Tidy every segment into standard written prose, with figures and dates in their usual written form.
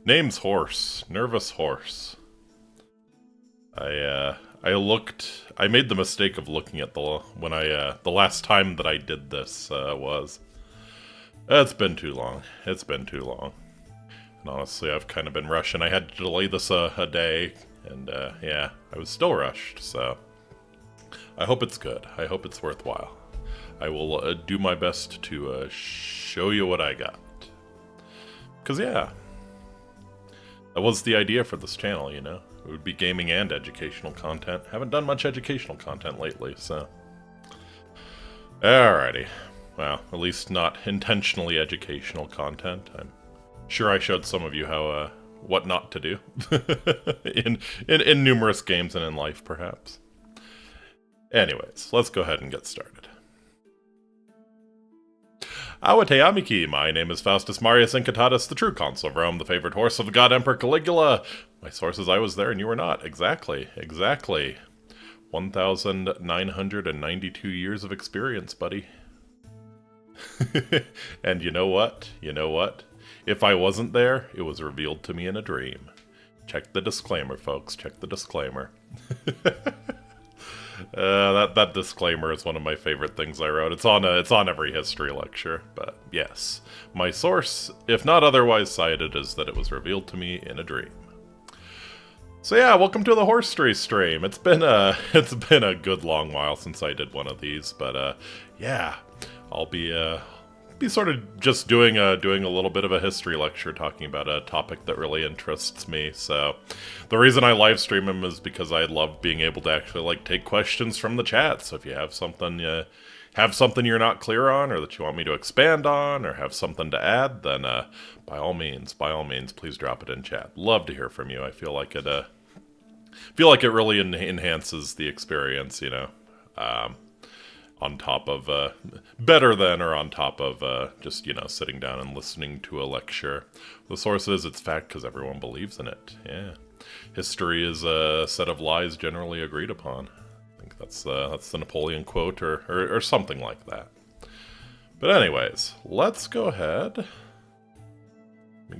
Name's Horse. Nervous Horse. I made the mistake of looking at the last time that I did this was. It's been too long. It's been too long. And honestly, I've kind of been rushing. I had to delay this a day, and yeah, I was still rushed, so I hope it's good. I hope it's worthwhile. I will do my best to show you what I got. Because, yeah, that was the idea for this channel, you know? It would be gaming and educational content. Haven't done much educational content lately, so. Alrighty. Well, at least not intentionally educational content. I'm sure I showed some of you how, what not to do. in numerous games and in life, perhaps. Anyways, let's go ahead and get started. Awate Amiki, my name is Faustus Marius Incitatus, the true consul of Rome, the favorite horse of the god Emperor Caligula. My source is I was there and you were not. Exactly, exactly. 1,992 years of experience, buddy. And you know what? You know what? If I wasn't there, it was revealed to me in a dream. Check the disclaimer, folks. Check the disclaimer. That disclaimer is one of my favorite things I wrote. It's on every history lecture, but yes. My source, if not otherwise cited, is that it was revealed to me in a dream. So yeah, welcome to the Horsestory stream. It's been a good long while since I did one of these, but yeah, I'll be sort of just doing a little bit of a history lecture talking about a topic that really interests me. So the reason I live stream them is because I love being able to actually like take questions from the chat. So if you have something you're not clear on, or that you want me to expand on, or have something to add, then by all means, please drop it in chat. Love to hear from you. I feel like it really enhances the experience, you know. On top of, better than, or on top of, just, you know, sitting down and listening to a lecture. The source is, it's fact because everyone believes in it. Yeah. History is a set of lies generally agreed upon. I think that's the Napoleon quote, or something like that. But anyways, let's go ahead. Let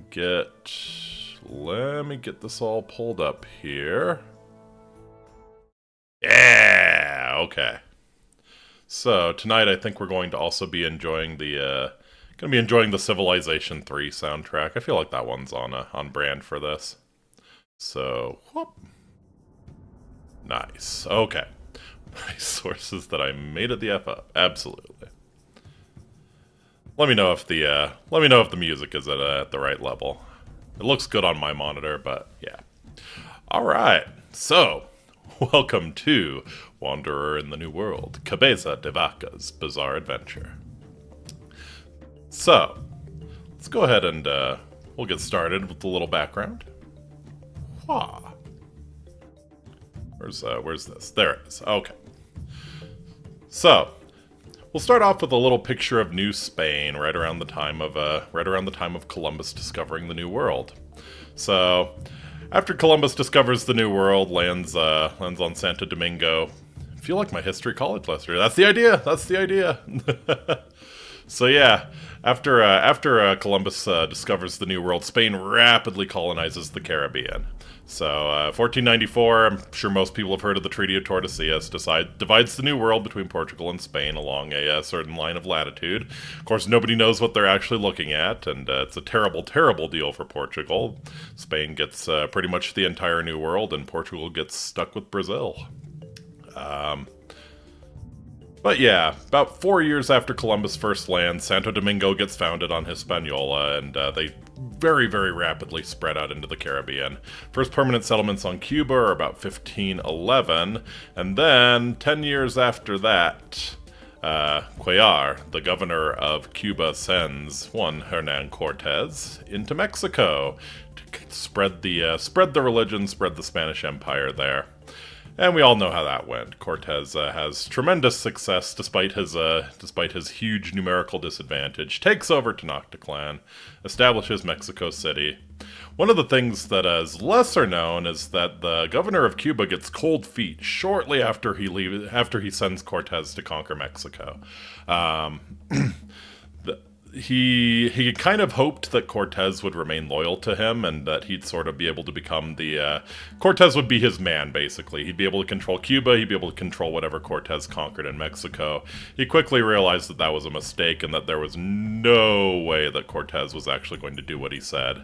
me get this all pulled up here. Yeah, okay. So tonight I think we're going to also be enjoying the Civilization 3 soundtrack. I feel like that one's on brand for this. So, whoop. Nice. Okay. My sources that I made it the F up. Absolutely. Let me know if the music is at the right level. It looks good on my monitor, but yeah. All right. So, welcome to Wanderer in the New World, Cabeza de Vaca's Bizarre Adventure. So, let's go ahead and we'll get started with a little background. Wah. Where's this? There it is. Okay. So, we'll start off with a little picture of New Spain, right around the time of Columbus discovering the New World. So, after Columbus discovers the New World, lands on Santo Domingo. I feel like my history college lesson. That's the idea. That's the idea. So yeah, after Columbus discovers the New World, Spain rapidly colonizes the Caribbean. So 1494, I'm sure most people have heard of the Treaty of Tordesillas, divides the New World between Portugal and Spain along a certain line of latitude. Of course, nobody knows what they're actually looking at, and it's a terrible, terrible deal for Portugal. Spain gets pretty much the entire New World, and Portugal gets stuck with Brazil. But yeah, about 4 years after Columbus first lands, Santo Domingo gets founded on Hispaniola, and they very, very rapidly spread out into the Caribbean. First permanent settlements on Cuba are about 1511, and then 10 years after that, Cuellar, the governor of Cuba, sends one Hernan Cortez into Mexico to spread the religion, spread the Spanish Empire there. And we all know how that went. Cortez has tremendous success despite his huge numerical disadvantage. Takes over Tenochtitlan, establishes Mexico City. One of the things that is lesser known is that the governor of Cuba gets cold feet shortly after he sends Cortez to conquer Mexico. He kind of hoped that Cortez would remain loyal to him and that he'd sort of be able to become Cortez would be his man, basically. He'd be able to control Cuba, he'd be able to control whatever Cortez conquered in Mexico. He quickly realized that that was a mistake and that there was no way that Cortez was actually going to do what he said.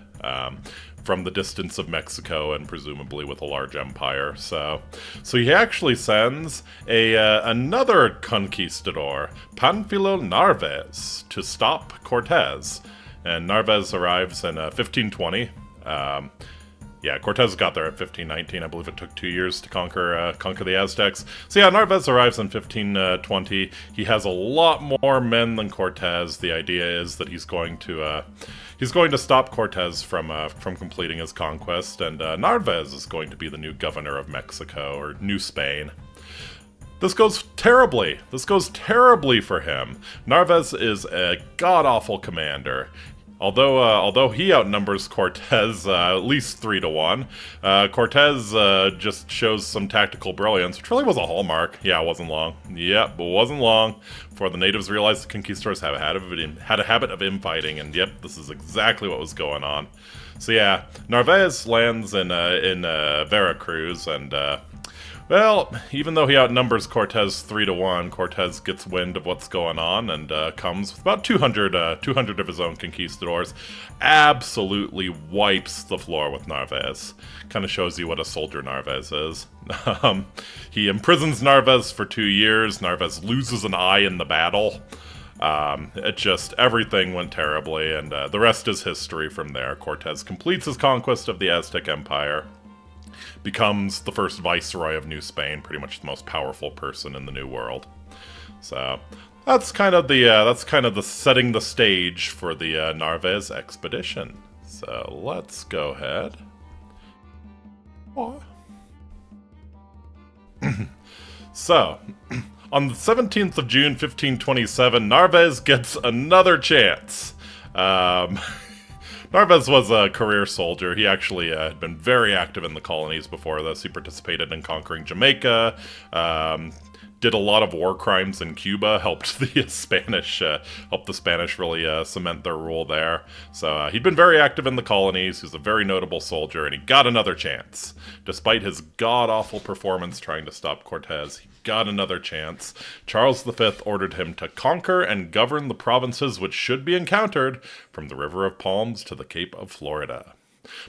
From the distance of Mexico and presumably with a large empire. So he actually sends another conquistador, Panfilo Narváez, to stop Cortez. And Narváez arrives in 1520. Cortez got there at 1519. I believe it took 2 years to conquer the Aztecs. So yeah, Narváez arrives in 1520. He has a lot more men than Cortez. The idea is that he's going to stop Cortez from completing his conquest, and Narváez is going to be the new governor of Mexico, or New Spain. This goes terribly. This goes terribly for him. Narváez is a god-awful commander. Although he outnumbers Cortez at least 3-1, Cortez just shows some tactical brilliance, which really was a hallmark. Yeah, it wasn't long. Yep, it wasn't long before the natives realized the conquistadors had a habit of infighting, and yep, this is exactly what was going on. So yeah, Narváez lands in Veracruz, and well, even though he outnumbers Cortez 3-1, Cortez gets wind of what's going on and comes with about 200 of his own conquistadors, absolutely wipes the floor with Narváez. Kind of shows you what a soldier Narváez is. He imprisons Narváez for 2 years. Narváez loses an eye in the battle. Everything went terribly, and the rest is history from there. Cortez completes his conquest of the Aztec Empire, becomes the first viceroy of New Spain, pretty much the most powerful person in the New World. So that's kind of the setting the stage for the Narváez expedition. So let's go ahead. So, on the 17th of June, 1527, Narváez gets another chance. Narváez was a career soldier. He actually had been very active in the colonies before this. He participated in conquering Jamaica, did a lot of war crimes in Cuba, helped the Spanish really cement their rule there. So he'd been very active in the colonies. He was a very notable soldier, and he got another chance. Despite his god-awful performance trying to stop Cortez, he got another chance. Charles V ordered him to conquer and govern the provinces which should be encountered from the River of Palms to the Cape of Florida.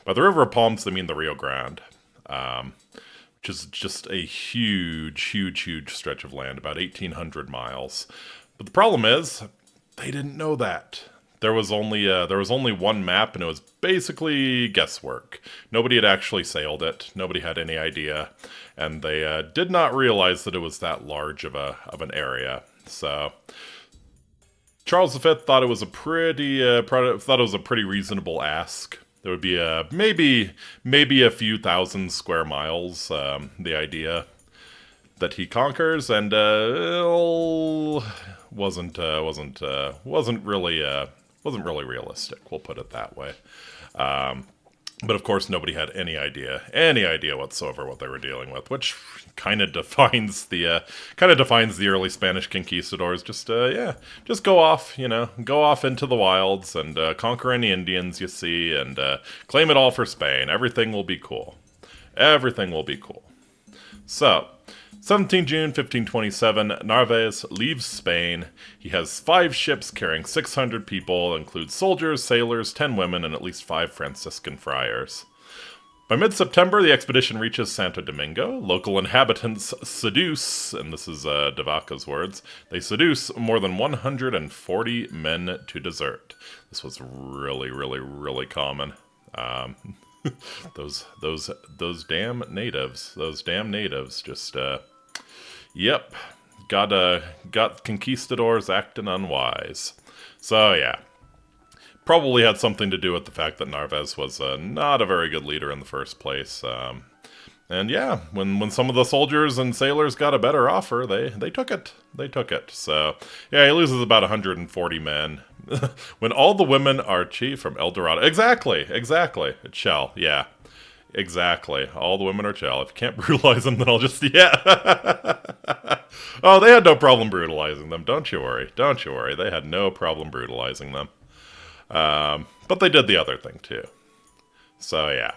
By the River of Palms, they mean the Rio Grande, which is just a huge, huge, huge stretch of land, about 1,800 miles. But the problem is, they didn't know that. There was only one map, and it was basically guesswork. Nobody had actually sailed it. Nobody had any idea, and they did not realize that it was that large of an area. So Charles V thought it was a pretty reasonable ask. There would be maybe a few thousand square miles. The idea that he conquers, and wasn't really realistic. We'll put it that way. But of course, nobody had any idea whatsoever what they were dealing with, which kind of defines the early Spanish conquistadors. Just go off into the wilds and conquer any Indians you see and claim it all for Spain. Everything will be cool. Everything will be cool. So, 17 June 1527, Narváez leaves Spain. He has 5 ships carrying 600 people, include soldiers, sailors, 10 women, and at least 5 Franciscan friars. By mid-September, the expedition reaches Santo Domingo. Local inhabitants seduce, and this is De Vaca's words, they seduce more than 140 men to desert. This was really, really, really common. Those damn natives. Those damn natives just, yep, got conquistadors acting unwise. So, yeah. Probably had something to do with the fact that Narváez was not a very good leader in the first place. And yeah, when some of the soldiers and sailors got a better offer, they took it. They took it. So, yeah, he loses about 140 men. When all the women are chief from El Dorado. Exactly. Chell, yeah. Exactly. All the women are Chell. If you can't brutalize them, then I'll just, yeah. Oh, they had no problem brutalizing them. Don't you worry. They had no problem brutalizing them. But they did the other thing, too. So, yeah.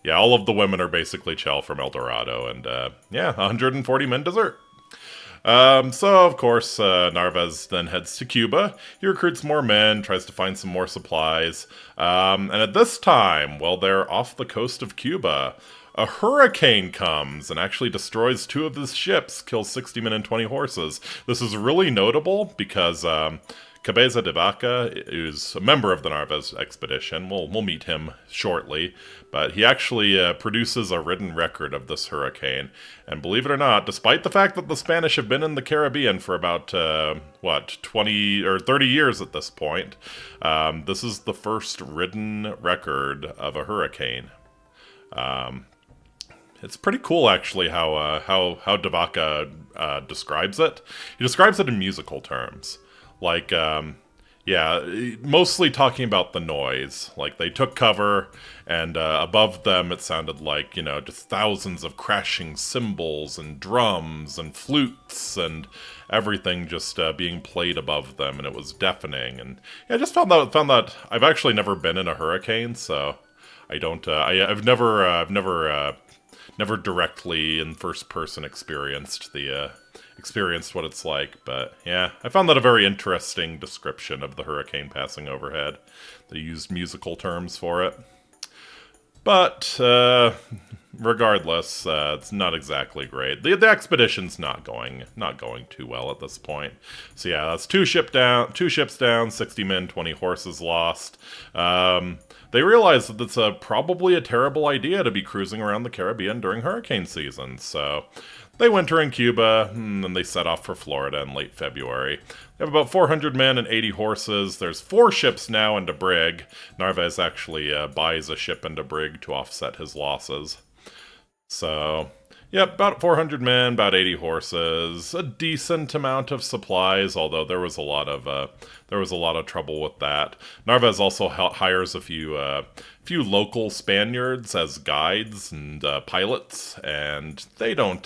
Yeah, all of the women are basically Chell from El Dorado, and, yeah, 140 men desert. So, of course, Narváez then heads to Cuba. He recruits more men, tries to find some more supplies. And at this time, while they're off the coast of Cuba, a hurricane comes and actually destroys 2 of his ships, kills 60 men and 20 horses. This is really notable because, Cabeza de Vaca is a member of the Narváez expedition. We'll meet him shortly, but he actually produces a written record of this hurricane. And believe it or not, despite the fact that the Spanish have been in the Caribbean for about, 20 or 30 years at this point, this is the first written record of a hurricane. It's pretty cool, actually, how De Vaca describes it. He describes it in musical terms. Like, yeah, mostly talking about the noise. Like, they took cover, and above them it sounded like, just thousands of crashing cymbals and drums and flutes and everything just being played above them, and it was deafening. And yeah, I just found that I've actually never been in a hurricane, so I don't. I've never directly in first person experienced what it's like, but yeah, I found that a very interesting description of the hurricane passing overhead. They used musical terms for it. But, regardless, it's not exactly great. The expedition's not going too well at this point. So yeah, that's 2 ships down, 60 men, 20 horses lost. They realize that it's probably a terrible idea to be cruising around the Caribbean during hurricane season, so they winter in Cuba, and then they set off for Florida in late February. They have about 400 men and 80 horses. There's 4 ships now into brig. Narváez actually buys a ship into brig to offset his losses. So, yep, about 400 men, about 80 horses, a decent amount of supplies, although there was a lot of trouble with that. Narváez also hires a few local Spaniards as guides and pilots, and they don't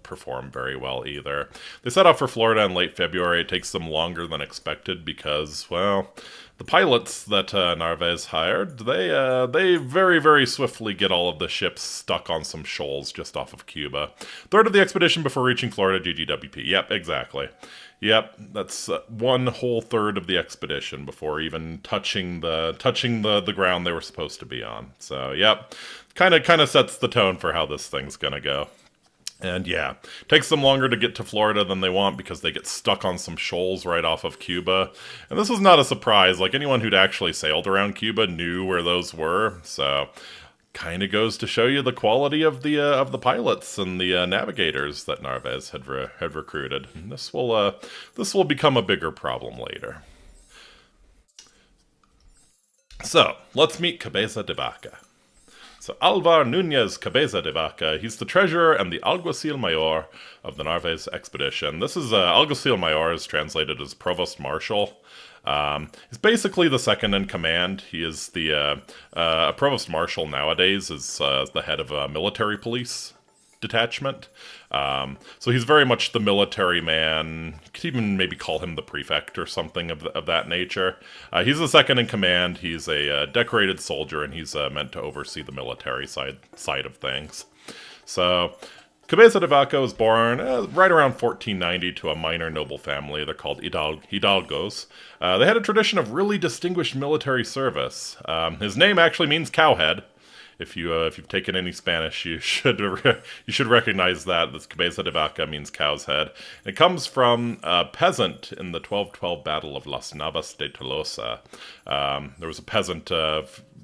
perform very well either. They set off for Florida in late February. It takes them longer than expected because, well, the pilots that Narváez hired, they very, very swiftly get all of the ships stuck on some shoals just off of Cuba. Third of the expedition before reaching Florida, GGWP. Yep, exactly. Yep, that's 1 whole third of the expedition before even touching the ground they were supposed to be on. So, yep, kind of sets the tone for how this thing's gonna go. And yeah, takes them longer to get to Florida than they want because they get stuck on some shoals right off of Cuba. And this is not a surprise. Like, anyone who'd actually sailed around Cuba knew where those were. So, kind of goes to show you the quality of the pilots and the navigators that Narváez had recruited. And this will become a bigger problem later. So, let's meet Cabeza de Vaca. So Álvar Núñez Cabeza de Vaca, he's the treasurer and the alguacil mayor of the Narváez expedition. This is, alguacil mayor is translated as provost marshal. He's basically the second in command. He is the, provost marshal nowadays is the head of a military police detachment. So he's very much the military man. You could even maybe call him the prefect or something of that nature. He's the second in command. He's a decorated soldier, and he's meant to oversee the military side of things. So Cabeza de Vaca was born right around 1490 to a minor noble family. They're called Hidalgos. They had a tradition of really distinguished military service. His name actually means cowhead. If you've taken any Spanish, you should recognize that. This Cabeza de Vaca means cow's head. It comes from a peasant in the 1212 Battle of Las Navas de Tolosa. There was a peasant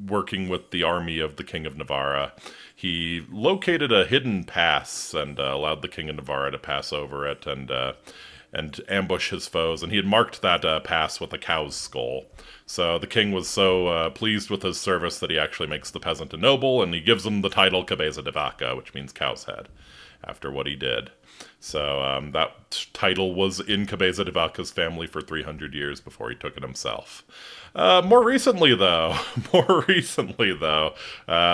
working with the army of the King of Navarra. He located a hidden pass and allowed the King of Navarra to pass over it and ambush his foes. And he had marked that pass with a cow's skull. So the king was so pleased with his service that he actually makes the peasant a noble, and he gives him the title Cabeza de Vaca, which means cow's head, after what he did. So that title was in Cabeza de Vaca's family for 300 years before he took it himself. More recently, though,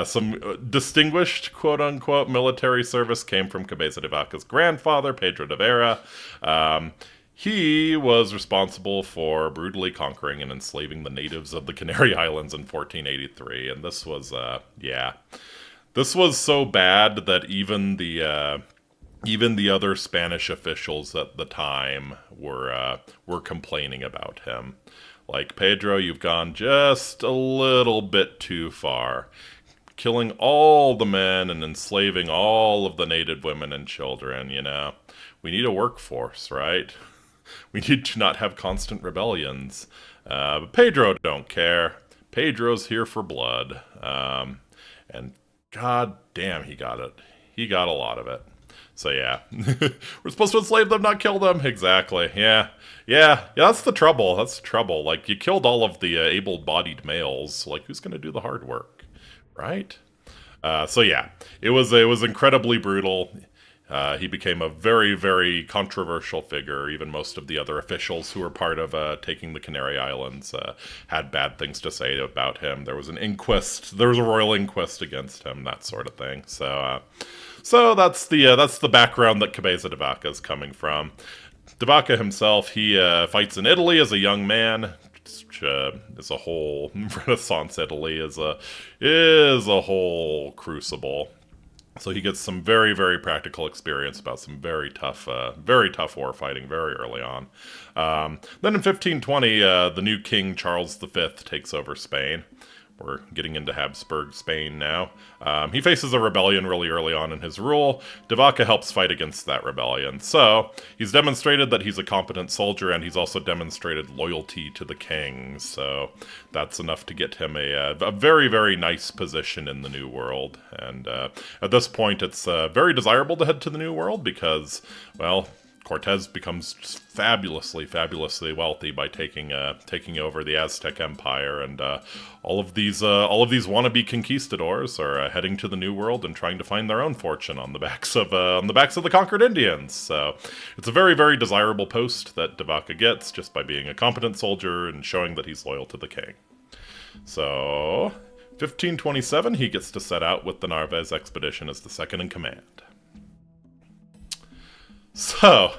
some distinguished, quote-unquote, military service came from Cabeza de Vaca's grandfather, Pedro de Vera. He was responsible for brutally conquering and enslaving the natives of the Canary Islands in 1483, and this was, this was so bad that even the other Spanish officials at the time were complaining about him. Like, Pedro, you've gone just a little bit too far. Killing all the men and enslaving all of the native women and children, you know. We need a workforce, right? We need to not have constant rebellions. But Pedro don't care. Pedro's here for blood. And god damn, he got it. He got a lot of it. So yeah, we're supposed to enslave them, not kill them. Exactly. Yeah, that's the trouble. Like, you killed all of the able-bodied males. Like, who's going to do the hard work, right? So yeah, it was incredibly brutal. He became a very, very controversial figure. Even most of the other officials who were part of taking the Canary Islands had bad things to say about him. There was an inquest. There was a royal inquest against him, that sort of thing. So that's the background that Cabeza de Vaca is coming from. De Vaca himself, he fights in Italy as a young man. Which is a whole Renaissance Italy is a whole crucible. So he gets some very, very practical experience about some very tough war fighting very early on. Then in 1520, the new king Charles V takes over Spain. We're getting into Habsburg Spain now. He faces a rebellion really early on in his rule. De Vaca helps fight against that rebellion. So he's demonstrated that he's a competent soldier, and he's also demonstrated loyalty to the king. So that's enough to get him a very, very nice position in the New World. And at this point, it's very desirable to head to the New World because, well, Cortez becomes just fabulously wealthy by taking over the Aztec Empire, and all of these wannabe conquistadors are heading to the New World and trying to find their own fortune on the backs of the conquered Indians. So it's a very, very desirable post that De Vaca gets just by being a competent soldier and showing that he's loyal to the king. So 1527, he gets to set out with the Narváez expedition as the second in command. So,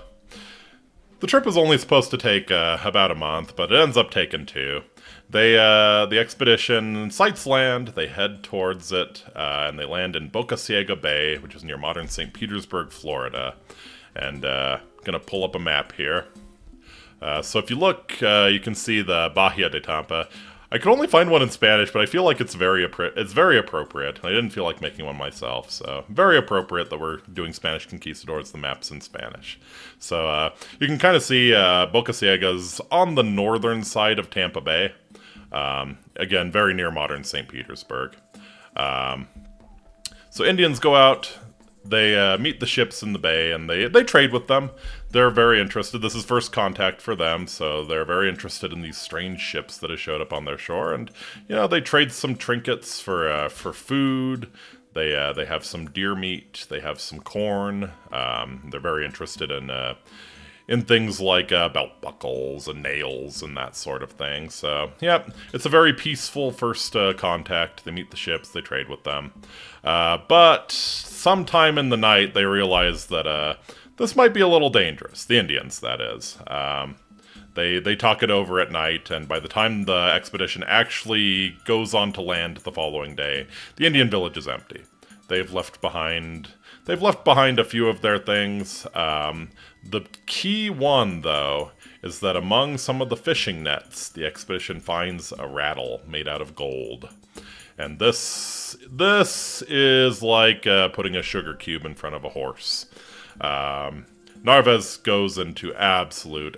the trip was only supposed to take about a month, but it ends up taking 2. The expedition sights land, they head towards it, and they land in Boca Ciega Bay, which is near modern St. Petersburg, Florida. And gonna pull up a map here. So if you look, you can see the Bahia de Tampa. I could only find one in Spanish, but I feel like it's very appropriate. I didn't feel like making one myself, so very appropriate that we're doing Spanish conquistadors. The map's in Spanish. So you can kind of see Boca Ciega's on the northern side of Tampa Bay. Again, very near modern St. Petersburg. So Indians go out. They meet the ships in the bay, and they trade with them. They're very interested. This is first contact for them, so they're very interested in these strange ships that have showed up on their shore. And, you know, they trade some trinkets for food. They have some deer meat. They have some corn. They're very interested in things like belt buckles and nails and that sort of thing. So, yeah, it's a very peaceful first contact. They meet the ships, they trade with them. But sometime in the night, they realize that this might be a little dangerous. The Indians, that is. They talk it over at night, and by the time the expedition actually goes on to land the following day, the Indian village is empty. They've left behind a few of their things. The key one, though, is that among some of the fishing nets, the expedition finds a rattle made out of gold. And this is like putting a sugar cube in front of a horse. Narváez goes into absolute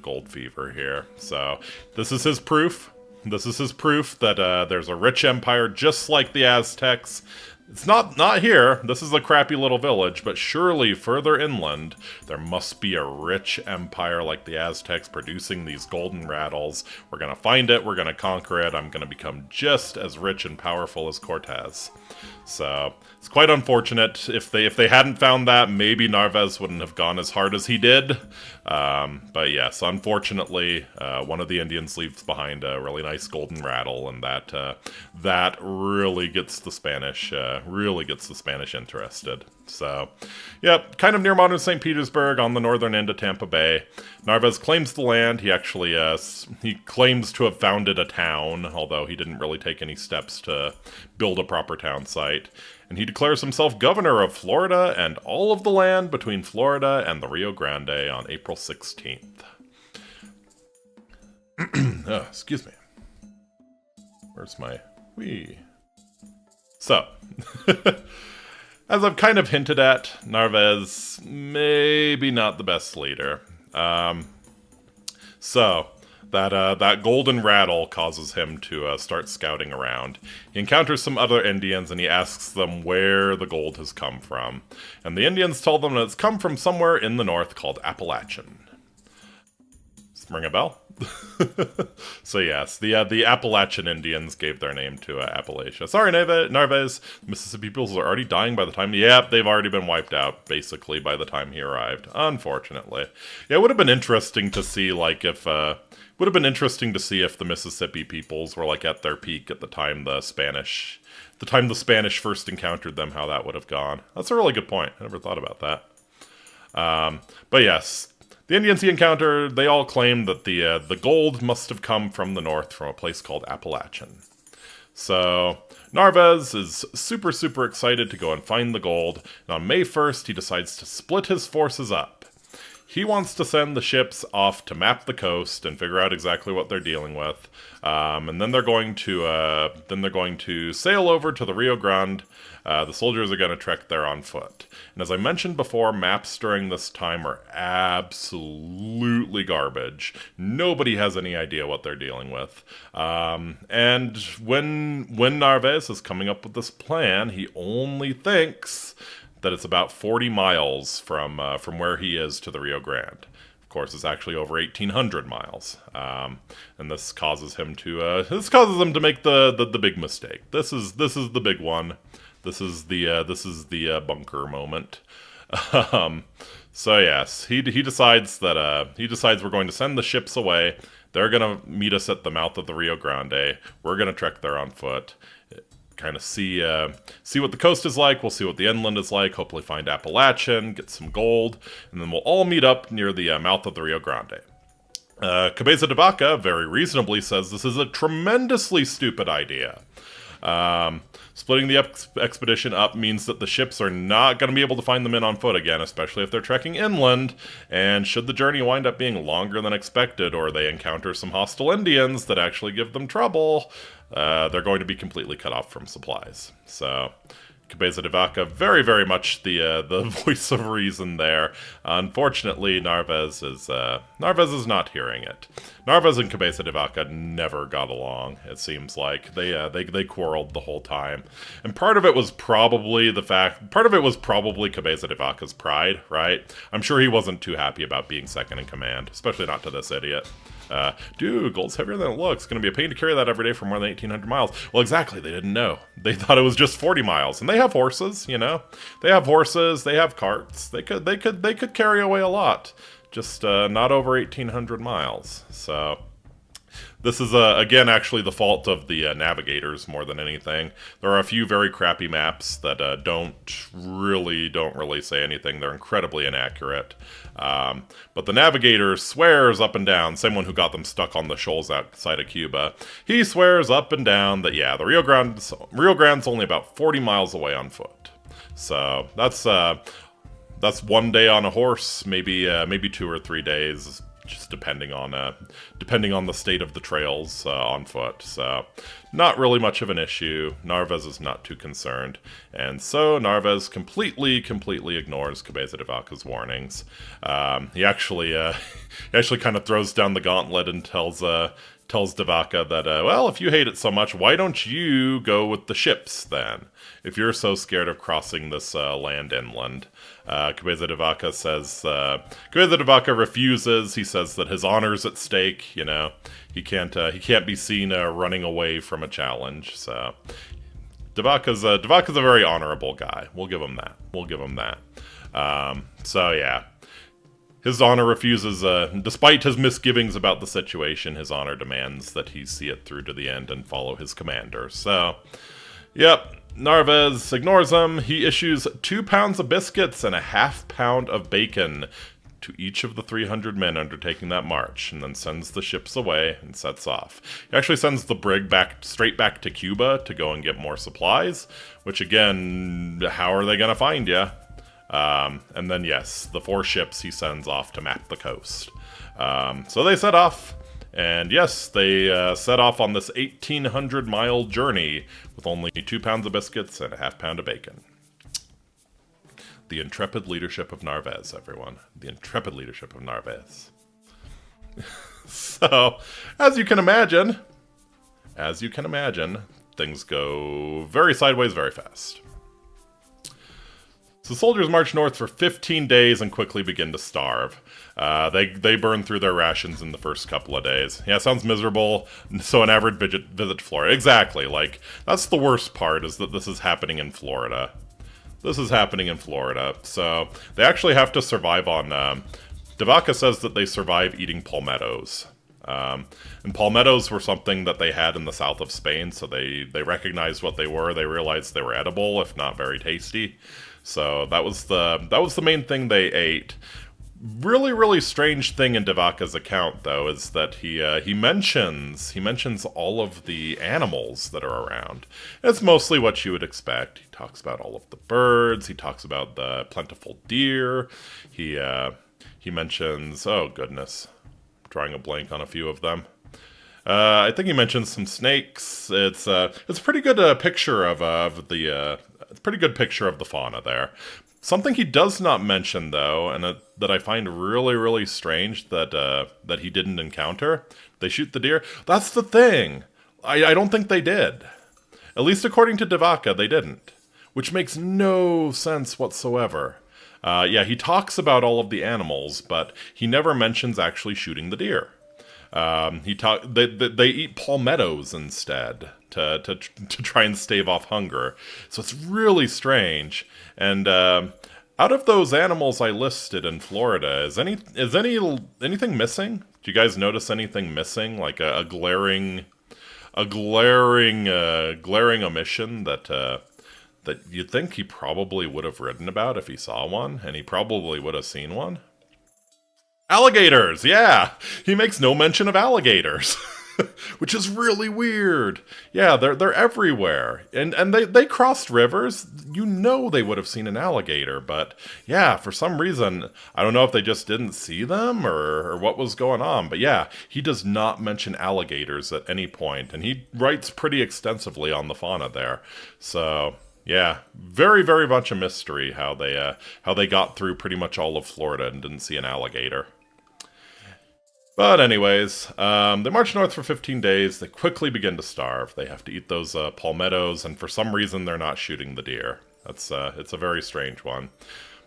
gold fever here. So this is his proof. This is his proof that there's a rich empire just like the Aztecs. It's not here. This is a crappy little village, but surely further inland, there must be a rich empire like the Aztecs producing these golden rattles. We're gonna find it, we're gonna conquer it, I'm gonna become just as rich and powerful as Cortez. So, it's quite unfortunate. If they hadn't found that, maybe Narváez wouldn't have gone as hard as he did. But yes, unfortunately, one of the Indians leaves behind a really nice golden rattle, and that really gets the Spanish interested. So, yep, kind of near modern St. Petersburg on the northern end of Tampa Bay. Narváez claims the land. He actually he claims to have founded a town, although he didn't really take any steps to build a proper town site. And he declares himself governor of Florida and all of the land between Florida and the Rio Grande on April 16th. Excuse me. Where's my... Whee. So, as I've kind of hinted at, Narváez maybe not the best leader. That golden rattle causes him to start scouting around. He encounters some other Indians and he asks them where the gold has come from. And the Indians tell them that it's come from somewhere in the north called Appalachian. Ring a bell? So yes, the Appalachian Indians gave their name to Appalachia. Sorry, Narváez. Mississippi peoples are already dying by the time... Yep, they've already been wiped out, basically, by the time he arrived. Unfortunately. Yeah, it would have been interesting to see, like, if... would have been interesting to see if the Mississippi peoples were, like, at their peak at the time the Spanish first encountered them, how that would have gone. That's a really good point. I never thought about that. But yes... The Indians he encountered, they all claimed that the gold must have come from the north, from a place called Appalachian. So, Narváez is super excited to go and find the gold, and on May 1st he decides to split his forces up. He wants to send the ships off to map the coast and figure out exactly what they're dealing with, and then they're going to sail over to the Rio Grande. The soldiers are going to trek there on foot. And as I mentioned before, maps during this time are absolutely garbage. Nobody has any idea what they're dealing with. And when Narváez is coming up with this plan, he only thinks that it's about 40 miles from where he is to the Rio Grande. Of course, it's actually over 1,800 miles, and this causes him to make the big mistake. This is the big one. This is the bunker moment. So yes, he decides we're going to send the ships away. They're gonna meet us at the mouth of the Rio Grande. We're gonna trek there on foot. Kind of see what the coast is like. We'll see what the inland is like. Hopefully find Appalachian, get some gold, and then we'll all meet up near the mouth of the Rio Grande. Cabeza de Vaca very reasonably says this is a tremendously stupid idea. Splitting the expedition up means that the ships are not going to be able to find the men on foot again, especially if they're trekking inland, and should the journey wind up being longer than expected, or they encounter some hostile Indians that actually give them trouble, they're going to be completely cut off from supplies. So, Cabeza de Vaca, very much the voice of reason there. Unfortunately, Narváez is not hearing it. Narváez and Cabeza de Vaca never got along. It seems like they quarreled the whole time, and part of it was probably Cabeza de Vaca's pride. Right? I'm sure he wasn't too happy about being second in command, especially not to this idiot. Dude, gold's heavier than it looks. It's going to be a pain to carry that every day for more than 1,800 miles. Well, exactly. They didn't know. They thought it was just 40 miles. And they have horses, you know? They have horses. They have carts. They could carry away a lot. Just not over 1,800 miles. So... This is, again, actually the fault of the navigators more than anything. There are a few very crappy maps that don't really say anything. They're incredibly inaccurate. But the navigator swears up and down, same one who got them stuck on the shoals outside of Cuba, he swears up and down that, yeah, the Rio Grande's only about 40 miles away on foot. So that's 1 day on a horse, maybe 2 or 3 days. just depending on the state of the trails on foot. So not really much of an issue. Narváez is not too concerned, and so Narváez completely ignores Cabeza de Vaca's warnings. He actually kind of throws down the gauntlet and tells de Vaca that, well, if you hate it so much, why don't you go with the ships then? If you're so scared of crossing this land inland. Cabeza de Vaca says, Cabeza de Vaca refuses. He says that his honor's at stake, you know. He can't be seen running away from a challenge, so... De Vaca's a very honorable guy. We'll give him that. So yeah. His honor refuses, despite his misgivings about the situation, his honor demands that he see it through to the end and follow his commander. So, yep, Narváez ignores him. He issues 2 pounds of biscuits and a half-pound of bacon to each of the 300 men undertaking that march, and then sends the ships away and sets off. He actually sends the brig straight back to Cuba to go and get more supplies, which again, how are they going to find you? And then, yes, the 4 ships he sends off to map the coast. So they set off, and yes, they set off on this 1,800-mile journey with only 2 pounds of biscuits and a half-pound of bacon. The intrepid leadership of Narváez, everyone. The intrepid leadership of Narváez. So, as you can imagine, things go very sideways very fast. So soldiers march north for 15 days and quickly begin to starve. They burn through their rations in the first couple of days. Yeah, sounds miserable. So an average visit to Florida. Exactly. Like, that's the worst part, is that this is happening in Florida. So they actually have to survive on... De Vaca says that they survive eating palmettos. And palmettos were something that they had in the south of Spain, so they recognized what they were. They realized they were edible, if not very tasty. So that was the main thing they ate. Really strange thing in De Vaca's account, though, is that he mentions all of the animals that are around. And it's mostly what you would expect. He talks about all of the birds. He talks about the plentiful deer. He mentions, oh goodness, I'm drawing a blank on a few of them. I think he mentions some snakes. It's a pretty good picture of the. It's a pretty good picture of the fauna there. Something he does not mention, though, and that I find really strange that he didn't encounter. They shoot the deer. That's the thing. I don't think they did. At least according to De Vaca, they didn't. Which makes no sense whatsoever. Yeah, he talks about all of the animals, but he never mentions actually shooting the deer. They eat palmettos instead to try and stave off hunger. So it's really strange. And out of those animals I listed in Florida, is anything missing? Do you guys notice anything missing, like a glaring omission that you'd think he probably would have written about if he saw one, and he probably would have seen one? Alligators, yeah! He makes no mention of alligators, which is really weird. Yeah, they're everywhere, and they crossed rivers. You know they would have seen an alligator, but yeah, for some reason, I don't know if they just didn't see them or what was going on, but yeah, he does not mention alligators at any point, and he writes pretty extensively on the fauna there. So yeah, very much a mystery how they got through pretty much all of Florida and didn't see an alligator. But anyways, they march north for 15 days. They quickly begin to starve. They have to eat those palmettos, and for some reason they're not shooting the deer. It's a very strange one.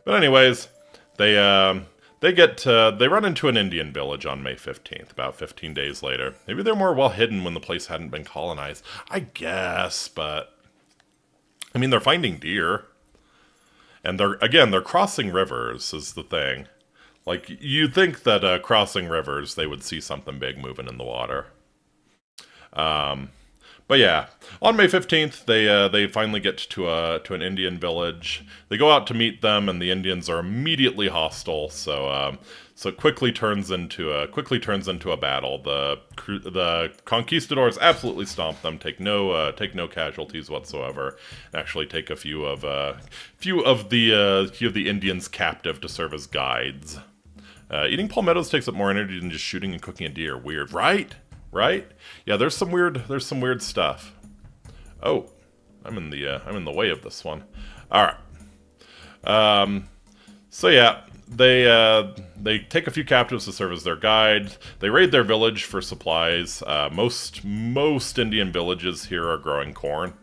But anyways, they run into an Indian village on May 15th, about 15 days later. Maybe they're more well hidden when the place hadn't been colonized, I guess, but I mean, they're finding deer. And they're crossing rivers is the thing. Like, you'd think that crossing rivers, they would see something big moving in the water. But yeah, on May 15th, they finally get to an Indian village. They go out to meet them, and the Indians are immediately hostile. So it quickly turns into a battle. The conquistadors absolutely stomp them, take no casualties whatsoever, and actually take a few of the Indians captive to serve as guides. Eating palmettos takes up more energy than just shooting and cooking a deer. Weird, right? Right? Yeah, there's some weird stuff. Oh, I'm in the way of this one. All right. So yeah, they take a few captives to serve as their guide. They raid their village for supplies. Most Indian villages here are growing corn.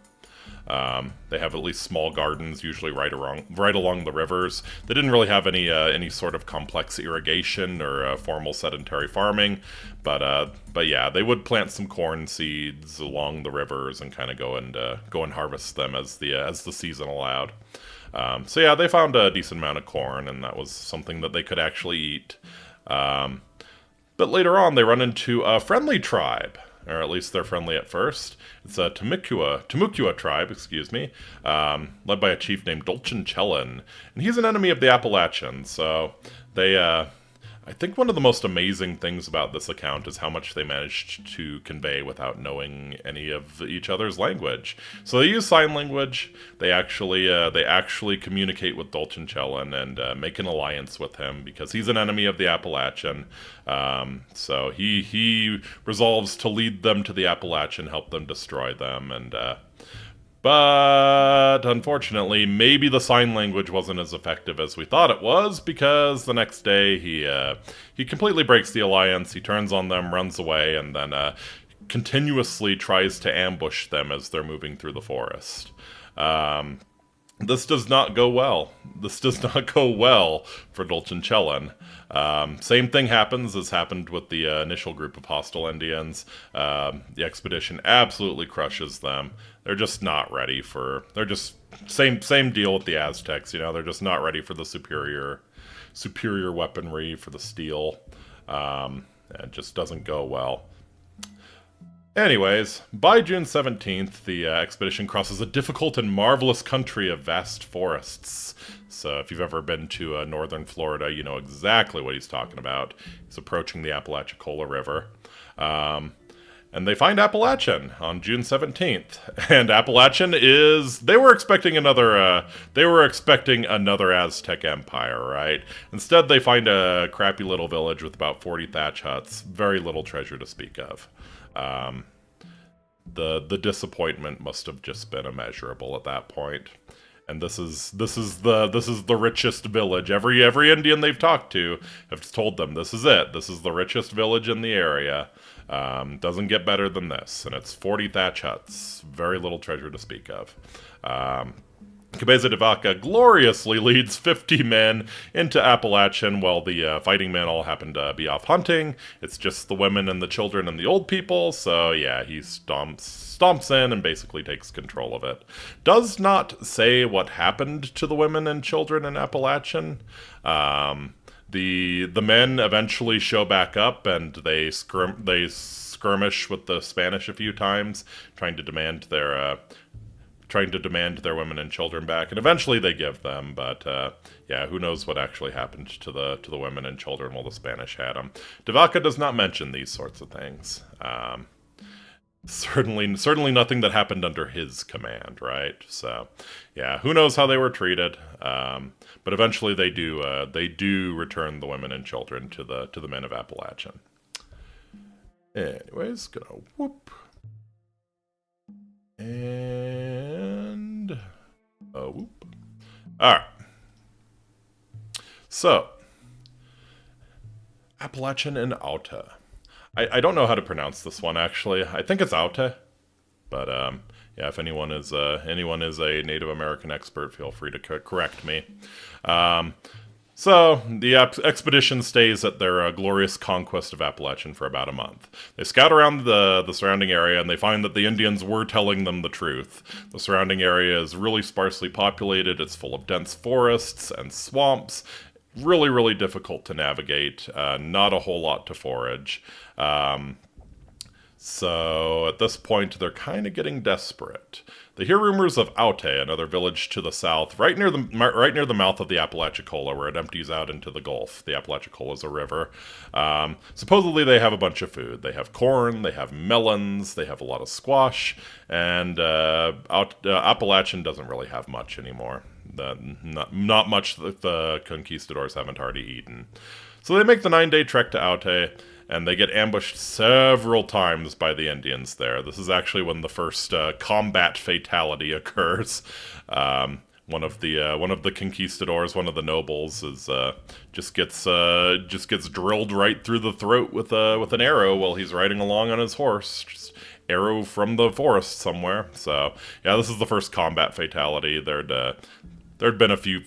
They have at least small gardens, usually right along the rivers. They didn't really have any sort of complex irrigation or formal sedentary farming, but yeah, they would plant some corn seeds along the rivers and kind of go and harvest them as the season allowed. So yeah, they found a decent amount of corn, and that was something that they could actually eat. But later on, they run into a friendly tribe. Or at least they're friendly at first. It's a Timucua tribe, led by a chief named Dolchin Chellan. And he's an enemy of the Appalachians, so they, I think one of the most amazing things about this account is how much they managed to convey without knowing any of each other's language. So they use sign language. They actually communicate with Dolchin Chellan and make an alliance with him because he's an enemy of the Appalachian. So he resolves to lead them to the Appalachian, help them destroy them, and but unfortunately, maybe the sign language wasn't as effective as we thought it was, because the next day he completely breaks the alliance, he turns on them, runs away, and then continuously tries to ambush them as they're moving through the forest. This does not go well. This does not go well for Dolchin Chellan. Same thing happens as happened with the initial group of hostile Indians. The expedition absolutely crushes them. They're just not ready for... They're just... Same deal with the Aztecs, you know? They're just not ready for the superior weaponry, for the steel. It just doesn't go well. Anyways, by June 17th, the expedition crosses a difficult and marvelous country of vast forests. So if you've ever been to northern Florida, you know exactly what he's talking about. He's approaching the Apalachicola River. And they find Appalachian on June 17th. And Appalachian is... They were expecting another Aztec empire, right? Instead, they find a crappy little village with about 40 thatch huts. Very little treasure to speak of. The disappointment must have just been immeasurable at that point. And this is the richest village. Every Indian they've talked to have told them this is it. This is the richest village in the area. Doesn't get better than this. And it's 40 thatch huts. Very little treasure to speak of. Cabeza de Vaca gloriously leads 50 men into Appalachian while the fighting men all happen to be off hunting. It's just the women and the children and the old people, so yeah, he stomps in and basically takes control of it. Does not say what happened to the women and children in Appalachian. The men eventually show back up and they skirmish with the Spanish a few times, trying to demand their women and children back, and eventually they give them, but yeah, who knows what actually happened to the women and children while the Spanish had them. De Vaca does not mention these sorts of things. Certainly nothing that happened under his command, right? So, yeah, who knows how they were treated, but eventually they do return the women and children to the men of Appalachian. Anyways, gonna whoop. And whoop. Alright. So Appalachian and Auta. I don't know how to pronounce this one actually. I think it's Auta. But yeah, if anyone is a Native American expert, feel free to correct me. So, the expedition stays at their glorious conquest of Appalachian for about a month. They scout around the surrounding area, and they find that the Indians were telling them the truth. The surrounding area is really sparsely populated, it's full of dense forests and swamps, really, really difficult to navigate, not a whole lot to forage. So, at this point, they're kind of getting desperate. They hear rumors of Aute, another village to the south, right near the mouth of the Apalachicola, where it empties out into the Gulf. The Apalachicola is a river. Supposedly they have a bunch of food. They have corn, they have melons, they have a lot of squash, and Appalachian doesn't really have much anymore. Not much that the conquistadors haven't already eaten. So they make the 9-day trek to Aute, and they get ambushed several times by the Indians there. This is actually when the first combat fatality occurs. One of the conquistadors, one of the nobles, is just gets drilled right through the throat with an arrow while he's riding along on his horse. Just arrow from the forest somewhere. So yeah, this is the first combat fatality. There'd been a few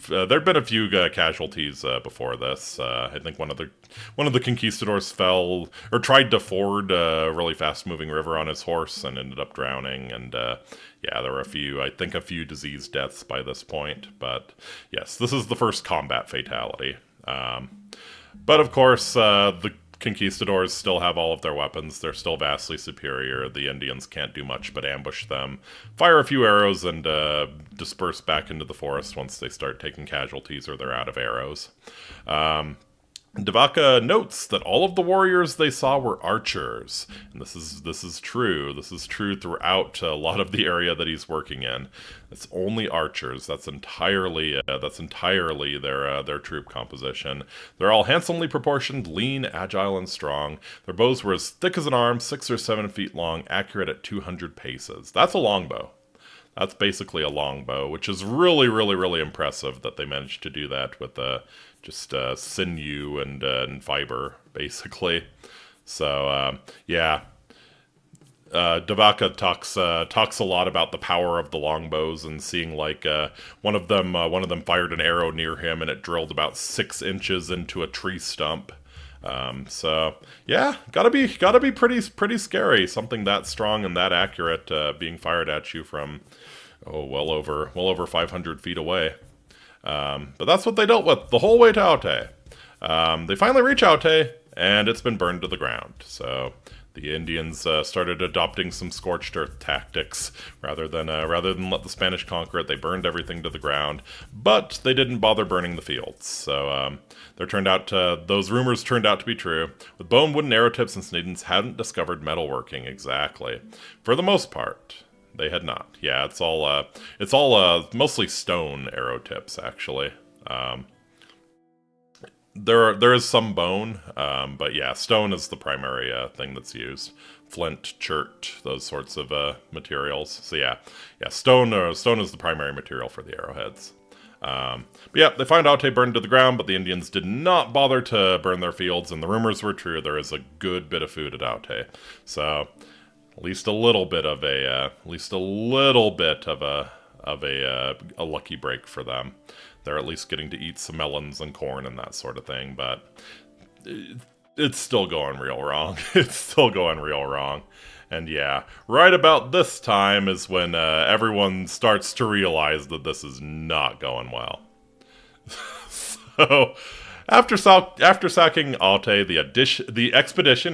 casualties before this. I think one of the conquistadors fell or tried to ford a really fast-moving river on his horse and ended up drowning. And yeah, there were a few disease deaths by this point. But yes, this is the first combat fatality. But of course, the conquistadors still have all of their weapons. They're still vastly superior. The Indians can't do much but ambush them, fire a few arrows, and disperse back into the forest once they start taking casualties or they're out of arrows. De Vaca notes that all of the warriors they saw were archers, and this is true. This is true throughout a lot of the area that he's working in. It's only archers. That's entirely their troop composition. They're all handsomely proportioned, lean, agile, and strong. Their bows were as thick as an arm, 6 or 7 feet long, accurate at 200 paces. That's a longbow. That's basically a longbow, which is really, really, really impressive that they managed to do that with just sinew and fiber, basically. So yeah, De Vaca talks a lot about the power of the longbows and seeing like one of them fired an arrow near him and it drilled about 6 inches into a tree stump. So yeah, gotta be pretty scary. Something that strong and that accurate being fired at you from well over 500 feet away. But that's what they dealt with the whole way to Aute. They finally reach Aute, and it's been burned to the ground. So the Indians started adopting some scorched earth tactics. Rather than let the Spanish conquer it, they burned everything to the ground. But they didn't bother burning the fields. So those rumors turned out to be true. With bone, wooden arrow tips, and Indians hadn't discovered metalworking exactly. For the most part, they had not. Yeah, it's all mostly stone arrow tips, actually. There is some bone, but yeah, stone is the primary thing that's used. Flint, chert, those sorts of materials. So yeah, stone is the primary material for the arrowheads. But yeah, they find Aute burned to the ground, but the Indians did not bother to burn their fields, and the rumors were true. There is a good bit of food at Aute, so at least a little bit of a lucky break for them. They're at least getting to eat some melons and corn and that sort of thing, but it's still going real wrong. It's still going real wrong. And yeah, right about this time is when everyone starts to realize that this is not going well. So, after sacking Aute, the expedition,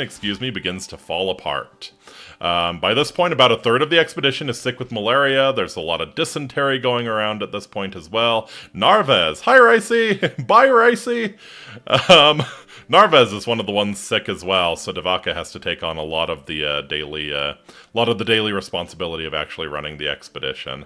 begins to fall apart. By this point, about a third of the expedition is sick with malaria. There's a lot of dysentery going around at this point as well. Narváez, hi Ricey, bye Ricey. Narváez is one of the ones sick as well, so De Vaca has to take on a lot of the daily responsibility of actually running the expedition.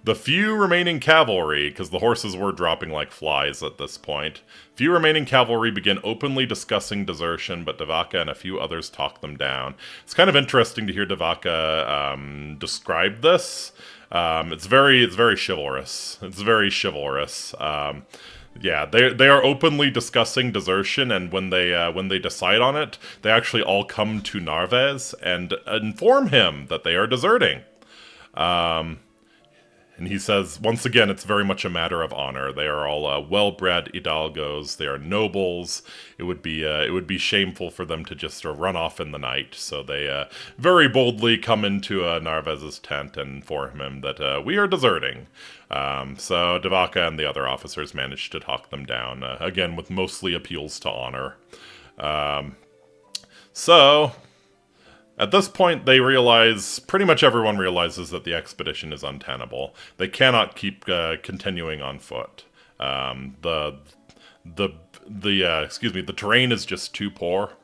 The few remaining cavalry, because the horses were dropping like flies at this point, few remaining cavalry begin openly discussing desertion, but De Vaca and a few others talk them down. It's kind of interesting to hear De Vaca describe this. It's very chivalrous. It's very chivalrous. Yeah, they are openly discussing desertion, and when they decide on it, they actually all come to Narváez and inform him that they are deserting. And he says, once again, it's very much a matter of honor. They are all well-bred hidalgos. They are nobles. It would be shameful for them to just run off in the night. So they very boldly come into Narváez's tent and inform him that we are deserting. So De Vaca and the other officers managed to talk them down, again with mostly appeals to honor. So at this point, pretty much everyone realizes that the expedition is untenable. They cannot keep continuing on foot. The terrain is just too poor.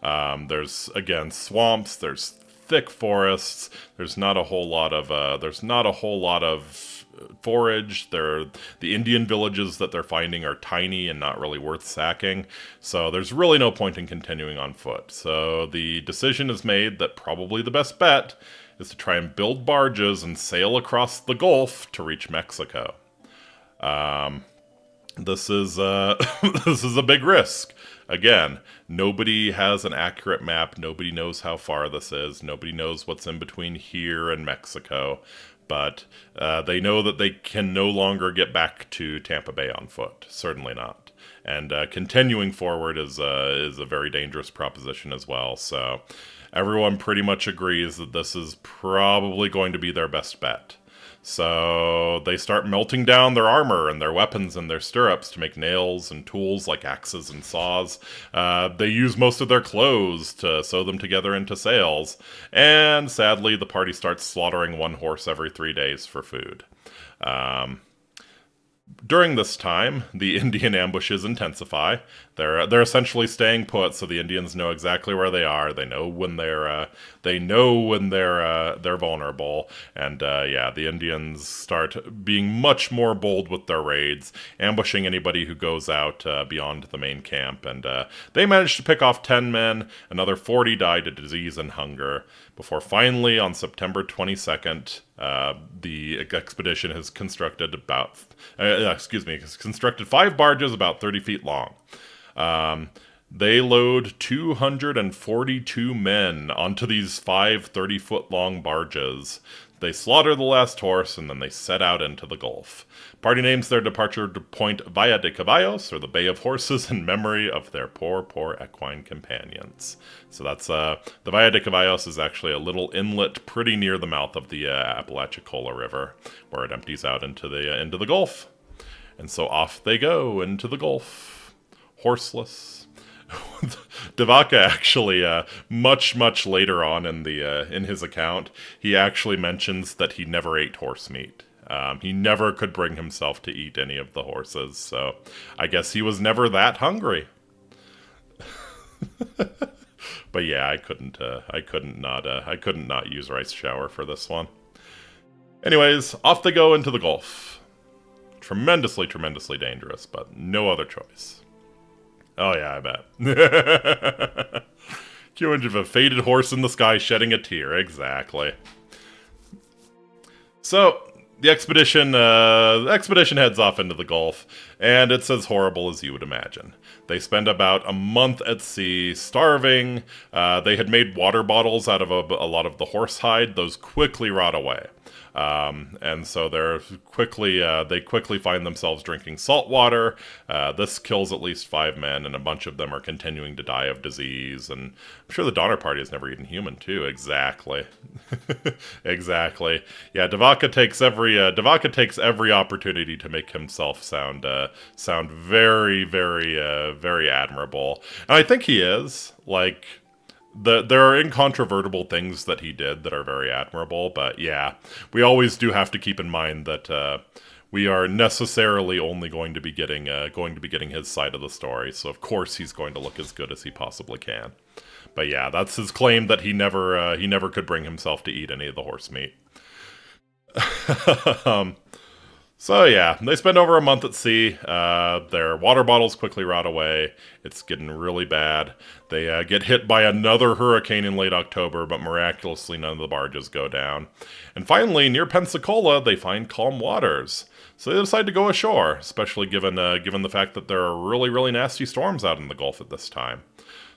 There's, again, swamps, there's thick forests. There's not a whole lot of forage. The Indian villages that they're finding are tiny and not really worth sacking. So there's really no point in continuing on foot. So the decision is made that probably the best bet is to try and build barges and sail across the Gulf to reach Mexico. This is this is a big risk. Again, nobody has an accurate map. Nobody knows how far this is. Nobody knows what's in between here and Mexico. But they know that they can no longer get back to Tampa Bay on foot. Certainly not. And continuing forward is a very dangerous proposition as well. So everyone pretty much agrees that this is probably going to be their best bet. So they start melting down their armor and their weapons and their stirrups to make nails and tools like axes and saws. They use most of their clothes to sew them together into sails. And sadly, the party starts slaughtering one horse every 3 days for food. During this time, the Indian ambushes intensify. They're essentially staying put, so the Indians know exactly where they are. They know when they're vulnerable, and the Indians start being much more bold with their raids, ambushing anybody who goes out beyond the main camp. And they managed to pick off 10 men. Another 40 died of disease and hunger. Before finally, on September 22nd, the expedition has constructed constructed 5 barges about 30 feet long. They load 242 men onto these 5 30-foot-long barges. They slaughter the last horse, and then they set out into the Gulf. Party names their departure to Point Valle de Caballos, or the Bay of Horses, in memory of their poor, poor equine companions. So that's, the Valle de Caballos is actually a little inlet pretty near the mouth of the Apalachicola River, where it empties out into the Gulf. And so off they go into the Gulf, horseless. De Vaca actually, much later on in his account, he actually mentions that he never ate horse meat. He never could bring himself to eat any of the horses, so I guess he was never that hungry. But yeah, I couldn't not use rice shower for this one. Anyways, off they go into the Gulf. Tremendously dangerous, but no other choice. Oh yeah, I bet. Can you imagine a faded horse in the sky shedding a tear? Exactly. So, the expedition heads off into the Gulf, and it's as horrible as you would imagine. They spend about a month at sea, starving. They had made water bottles out of a lot of the horse hide. Those quickly rot away. And so they quickly find themselves drinking salt water. This kills at least 5 men, and a bunch of them are continuing to die of disease. And I'm sure the Donner Party has never eaten human too. Exactly, exactly. Yeah, De Vaca takes every opportunity to make himself sound very, very admirable, and I think he is. Like, there are incontrovertible things that he did that are very admirable, but yeah, we always do have to keep in mind that we are necessarily only going to be getting his side of the story. So of course he's going to look as good as he possibly can. But yeah, that's his claim, that he never could bring himself to eat any of the horse meat. So yeah, they spend over a month at sea. Their water bottles quickly rot away. It's getting really bad. They get hit by another hurricane in late October, but miraculously none of the barges go down. And finally, near Pensacola, they find calm waters. So they decide to go ashore, especially given the fact that there are really nasty storms out in the Gulf at this time.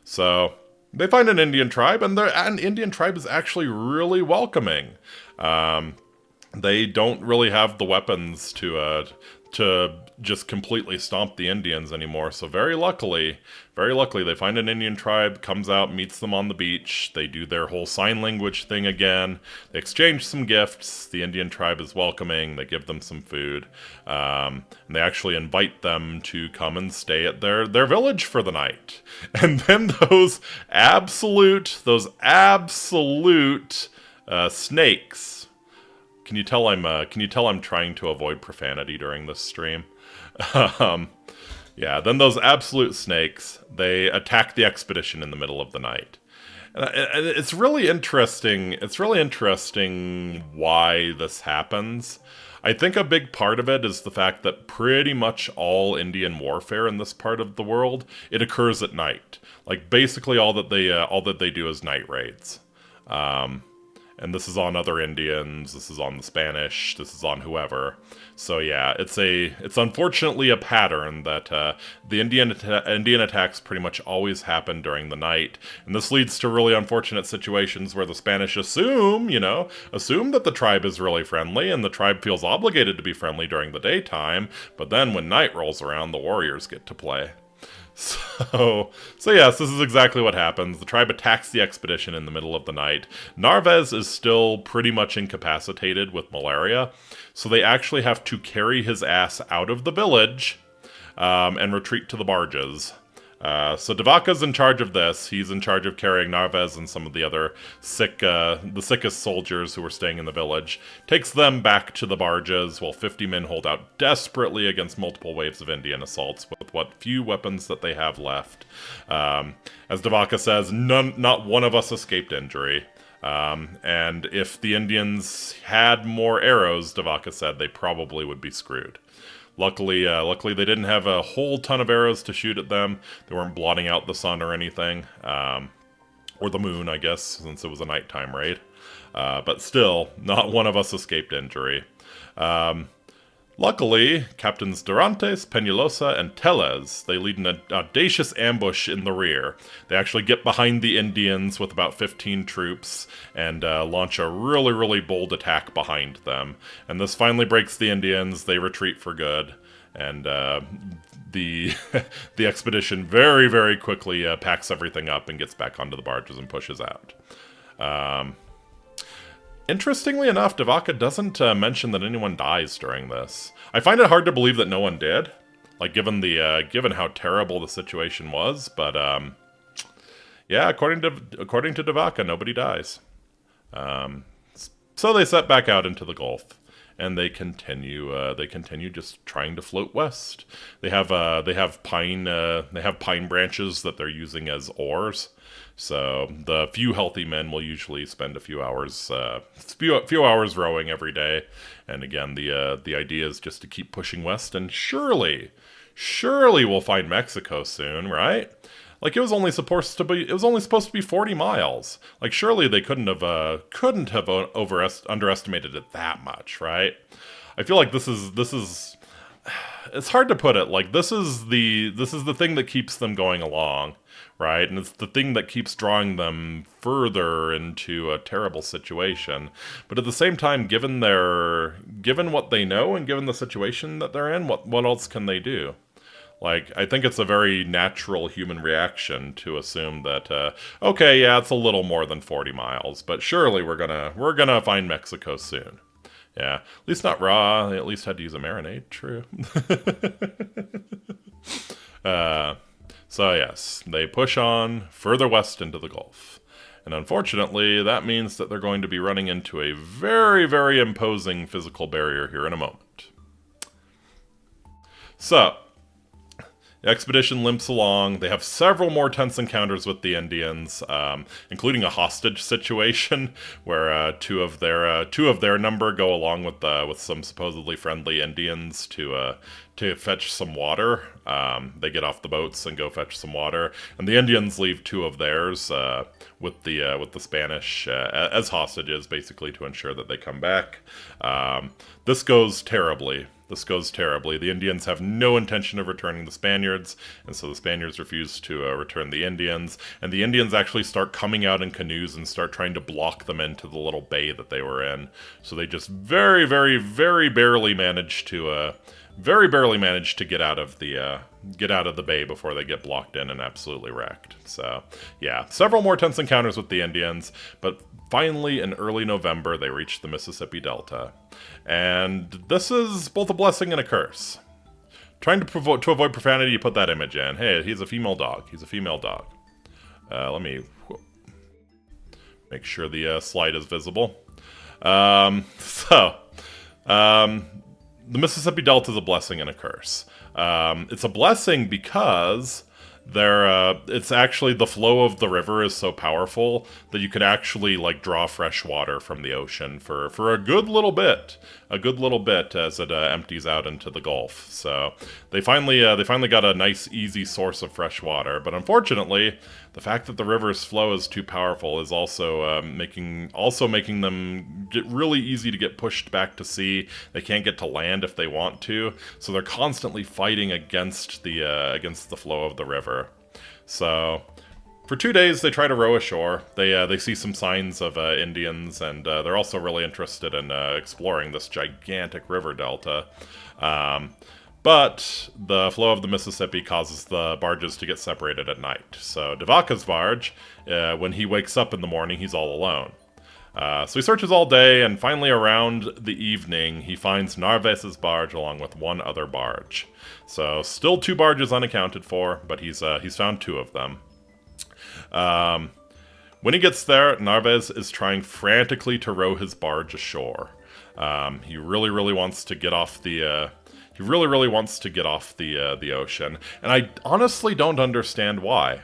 So they find an Indian tribe, and an Indian tribe is actually really welcoming. They don't really have the weapons to just completely stomp the Indians anymore. So very luckily, they find an Indian tribe, comes out, meets them on the beach. They do their whole sign language thing again. They exchange some gifts. The Indian tribe is welcoming. They give them some food. And they actually invite them to come and stay at their village for the night. And then those absolute snakes. Can you tell I'm trying to avoid profanity during this stream? Yeah, then those absolute snakes, they attack the expedition in the middle of the night. And it's really interesting. It's really interesting why this happens. I think a big part of it is the fact that pretty much all Indian warfare in this part of the world, it occurs at night. Like basically all that they do is night raids. And this is on other Indians, this is on the Spanish, this is on whoever. So yeah, it's unfortunately a pattern that the Indian attacks pretty much always happen during the night, and this leads to really unfortunate situations where the Spanish assume that the tribe is really friendly, and the tribe feels obligated to be friendly during the daytime, but then when night rolls around, the warriors get to play. So yes, this is exactly what happens. The tribe attacks the expedition in the middle of the night. Narváez is still pretty much incapacitated with malaria, so they actually have to carry his ass out of the village and retreat to the barges. So de Vaca's in charge of this. He's in charge of carrying Narváez and some of the other the sickest soldiers who were staying in the village. Takes them back to the barges while 50 men hold out desperately against multiple waves of Indian assaults with what few weapons that they have left. As de Vaca says, not one of us escaped injury. And if the Indians had more arrows, de Vaca said, they probably would be screwed. Luckily they didn't have a whole ton of arrows to shoot at them. They weren't blotting out the sun or anything. Or the moon, I guess, since it was a nighttime raid. But still, not one of us escaped injury. Luckily, Captains Dorantes, Peñalosa, and Tellez, they lead an audacious ambush in the rear. They actually get behind the Indians with about 15 troops and launch a really, really bold attack behind them. And this finally breaks the Indians. They retreat for good. And the expedition very, very quickly packs everything up and gets back onto the barges and pushes out. Interestingly enough, de Vaca doesn't mention that anyone dies during this. I find it hard to believe that no one did, like given how terrible the situation was. But yeah, according to de Vaca, nobody dies. So they set back out into the Gulf, and they continue just trying to float west. They have pine branches that they're using as oars. So the few healthy men will usually spend a few hours rowing every day. And again, the idea is just to keep pushing west, and surely we'll find Mexico soon, right? Like it was only supposed to be 40 miles. Like surely they couldn't have underestimated it that much, right? I feel like this is it's hard to put it. Like this is the thing that keeps them going along, right? And it's the thing that keeps drawing them further into a terrible situation. But at the same time, given what they know and given the situation that they're in, what else can they do? Like, I think it's a very natural human reaction to assume that, okay, yeah, it's a little more than 40 miles, but surely we're gonna find Mexico soon. Yeah, at least not raw. They at least had to use a marinade. True. So yes, they push on further west into the Gulf. And unfortunately, that means that they're going to be running into a very, very imposing physical barrier here in a moment. So, the expedition limps along. They have several more tense encounters with the Indians, including a hostage situation where two of their number go along with some supposedly friendly Indians to fetch some water. They get off the boats and go fetch some water, and the Indians leave two of theirs with the Spanish as hostages, basically to ensure that they come back. This goes terribly. The Indians have no intention of returning the Spaniards, and so the Spaniards refuse to return the Indians. And the Indians actually start coming out in canoes and start trying to block them into the little bay that they were in. So they just very, very, very barely manage to get out of the bay before they get blocked in and absolutely wrecked. So yeah, several more tense encounters with the Indians, but finally in early November they reach the Mississippi Delta. And this is both a blessing and a curse. Trying to avoid profanity, you put that image in. Hey, he's a female dog. Let me make sure the slide is visible. The Mississippi Delta is a blessing and a curse. It's a blessing because it's actually, the flow of the river is so powerful that you could actually like draw fresh water from the ocean for a good little bit, as it empties out into the Gulf. So they finally got a nice easy source of fresh water. But unfortunately, the fact that the river's flow is too powerful is also making them get really easy to get pushed back to sea. They can't get to land if they want to, so they're constantly fighting against the flow of the river. So for 2 days, they try to row ashore. They see some signs of Indians, and they're also really interested in exploring this gigantic river delta. But the flow of the Mississippi causes the barges to get separated at night. So De Vaca's barge, when he wakes up in the morning, he's all alone. So he searches all day, and finally around the evening, he finds Narváez's barge along with one other barge. So still 2 barges unaccounted for, but he's found 2 of them. When he gets there, Narváez is trying frantically to row his barge ashore. He really wants to get off the the ocean, and I honestly don't understand why.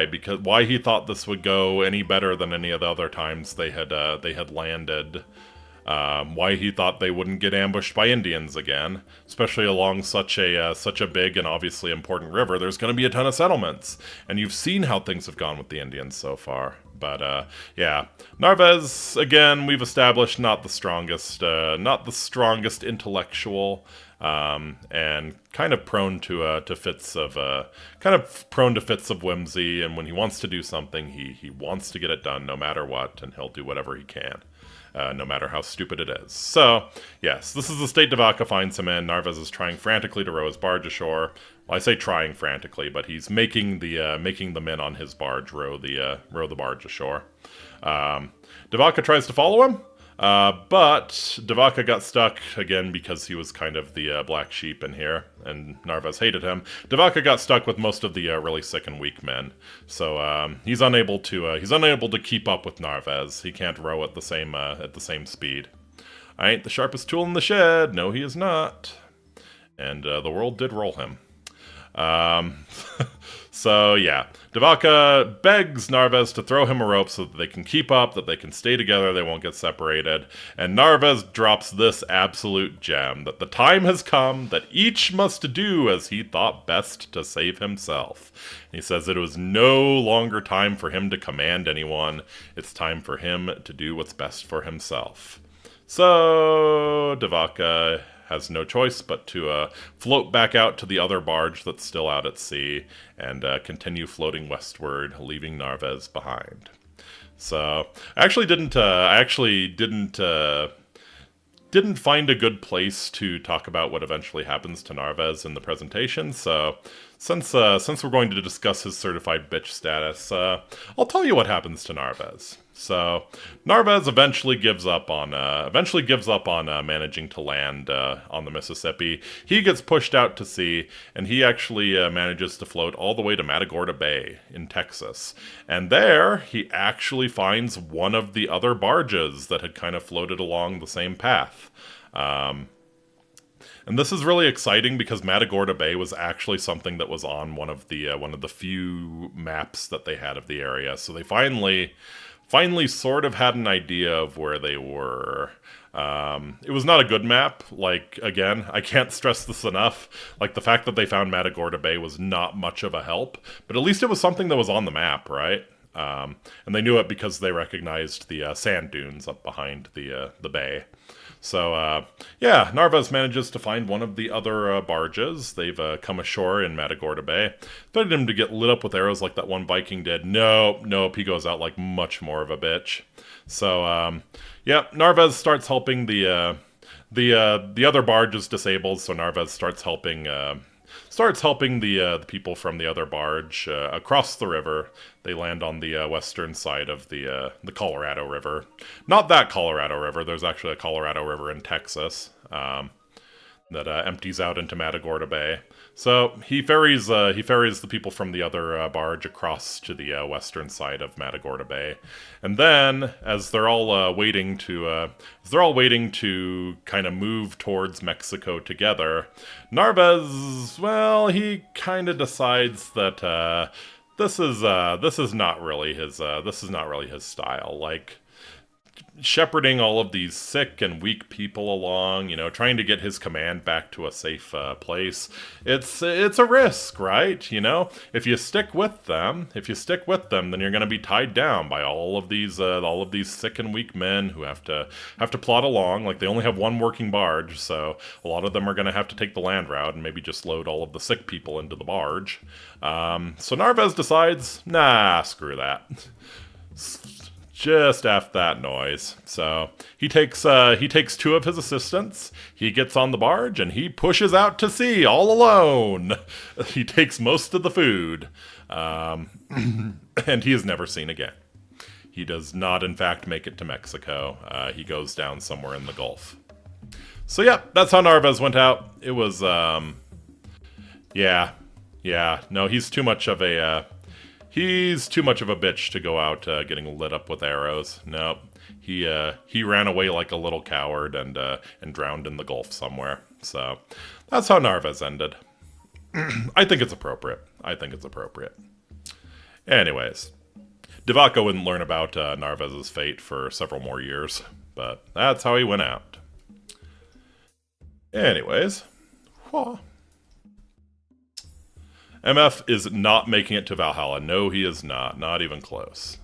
Because why he thought this would go any better than any of the other times they had landed. Why he thought they wouldn't get ambushed by Indians again, especially along such a big and obviously important river. There's going to be a ton of settlements, and you've seen how things have gone with the Indians so far. But yeah, Narváez, again, we've established not the strongest intellectual, and kind of prone to fits of whimsy. And when he wants to do something, he wants to get it done no matter what, and he'll do whatever he can. No matter how stupid it is. So, yes, this is the state De Vaca finds him in. Narváez is trying frantically to row his barge ashore. Well, I say trying frantically, but he's making the men on his barge row the barge ashore. De Vaca tries to follow him, but De Vaca got stuck again because he was kind of the black sheep in here, and Narváez hated him. De Vaca got stuck with most of the really sick and weak men, so he's unable to keep up with Narváez. He can't row at the same speed. I ain't the sharpest tool in the shed. No, he is not. And the world did roll him. So yeah, De Vaca begs Narváez to throw him a rope so that they can keep up, that they can stay together, they won't get separated. And Narváez drops this absolute gem, that the time has come that each must do as he thought best to save himself. He says it was no longer time for him to command anyone, it's time for him to do what's best for himself. So De Vaca has no choice but to float back out to the other barge that's still out at sea, and continue floating westward, leaving Narváez behind. So I actually didn't find a good place to talk about what eventually happens to Narváez in the presentation. So since we're going to discuss his certified bitch status, I'll tell you what happens to Narváez. So Narváez eventually gives up on managing to land on the Mississippi. He gets pushed out to sea, and he actually manages to float all the way to Matagorda Bay in Texas. And there, he actually finds one of the other barges that had kind of floated along the same path. And this is really exciting because Matagorda Bay was actually something that was on one of the few maps that they had of the area. So they finally sort of had an idea of where they were. It was not a good map. Like, again, I can't stress this enough. Like, the fact that they found Matagorda Bay was not much of a help, but at least it was something that was on the map, right? And they knew it because they recognized the sand dunes up behind the bay. So, yeah, Narváez manages to find one of the other barges. They've come ashore in Matagorda Bay. Expected him to get lit up with arrows like that one Viking did. Nope, he goes out like much more of a bitch. So, yeah, Narváez starts helping the other barge is disabled, so Narváez starts helping the people from the other barge across the river. They land on the western side of the Colorado River. Not that Colorado River. There's actually a Colorado River in Texas. that empties out into Matagorda Bay. So he ferries the people from the other barge across to the western side of Matagorda Bay, and then as they're all waiting to kind of move towards Mexico together, Narváez, well, he kind of decides that this is not really his style. Like, shepherding all of these sick and weak people along, trying to get his command back to a safe place. It's a risk, right? If you stick with them, then you're going to be tied down by all of these sick and weak men who have to plod along. Like, they only have one working barge, so a lot of them are going to have to take the land route and maybe just load all of the sick people into the barge. So Narváez decides, nah, screw that. Just F that noise. So he takes two of his assistants, he gets on the barge, and he pushes out to sea all alone. He takes most of the food, and he is never seen again. He does not, in fact, make it to Mexico. He goes down somewhere in the Gulf. So yeah, that's how Narváez went out. It was, no, he's too much of a bitch to go out getting lit up with arrows. Nope. He ran away like a little coward and drowned in the Gulf somewhere. So that's how Narváez ended. I think it's appropriate. Anyways, de Vaca wouldn't learn about Narváez's fate for several more years, but that's how he went out. Anyways, MF is not making it to Valhalla. No, he is not. Not even close.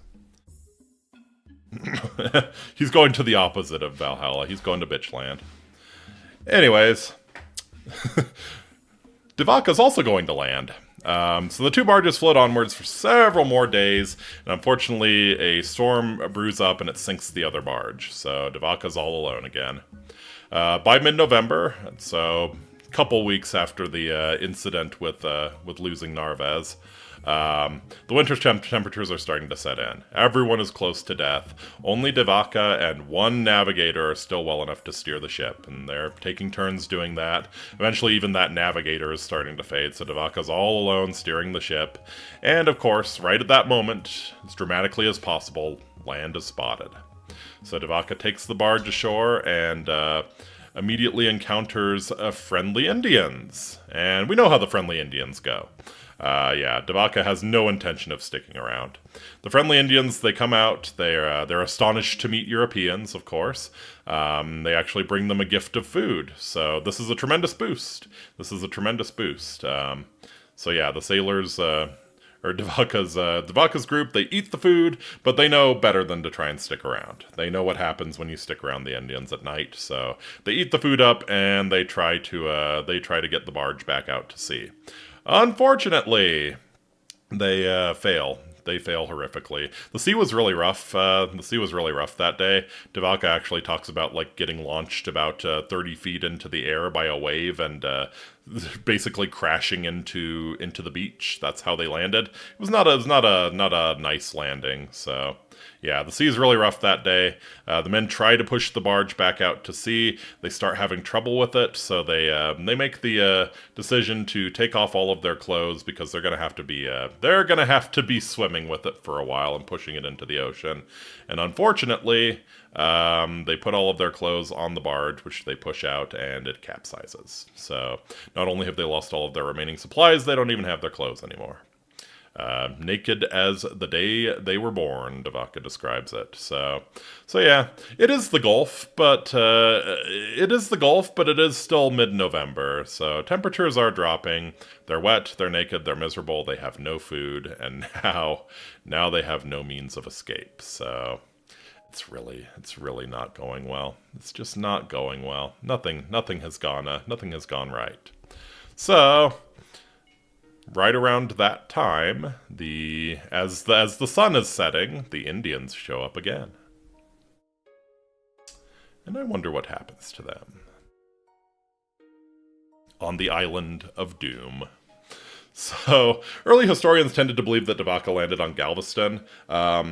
He's going to the opposite of Valhalla. He's going to Bitchland. Anyways, de Vaca's also going to land. So the two barges float onwards for several more days, and unfortunately a storm brews up and it sinks the other barge. So de Vaca's all alone again. By mid-November, so couple weeks after the incident with losing Narváez, the winter temperatures are starting to set in. Everyone is close to death. Only de Vaca and one navigator are still well enough to steer the ship, and they're taking turns doing that. Eventually, even that navigator is starting to fade, so de Vaca's all alone steering the ship. And of course, right at that moment, as dramatically as possible, land is spotted. So de Vaca takes the barge ashore and immediately encounters friendly Indians. And we know how the friendly Indians go. De Vaca has no intention of sticking around. The friendly Indians, they come out, they're astonished to meet Europeans, of course. They actually bring them a gift of food. So this is a tremendous boost. So yeah, the sailors, or de Vaca's group, they eat the food, but they know better than to try and stick around. They know what happens when you stick around the Indians at night, so they eat the food up and they try to get the barge back out to sea. Unfortunately, they fail. They fail horrifically. The sea was really rough. That day. De Vaca actually talks about like getting launched about 30 feet into the air by a wave and basically crashing into the beach. That's how they landed. It was not a nice landing. So yeah, the sea is really rough that day. The men try to push the barge back out to sea. They start having trouble with it, so they make the decision to take off all of their clothes because they're gonna have to be swimming with it for a while and pushing it into the ocean. And unfortunately, they put all of their clothes on the barge, which they push out, and it capsizes. So not only have they lost all of their remaining supplies, they don't even have their clothes anymore. Naked as the day they were born, de Vaca describes it. So yeah, it is the Gulf, but it is still mid-November. So temperatures are dropping. They're wet. They're naked. They're miserable. They have no food, and now they have no means of escape. So it's really not going well. It's just not going well. Nothing has gone right. So right around that time, as the sun is setting, the Indians show up again. And I wonder what happens to them on the island of Doom. So, early historians tended to believe that De Vaca landed on Galveston.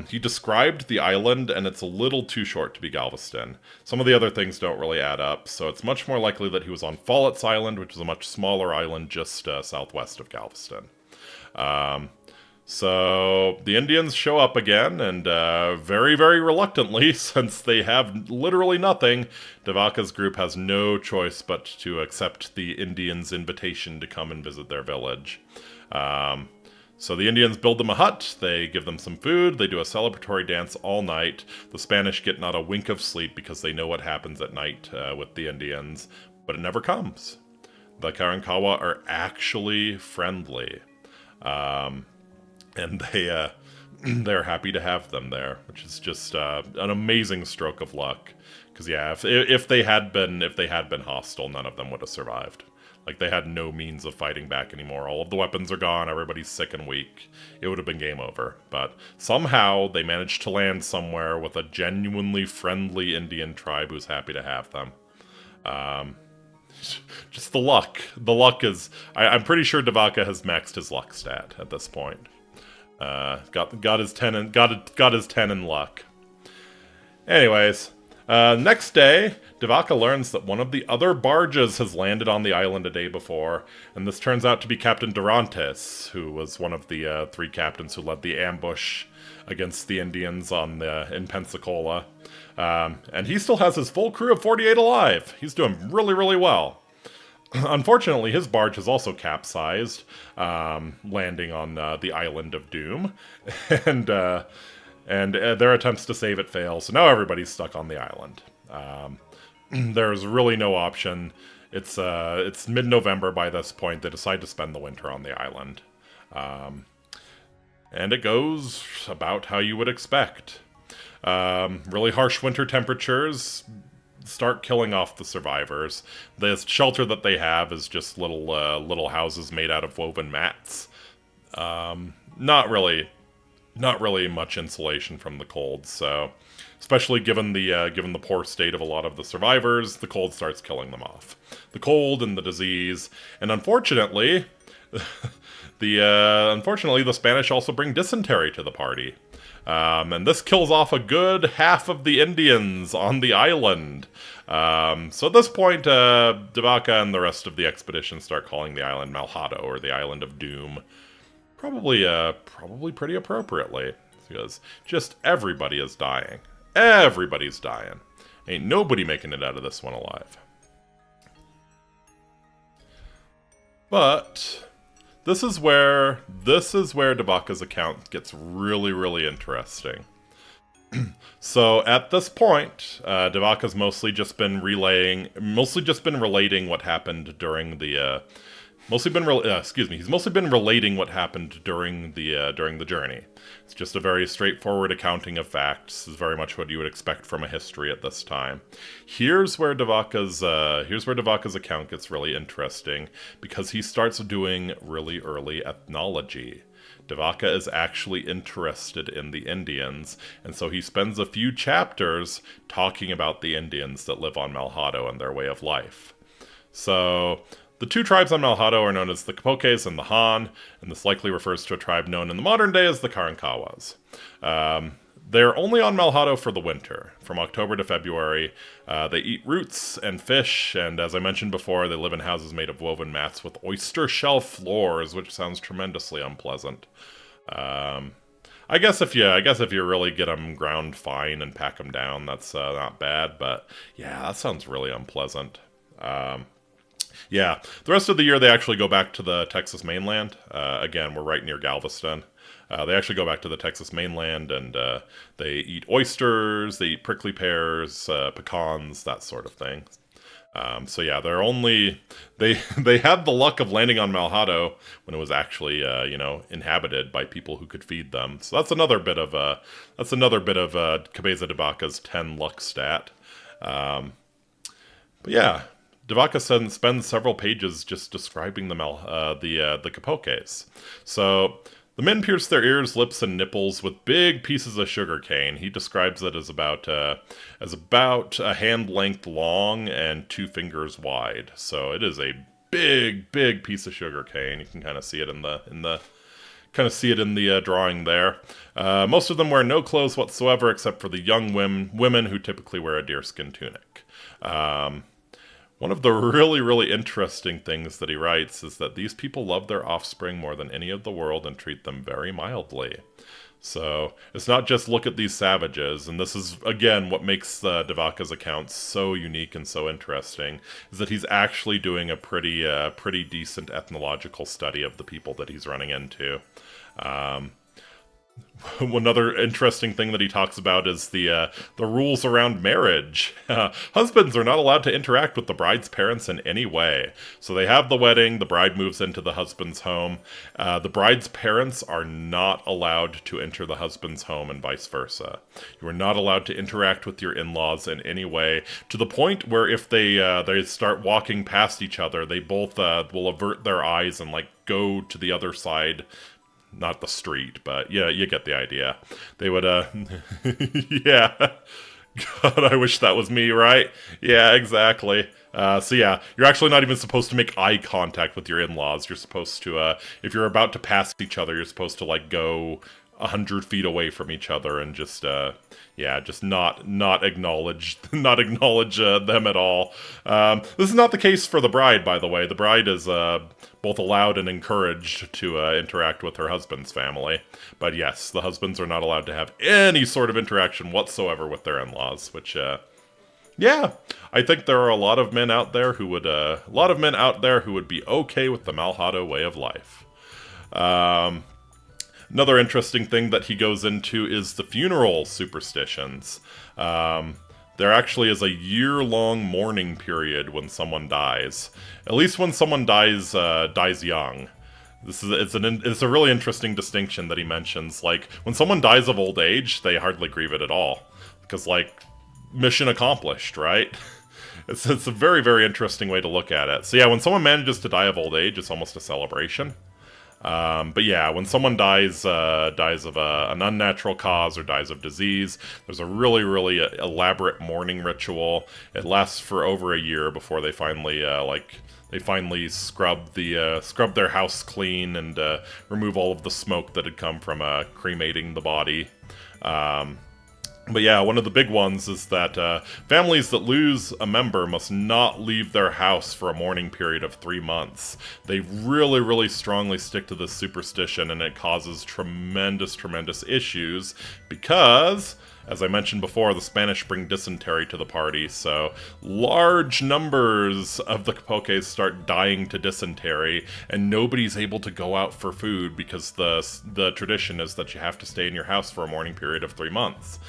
He described the island, and it's a little too short to be Galveston. Some of the other things don't really add up, so it's much more likely that he was on Follett's Island, which is a much smaller island just southwest of Galveston. So the Indians show up again, and very, very reluctantly, since they have literally nothing, De Vaca's group has no choice but to accept the Indians' invitation to come and visit their village. So the Indians build them a hut, they give them some food, they do a celebratory dance all night. The Spanish get not a wink of sleep because they know what happens at night with the Indians, but it never comes. The Karankawa are actually friendly. And they're happy to have them there, which is just an amazing stroke of luck. Because yeah, if they had been hostile, none of them would have survived. Like, they had no means of fighting back anymore. All of the weapons are gone. Everybody's sick and weak. It would have been game over. But somehow they managed to land somewhere with a genuinely friendly Indian tribe who's happy to have them. Just the luck. The luck is. I'm pretty sure De Vaca has maxed his luck stat at this point. Got his 10 in luck. Anyways, next day, De Vaca learns that one of the other barges has landed on the island a day before, and this turns out to be Captain Durantes, who was one of the 3 captains who led the ambush against the Indians in Pensacola. And he still has his full crew of 48 alive. He's doing really, really well. Unfortunately, his barge has also capsized, landing on the Island of Doom, and their attempts to save it fail, so now everybody's stuck on the island. There's really no option. It's mid-November by this point. They decide to spend the winter on the island. And it goes about how you would expect. Really harsh winter temperatures start killing off the survivors. The shelter that they have is just little houses made out of woven mats. Not really much insulation from the cold. So, especially given the poor state of a lot of the survivors, the cold starts killing them off. The cold and the disease, and unfortunately, the Spanish also bring dysentery to the party. And this kills off a good half of the Indians on the island. So at this point, De Vaca and the rest of the expedition start calling the island Malhado, or the Island of Doom. Probably pretty appropriately, because just everybody is dying. Everybody's dying. Ain't nobody making it out of this one alive. But this is where De Vaca's account gets really, really interesting. So at this point, De Vaca's mostly just been relating what happened during the he's mostly been relating what happened during the journey. It's just a very straightforward accounting of facts. This is very much what you would expect from a history at this time. Here's where De Vaca's account gets really interesting, because he starts doing really early ethnology. De Vaca is actually interested in the Indians, and so he spends a few chapters talking about the Indians that live on Malhado and their way of life. So the 2 tribes on Malhado are known as the Capoques and the Han, and this likely refers to a tribe known in the modern day as the Karankawas. They're only on Malhado for the winter, from October to February. They eat roots and fish, and as I mentioned before, they live in houses made of woven mats with oyster shell floors, which sounds tremendously unpleasant. I guess if you really get them ground fine and pack them down, that's not bad. But yeah, that sounds really unpleasant. Yeah, the rest of the year they actually go back to the Texas mainland. Again, we're right near Galveston. They actually go back to the Texas mainland, and they eat oysters, they eat prickly pears, pecans, that sort of thing. So yeah, they had the luck of landing on Malhado when it was actually inhabited by people who could feed them. So that's another bit of Cabeza de Vaca's 10 luck stat. But yeah, De Vaca spends several pages just describing the Capoques. So the men pierce their ears, lips, and nipples with big pieces of sugar cane. He describes it as about a hand length long and 2 fingers wide. So it is a big piece of sugar cane. You can kind of see it in the drawing there. Most of them wear no clothes whatsoever, except for the young women who typically wear a deerskin tunic. One of the really interesting things that he writes is that these people love their offspring more than any of the world and treat them very mildly. So it's not just look at these savages, and this is, again, what makes De Vaca's account so unique and so interesting, is that he's actually doing a pretty decent ethnological study of the people that he's running into. Another interesting thing that he talks about is the rules around marriage. Husbands are not allowed to interact with the bride's parents in any way. So they have the wedding, the bride moves into the husband's home. The bride's parents are not allowed to enter the husband's home and vice versa. You are not allowed to interact with your in-laws in any way, to the point where if they start walking past each other, they both will avert their eyes and go to the other side. Not the street, but yeah, you get the idea. They would, yeah. God, I wish that was me, right? Yeah, exactly. So yeah, you're actually not even supposed to make eye contact with your in-laws. You're supposed to, if you're about to pass each other, you're supposed to, go 100 feet away from each other and just not acknowledge them at all. This is not the case for the bride, by the way. The bride is both allowed and encouraged to interact with her husband's family. But yes, the husbands are not allowed to have any sort of interaction whatsoever with their in-laws, which, yeah, I think there are a lot of men out there who would be okay with the Malhado way of life. Another interesting thing that he goes into is the funeral superstitions. There actually is a year-long mourning period when someone dies. At least when someone dies young. It's a really interesting distinction that he mentions. When someone dies of old age, they hardly grieve it at all. Because, mission accomplished, right? It's a very interesting way to look at it. So yeah, when someone manages to die of old age, it's almost a celebration. But yeah, when someone dies of an unnatural cause or dies of disease, there's a really elaborate mourning ritual. It lasts for over a year before they finally scrub their house clean and remove all of the smoke that had come from cremating the body. But yeah, one of the big ones is that families that lose a member must not leave their house for a mourning period of 3 months. They really strongly stick to this superstition, and it causes tremendous issues because, as I mentioned before, the Spanish bring dysentery to the party, so large numbers of the Capocés start dying to dysentery, and nobody's able to go out for food because the tradition is that you have to stay in your house for a mourning period of 3 months.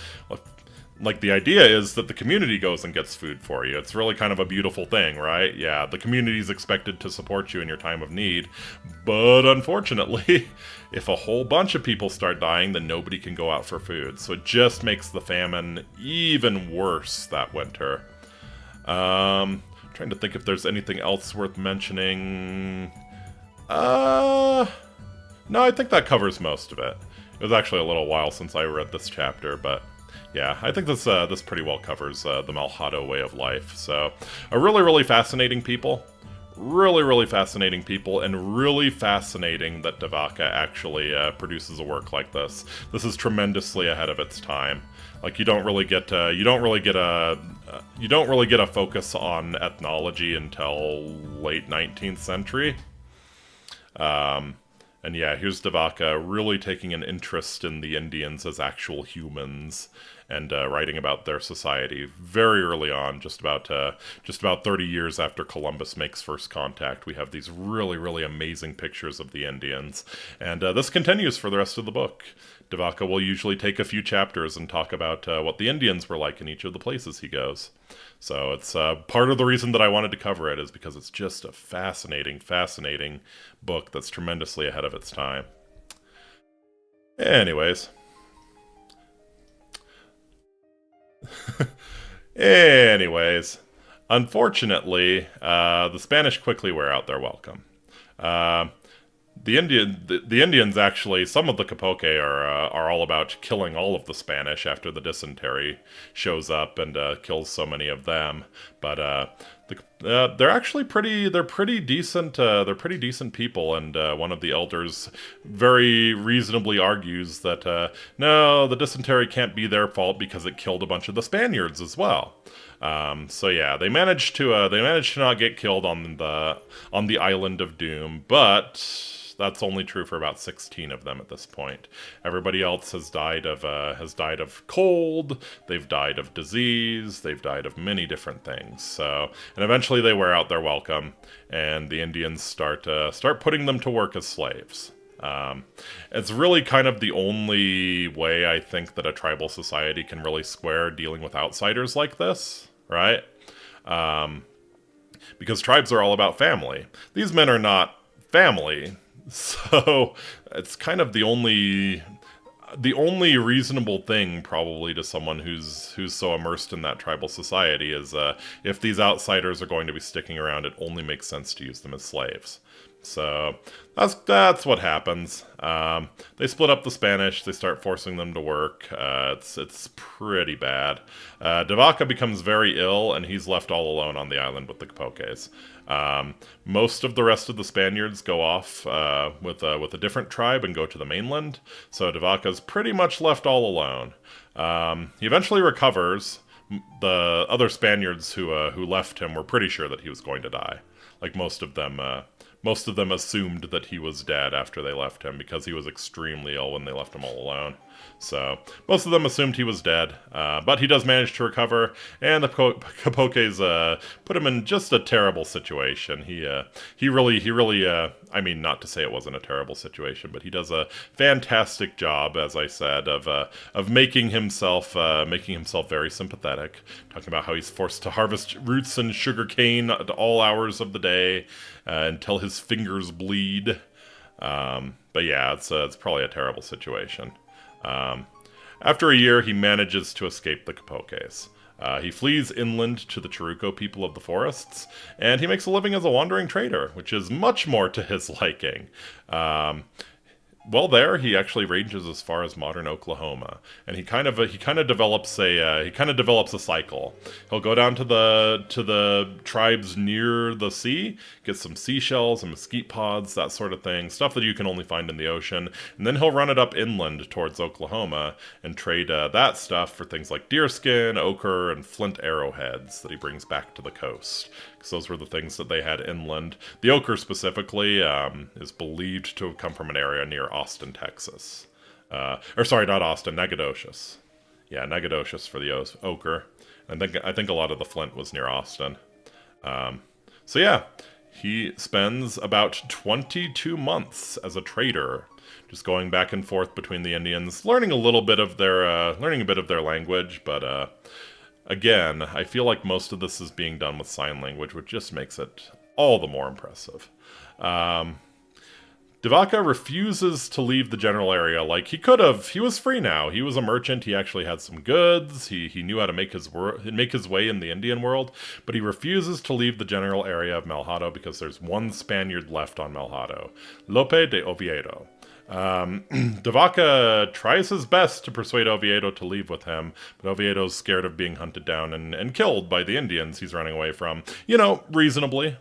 The idea is that the community goes and gets food for you. It's really kind of a beautiful thing, right? Yeah, the community's expected to support you in your time of need, but unfortunately, if a whole bunch of people start dying, then nobody can go out for food. So it just makes the famine even worse that winter. Trying to think if there's anything else worth mentioning. No, I think that covers most of it. It was actually a little while since I read this chapter, but yeah, I think this pretty well covers the Malhado way of life. So, a really fascinating people. Really fascinating people, and really fascinating that De Vaca actually produces a work like this. This is tremendously ahead of its time. You don't really get a focus on ethnology until late 19th century. And yeah, here's De Vaca really taking an interest in the Indians as actual humans and writing about their society very early on, just about 30 years after Columbus makes first contact. We have these really amazing pictures of the Indians, and this continues for the rest of the book. De Vaca will usually take a few chapters and talk about what the Indians were like in each of the places he goes. So it's part of the reason that I wanted to cover it is because it's just a fascinating book that's tremendously ahead of its time. Anyways. Unfortunately, the Spanish quickly wear out their welcome. The Indians actually, some of the Capoque are all about killing all of the Spanish after the dysentery shows up and kills so many of them. But They're actually they're pretty decent. They're pretty decent people, and one of the elders very reasonably argues that no, the dysentery can't be their fault because it killed a bunch of the Spaniards as well. So yeah, they managed to not get killed on the island of Doom, but that's only true for about 16 of them at this point. Everybody else has died of cold, they've died of disease, they've died of many different things. So, and eventually they wear out their welcome, and the Indians start putting them to work as slaves. It's really kind of the only way I think that a tribal society can really square dealing with outsiders like this, right? Because tribes are all about family. These men are not family. So it's kind of the only reasonable thing probably to someone who's so immersed in that tribal society is if these outsiders are going to be sticking around, it only makes sense to use them as slaves. So that's what happens. They split up the Spanish. They start forcing them to work. It's pretty bad. De Vaca becomes very ill, and he's left all alone on the island with the Capoques. Most of the rest of the Spaniards go off with a different tribe and go to the mainland. So De Vaca's pretty much left all alone. He eventually recovers. The other Spaniards who left him were pretty sure that he was going to die. Like most of them assumed that he was dead after they left him because he was extremely ill when they left him all alone. So most of them assumed he was dead, but he does manage to recover, and the Capoques put him in just a terrible situation. He really, I mean, not to say it wasn't a terrible situation, but he does a fantastic job, as I said, of making himself very sympathetic, talking about how he's forced to harvest roots and sugar cane at all hours of the day until his fingers bleed. But yeah, it's probably a terrible situation. After a year, he manages to escape the Capoques. He flees inland to the Charuco people of the forests, and he makes a living as a wandering trader, which is much more to his liking. Well, there he actually ranges as far as modern Oklahoma, and he kind of develops a cycle. He'll go down to the tribes near the sea, get some seashells and mesquite pods, that sort of thing, stuff that you can only find in the ocean, and then he'll run it up inland towards Oklahoma and trade that stuff for things like deerskin, ochre, and flint arrowheads that he brings back to the coast. Because those were the things that they had inland. The ochre specifically is believed to have come from an area near Austin, Texas. Or sorry, not Austin, Nacogdoches. Yeah, Nacogdoches for the ochre. I think a lot of the flint was near Austin. So yeah, he spends about 22 months as a trader, just going back and forth between the Indians, learning a bit of their language, but again, I feel like most of this is being done with sign language, which just makes it all the more impressive. De Vaca refuses to leave the general area like he could have. He was free now. He was a merchant. He actually had some goods. He knew how to make his way in the Indian world, but he refuses to leave the general area of Malhado because there's one Spaniard left on Malhado, Lope de Oviedo. De Vaca tries his best to persuade Oviedo to leave with him, but Oviedo's scared of being hunted down and killed by the Indians he's running away from. Reasonably.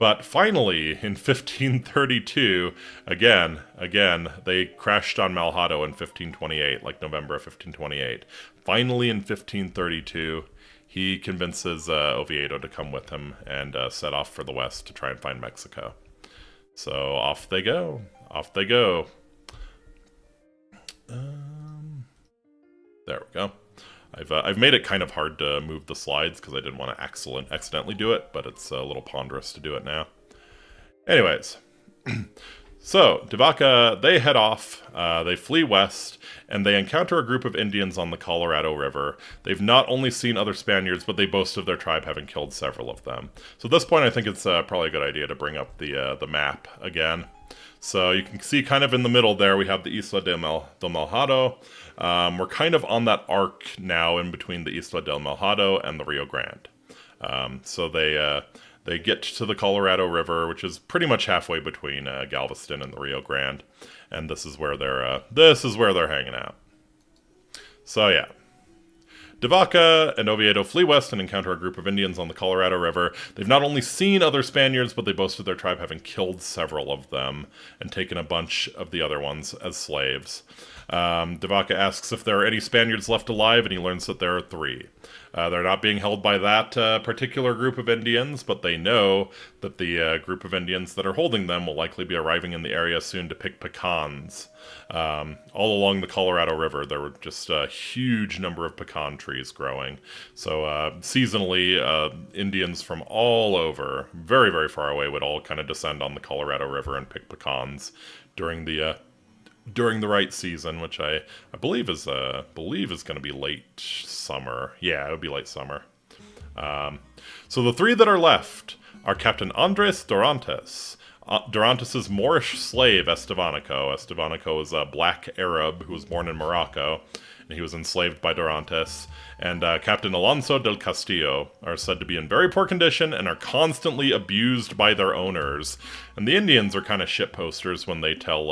But finally, in 1532, again, they crashed on Malhado in 1528, like November of 1528. Finally, in 1532, he convinces Oviedo to come with him and set off for the west to try and find Mexico. So off they go. There we go. I've made it kind of hard to move the slides because I didn't want to accidentally do it, but it's a little ponderous to do it now. Anyways, so De Vaca, they head off, they flee west, and they encounter a group of Indians on the Colorado River. They've not only seen other Spaniards, but they boast of their tribe having killed several of them. So at this point, I think it's probably a good idea to bring up the map again. So you can see kind of in the middle there, we have the Isla del Malhado. We're kind of on that arc now in between the Isla del Malhado and the Rio Grande. So they get to the Colorado River, which is pretty much halfway between Galveston and the Rio Grande, and this is where they're hanging out. So yeah, De Vaca and Oviedo flee west and encounter a group of Indians on the Colorado River. They've not only seen other Spaniards, but they boasted their tribe having killed several of them and taken a bunch of the other ones as slaves. De Vaca asks if there are any Spaniards left alive, and he learns that there are 3. They're not being held by that particular group of Indians, but they know that the group of Indians that are holding them will likely be arriving in the area soon to pick pecans. All along the Colorado River, there were just a huge number of pecan trees growing. So seasonally, Indians from all over, very, very far away, would all kind of descend on the Colorado River and pick pecans during the right season, which I believe is going to be late summer. Yeah, it would be late summer. So the 3 that are left are Captain Andres Dorantes, Dorantes' Moorish slave Estevanico. Estevanico was a black Arab who was born in Morocco, and he was enslaved by Dorantes. And Captain Alonso del Castillo are said to be in very poor condition and are constantly abused by their owners. And the Indians are kind of shitposters when they tell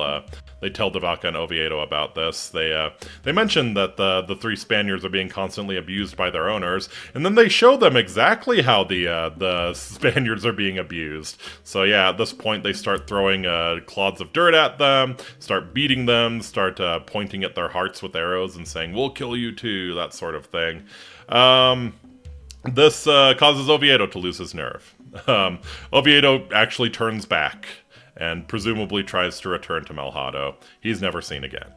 De Vaca and Oviedo about this. They mention that the 3 Spaniards are being constantly abused by their owners, and then they show them exactly how the Spaniards are being abused. So yeah, at this point they start throwing clods of dirt at them, start beating them, start pointing at their hearts with arrows and saying, "We'll kill you too," that sort of thing. This causes Oviedo to lose his nerve. Oviedo actually turns back and presumably tries to return to Malhado. He's never seen again.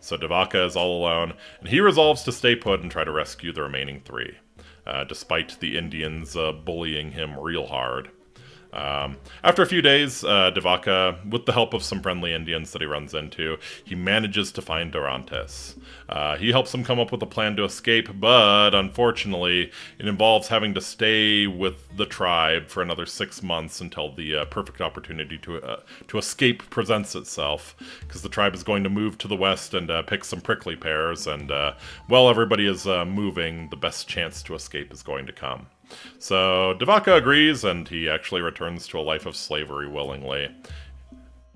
So De Vaca is all alone, and he resolves to stay put and try to rescue the remaining 3, despite the Indians bullying him real hard. After a few days, De Vaca, with the help of some friendly Indians that he runs into, he manages to find Dorantes. He helps him come up with a plan to escape, but unfortunately, it involves having to stay with the tribe for another 6 months until the perfect opportunity to escape presents itself, because the tribe is going to move to the west and pick some prickly pears, and while everybody is moving, the best chance to escape is going to come. So De Vaca agrees, and he actually returns to a life of slavery willingly.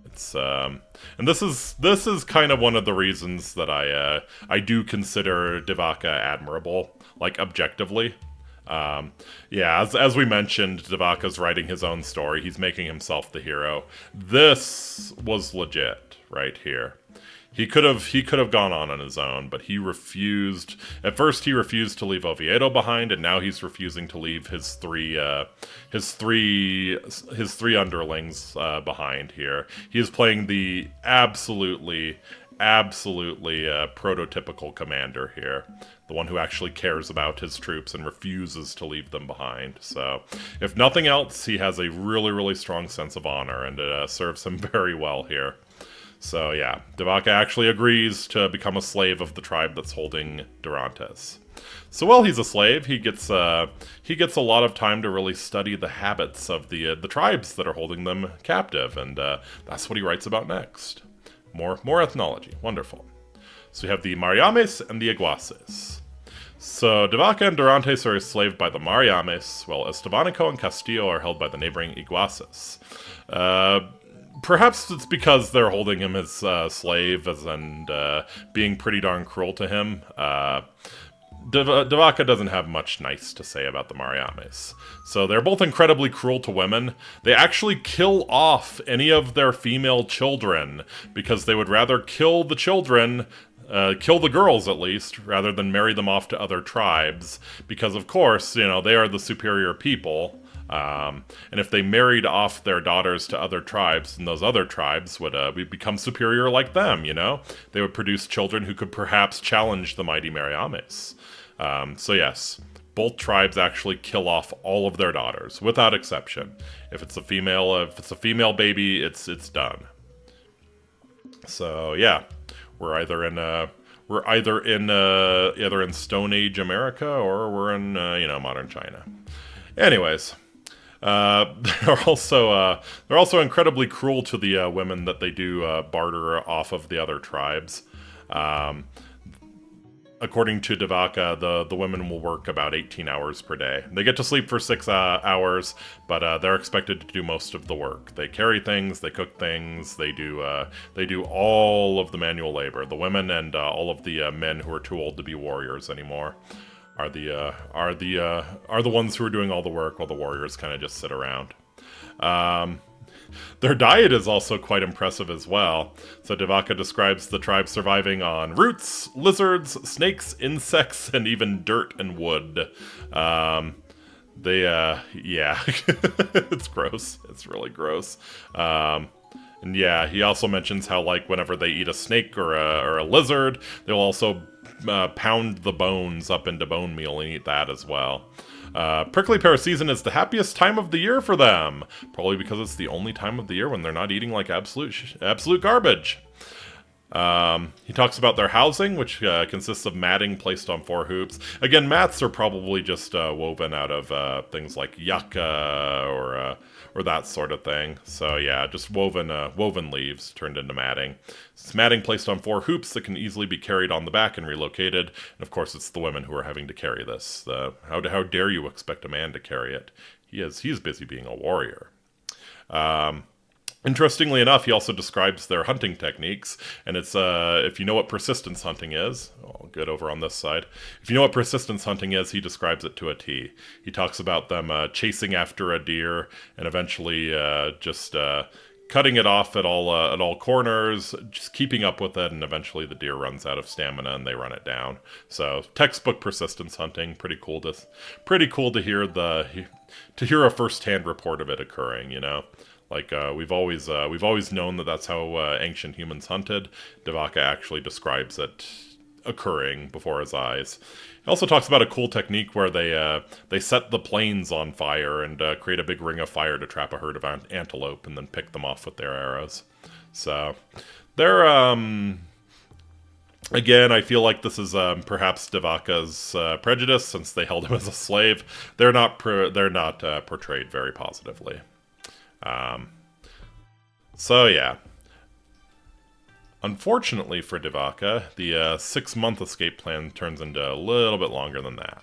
It's and this is kind of one of the reasons that I do consider De Vaca admirable, like objectively. Yeah, as we mentioned, De Vaca's writing his own story. He's making himself the hero. This was legit right here. He could have gone on his own, but he refused. At first, he refused to leave Oviedo behind, and now he's refusing to leave his three underlings behind here. He is playing the absolutely prototypical commander here, the one who actually cares about his troops and refuses to leave them behind. So, if nothing else, he has a really, really strong sense of honor, and it serves him very well here. So yeah, De Vaca actually agrees to become a slave of the tribe that's holding Dorantes. So while he's a slave, he gets a lot of time to really study the habits of the tribes that are holding them captive, and that's what he writes about next. More ethnology, wonderful. So we have the Mariames and the Iguaces. So De Vaca and Dorantes are enslaved by the Mariames, while Estevanico and Castillo are held by the neighboring Iguaces. Perhaps it's because they're holding him as a slave and being pretty darn cruel to him. De Vaca doesn't have much nice to say about the Mariames. So they're both incredibly cruel to women. They actually kill off any of their female children because they would rather kill the children, kill the girls at least, rather than marry them off to other tribes. Because of course, they are the superior people. And if they married off their daughters to other tribes, then those other tribes would become superior like them, They would produce children who could perhaps challenge the mighty Mariames. So yes, both tribes actually kill off all of their daughters, without exception. If it's a female baby, it's done. So yeah, we're either in Stone Age America or we're in modern China. Anyways. They're also incredibly cruel to the women that they do barter off of the other tribes. According to De Vaca, the women will work about 18 hours per day. They get to sleep for 6 hours, but they're expected to do most of the work. They carry things, they cook things, they do all of the manual labor. The women and all of the men who are too old to be warriors anymore. are the ones who are doing all the work while the warriors kind of just sit around. Their diet is also quite impressive as well. So De Vaca describes the tribe surviving on roots, lizards, snakes, insects, and even dirt and wood. Yeah, it's gross. It's really gross. And yeah, he also mentions how, like, whenever they eat a snake or a lizard, they'll also pound the bones up into bone meal and eat that as well. Prickly pear season is the happiest time of the year for them, probably because it's the only time of the year when they're not eating like absolute garbage. He talks about their housing, which consists of matting placed on 4 hoops. Again, mats are probably just woven out of things like yucca or that sort of thing. So yeah, just woven leaves turned into matting. It's matting placed on 4 hoops that can easily be carried on the back and relocated. And of course, it's the women who are having to carry this. How dare you expect a man to carry it? He's busy being a warrior. Interestingly enough, he also describes their hunting techniques, and it's, if you know what persistence hunting is, oh, good over on this side. If you know what persistence hunting is, he describes it to a T. He talks about them chasing after a deer and eventually just cutting it off at all corners, just keeping up with it, and eventually the deer runs out of stamina and they run it down. So textbook persistence hunting, pretty cool to hear a first-hand report of it occurring, you know. Like, we've always known that that's how ancient humans hunted. De Vaca actually describes it occurring before his eyes. He also talks about a cool technique where they set the plains on fire and create a big ring of fire to trap a herd of antelope and then pick them off with their arrows. So, they're, again, I feel like this is perhaps De Vaca's prejudice, since they held him as a slave. They're not portrayed very positively. So yeah. Unfortunately for De Vaca, the 6-month escape plan turns into a little bit longer than that.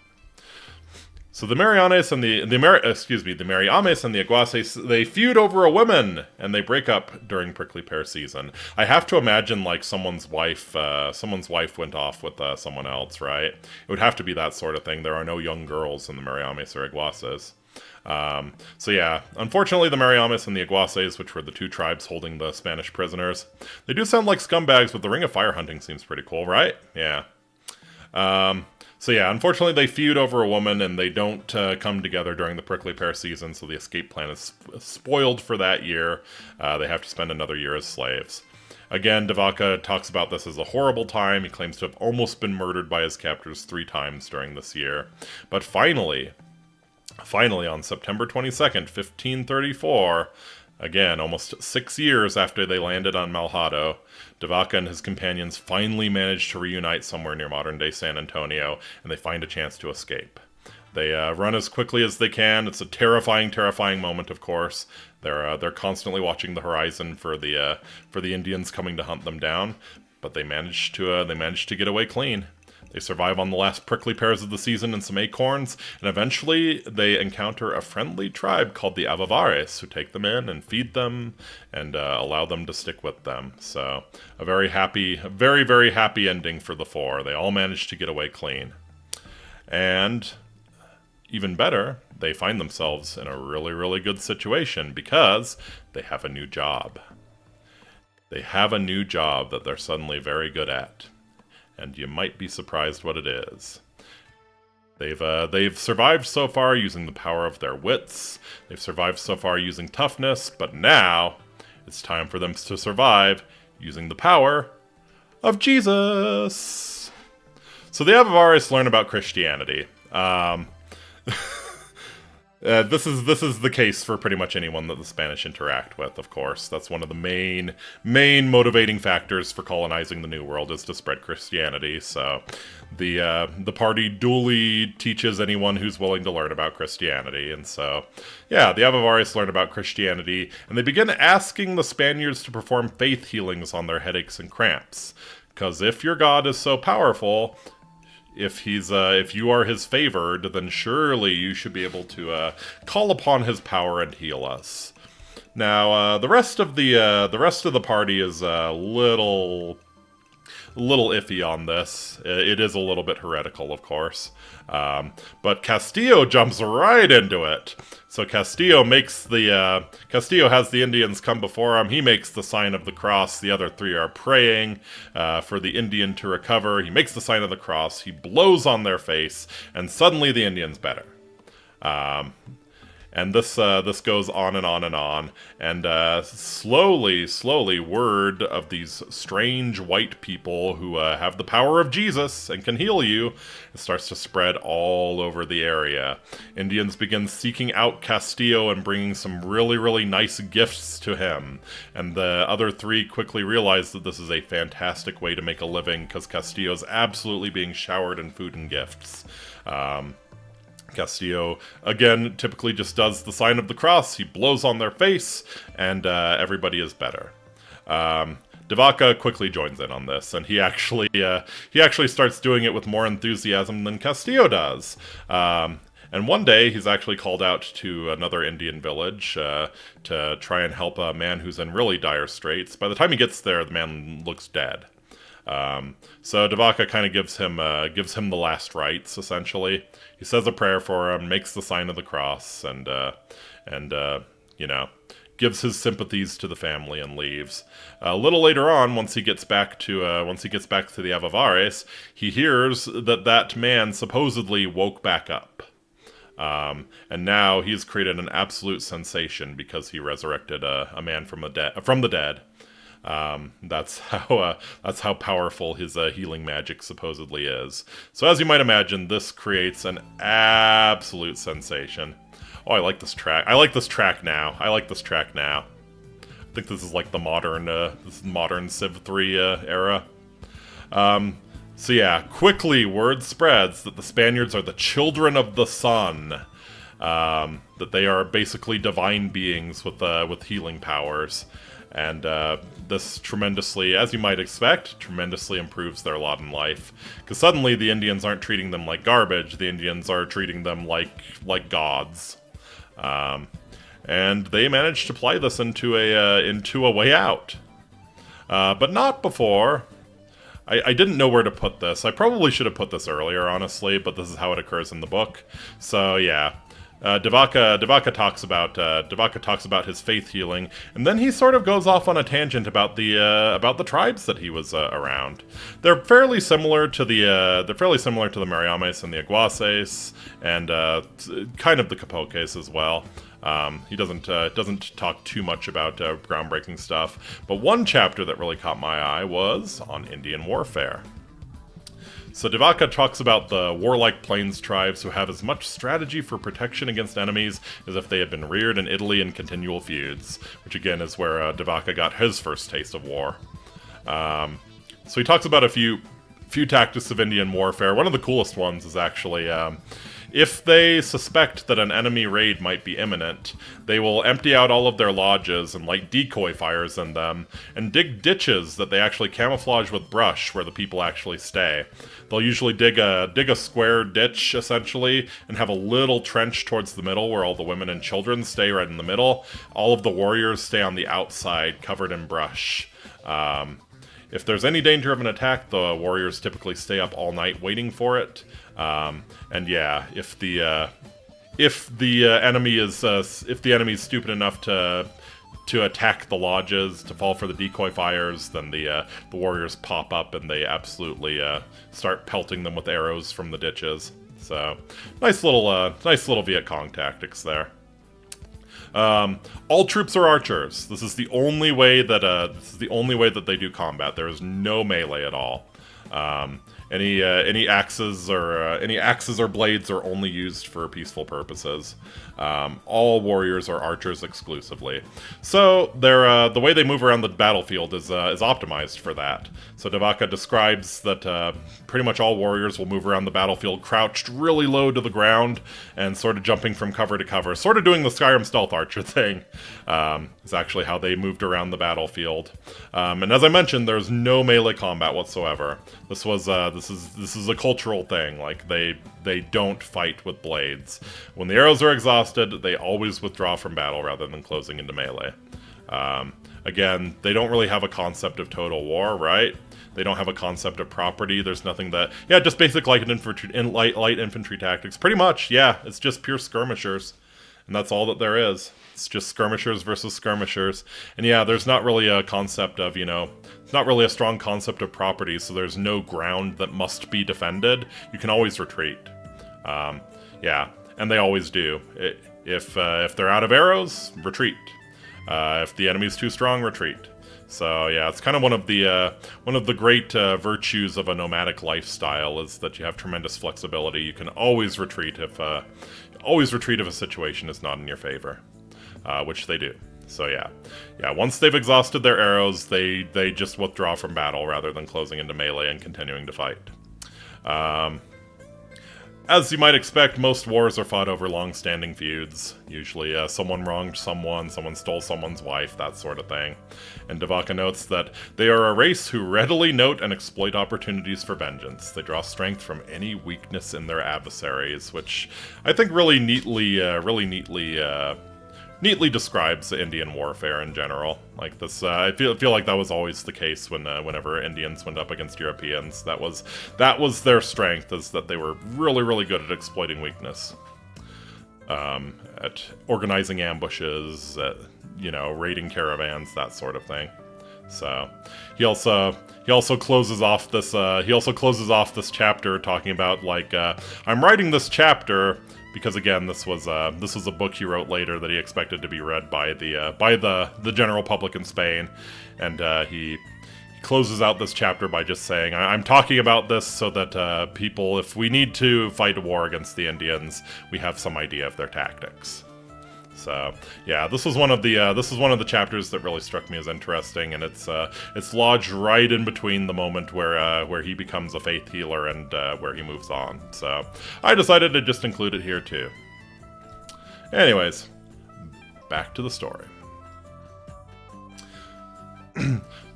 So the Mariames and the Mariames and the Iguaces, they feud over a woman, and they break up during prickly pear season. I have to imagine, like, someone's wife went off with someone else, right? It would have to be that sort of thing. There are no young girls in the Mariames or Iguaces. So yeah, unfortunately the Mariames and the Iguaces, which were the 2 tribes holding the Spanish prisoners, they do sound like scumbags, but the Ring of Fire hunting seems pretty cool, right? Yeah. So yeah, unfortunately they feud over a woman, and they don't come together during the prickly pear season, so the escape plan is spoiled for that year. They have to spend another year as slaves. Again, De Vaca talks about this as a horrible time. He claims to have almost been murdered by his captors 3 times during this year. But finally, on September 22nd, 1534, again, almost 6 years after they landed on Malhado, De Vaca and his companions finally managed to reunite somewhere near modern-day San Antonio, and they find a chance to escape. They run as quickly as they can. It's a terrifying moment, of course. They're constantly watching the horizon for the Indians coming to hunt them down, but they managed to get away clean. They survive on the last prickly pears of the season and some acorns, and eventually they encounter a friendly tribe called the Avavares, who take them in and feed them and allow them to stick with them. So, a very, very happy ending for the 4. They all managed to get away clean. And, even better, they find themselves in a really, really good situation because they have a new job. They have a new job that they're suddenly very good at. And you might be surprised what it is. They've survived so far using the power of their wits. They've survived so far using toughness, but now it's time for them to survive using the power of Jesus. So the Avavares learn about Christianity. This is the case for pretty much anyone that the Spanish interact with, of course. That's one of the main motivating factors for colonizing the New World, is to spread Christianity. So the party duly teaches anyone who's willing to learn about Christianity. And so, yeah, the Avavares learn about Christianity, and they begin asking the Spaniards to perform faith healings on their headaches and cramps. Because if your god is so powerful, if you are his favored, then surely you should be able to call upon his power and heal us. Now, the rest of the party is a little little iffy on this. It is a little bit heretical, of course. But Castillo jumps right into it. So Castillo has the Indians come before him. He makes the sign of the cross. The other three are praying for the Indian to recover. He makes the sign of the cross. He blows on their face, and suddenly the Indian's better. And this goes on and on and on, and slowly, word of these strange white people who have the power of Jesus and can heal you, it starts to spread all over the area. Indians begin seeking out Castillo and bringing some really, really nice gifts to him, and the other three quickly realize that this is a fantastic way to make a living, because Castillo's absolutely being showered in food and gifts. Castillo, again, typically just does the sign of the cross. He blows on their face, and everybody is better. De Vaca quickly joins in on this, and he actually starts doing it with more enthusiasm than Castillo does. And one day, he's actually called out to another Indian village to try and help a man who's in really dire straits. By the time he gets there, the man looks dead. So De Vaca kind of gives him the last rites, essentially. He says a prayer for him, makes the sign of the cross, and gives his sympathies to the family and leaves. A little later on, once he gets back to the Avavares, he hears that man supposedly woke back up. And now he's created an absolute sensation because he resurrected a man from the dead. That's how powerful his healing magic supposedly is. So as you might imagine, this creates an absolute sensation. Oh, I like this track. I like this track now. I think this is like the modern Civ 3 era. So yeah, quickly word spreads that the Spaniards are the children of the sun. That they are basically divine beings with healing powers. And this tremendously, as you might expect, tremendously improves their lot in life. Because suddenly the Indians aren't treating them like garbage, the Indians are treating them like gods. And they managed to apply this into a way out. But not before. I didn't know where to put this. I probably should have put this earlier, honestly, but this is how it occurs in the book. So yeah. De Vaca talks about his faith healing, and then he sort of goes off on a tangent about the tribes that he was around. They're fairly similar to the Mariames and the Aguaces, and kind of the Capoques as well. He doesn't talk too much about groundbreaking stuff, but one chapter that really caught my eye was on Indian warfare. So De Vaca talks about the warlike plains tribes who have as much strategy for protection against enemies as if they had been reared in Italy in continual feuds, which again is where De Vaca got his first taste of war. So he talks about a few tactics of Indian warfare. One of the coolest ones is actually, if they suspect that an enemy raid might be imminent, they will empty out all of their lodges and light decoy fires in them, and dig ditches that they actually camouflage with brush where the people actually stay. They'll usually dig a square ditch, essentially, and have a little trench towards the middle where all the women and children stay right in the middle. All of the warriors stay on the outside, covered in brush. If there's any danger of an attack, the warriors typically stay up all night waiting for it. And yeah, if the enemy is stupid enough to attack the lodges, to fall for the decoy fires, then the warriors pop up and they absolutely start pelting them with arrows from the ditches. So nice little Viet Cong tactics there. All troops are archers. This is the only way that they do combat. There is no melee at all. Any axes or blades are only used for peaceful purposes. All warriors are archers exclusively. So the way they move around the battlefield is optimized for that. So De Vaca describes that pretty much all warriors will move around the battlefield crouched really low to the ground and sort of jumping from cover to cover, sort of doing the Skyrim stealth archer thing. Is actually how they moved around the battlefield. And as I mentioned, there's no melee combat whatsoever. This is a cultural thing. Like they don't fight with blades. When the arrows are exhausted, they always withdraw from battle rather than closing into melee. Again, they don't really have a concept of total war, right? They don't have a concept of property. There's nothing that... Yeah, just basic light infantry tactics. Pretty much, yeah. It's just pure skirmishers. And that's all that there is. It's just skirmishers versus skirmishers. And yeah, there's not really a concept of, it's not really a strong concept of property, so there's no ground that must be defended. You can always retreat. Yeah, and they always do. If they're out of arrows, retreat. If the enemy's too strong, retreat. So yeah, it's kind of one of the great virtues of a nomadic lifestyle is that you have tremendous flexibility. You can always retreat if a situation is not in your favor, which they do. So yeah, once they've exhausted their arrows, they just withdraw from battle rather than closing into melee and continuing to fight. As you might expect, most wars are fought over long-standing feuds. Usually someone wronged someone stole someone's wife, that sort of thing. And De Vaca notes that they are a race who readily note and exploit opportunities for vengeance. They draw strength from any weakness in their adversaries, which I think really neatly describes Indian warfare in general. Like this, I feel like that was always the case whenever Indians went up against Europeans. That was their strength, is that they were really good at exploiting weakness, at organizing ambushes, raiding caravans, that sort of thing. So he also closes off this chapter talking about like I'm writing this chapter. Because again, this was a book he wrote later that he expected to be read by the general public in Spain, and he closes out this chapter by just saying, "I'm talking about this so that people, if we need to fight a war against the Indians, we have some idea of their tactics." So yeah, this was one of the chapters that really struck me as interesting, and it's lodged right in between the moment where he becomes a faith healer and where he moves on. So I decided to just include it here too. Anyways, back to the story.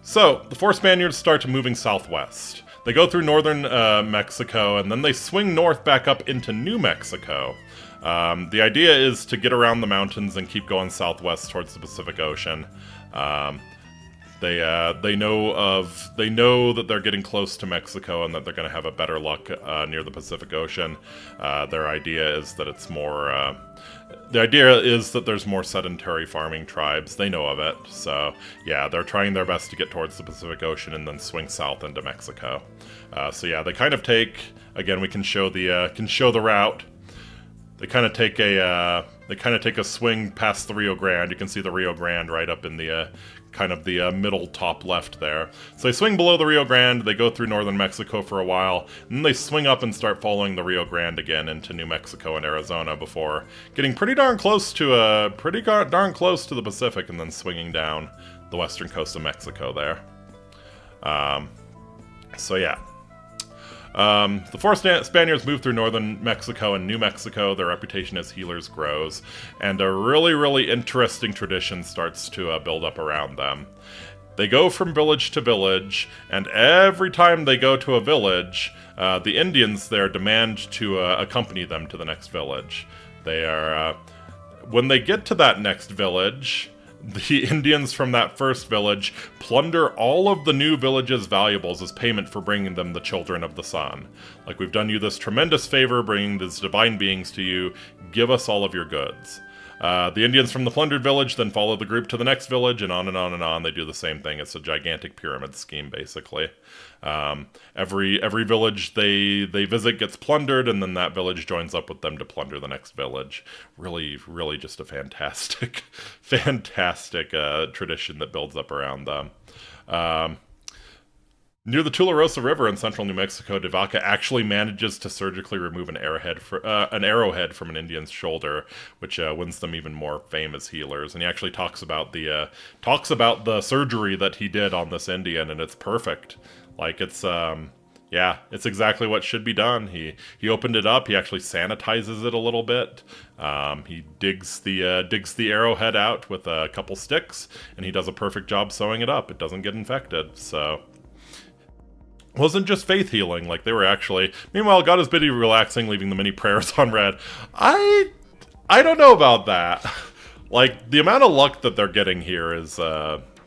So the four Spaniards start moving southwest. They go through northern Mexico, and then they swing north back up into New Mexico. The idea is to get around the mountains and keep going southwest towards the Pacific Ocean. They know that they're getting close to Mexico and that they're going to have a better luck near the Pacific Ocean. Their idea is that it's more. The idea is that there's more sedentary farming tribes. They know of it, so yeah, they're trying their best to get towards the Pacific Ocean and then swing south into Mexico. So yeah, they kind of take. Again, we can show the route. They kind of take a swing past the Rio Grande. You can see the Rio Grande right up in the kind of the middle top left there. So they swing below the Rio Grande. They go through northern Mexico for a while, and then they swing up and start following the Rio Grande again into New Mexico and Arizona before getting pretty darn close to the Pacific, and then swinging down the western coast of Mexico there. So yeah. The four Spaniards move through northern Mexico and New Mexico. Their reputation as healers grows, and a really interesting tradition starts to build up around them. They go from village to village, and every time they go to a village, the Indians there demand to accompany them to the next village. When they get to that next village, the Indians from that first village plunder all of the new village's valuables as payment for bringing them the children of the sun. Like, we've done you this tremendous favor bringing these divine beings to you, give us all of your goods. The Indians from the plundered village then follow the group to the next village, and on and on and on. They do the same thing. It's a gigantic pyramid scheme, basically. Every village they visit gets plundered, and then that village joins up with them to plunder the next village. Really just a fantastic tradition that builds up around them. Near the Tularosa River in central New Mexico, De Vaca actually manages to surgically remove an arrowhead from an Indian's shoulder, which wins them even more fame as healers. And he actually talks about the surgery that he did on this Indian, and it's perfect. Like, it's exactly what should be done. He opened it up. He actually sanitizes it a little bit. He digs the arrowhead out with a couple sticks, and he does a perfect job sewing it up. It doesn't get infected. So. Wasn't just faith healing, like they were actually. Meanwhile, God is busy relaxing, leaving the many prayers on red. I don't know about that. Like, the amount of luck that they're getting here is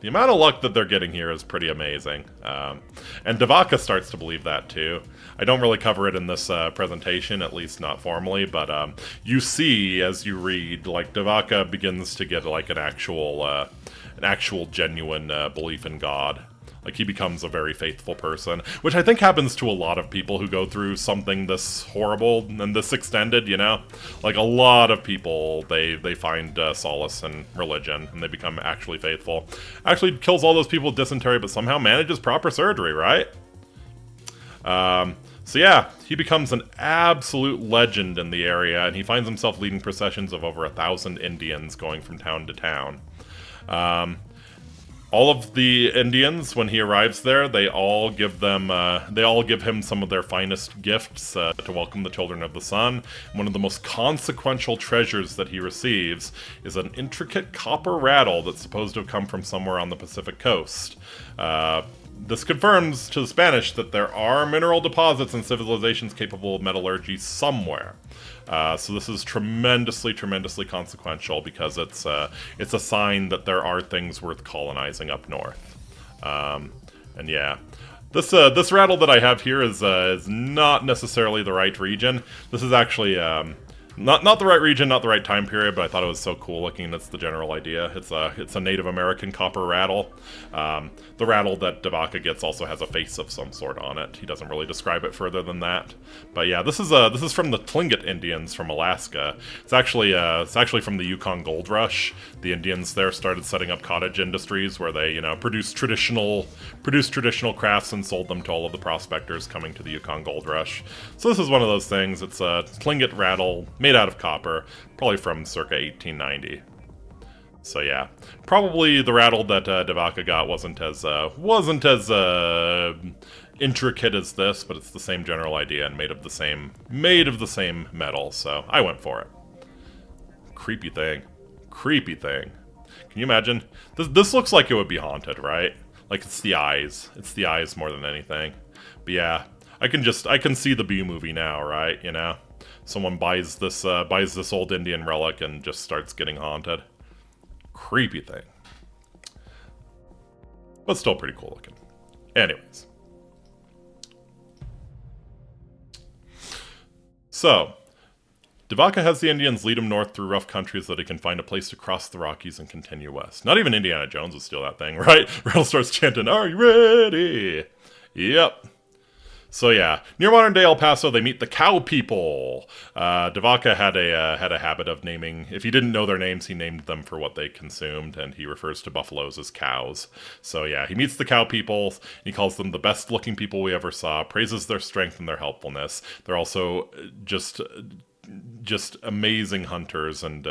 The amount of luck that they're getting here is pretty amazing. And de Vaca starts to believe that too. I don't really cover it in this presentation, at least not formally, but you see as you read, like, de Vaca begins to get like an actual genuine belief in God. Like, he becomes a very faithful person, which I think happens to a lot of people who go through something this horrible and this extended, you know? Like, a lot of people, they find solace in religion, and they become actually faithful. Actually kills all those people with dysentery, but somehow manages proper surgery, right? So yeah, he becomes an absolute legend in the area, and he finds himself leading processions of over 1,000 Indians going from town to town. All of the Indians, when he arrives there, they all give him some of their finest gifts to welcome the children of the sun. One of the most consequential treasures that he receives is an intricate copper rattle that's supposed to have come from somewhere on the Pacific coast. This confirms to the Spanish that there are mineral deposits and civilizations capable of metallurgy somewhere. So this is tremendously, tremendously consequential because it's a sign that there are things worth colonizing up north. And yeah, this rattle that I have here is not necessarily the right region. This is actually not the right region, not the right time period, but I thought it was so cool looking. That's the general idea. It's a Native American copper rattle. The rattle that de Vaca gets also has a face of some sort on it. He doesn't really describe it further than that. But yeah, this is from the Tlingit Indians from Alaska. It's actually from the Yukon Gold Rush. The Indians there started setting up cottage industries where they, produced traditional crafts and sold them to all of the prospectors coming to the Yukon Gold Rush. So this is one of those things. It's a Tlingit rattle made out of copper, probably from circa 1890. So yeah, probably the rattle that de Vaca got wasn't as intricate as this, but it's the same general idea and made of the same metal. So I went for it. Creepy thing. Can you imagine? This looks like it would be haunted, right? Like it's the eyes. It's the eyes more than anything. But yeah, I can see the B movie now, right? Someone buys this old Indian relic and just starts getting haunted. Creepy thing. But still pretty cool looking. Anyways. So, de Vaca has the Indians lead him north through rough country so that he can find a place to cross the Rockies and continue west. Not even Indiana Jones would steal that thing, right? Rattle starts chanting, "Are you ready?" Yep. So yeah, near modern-day El Paso, they meet the cow people. De Vaca had a habit of naming, if he didn't know their names, he named them for what they consumed, and he refers to buffaloes as cows. So yeah, he meets the cow people, he calls them the best-looking people we ever saw, praises their strength and their helpfulness. They're also just amazing hunters and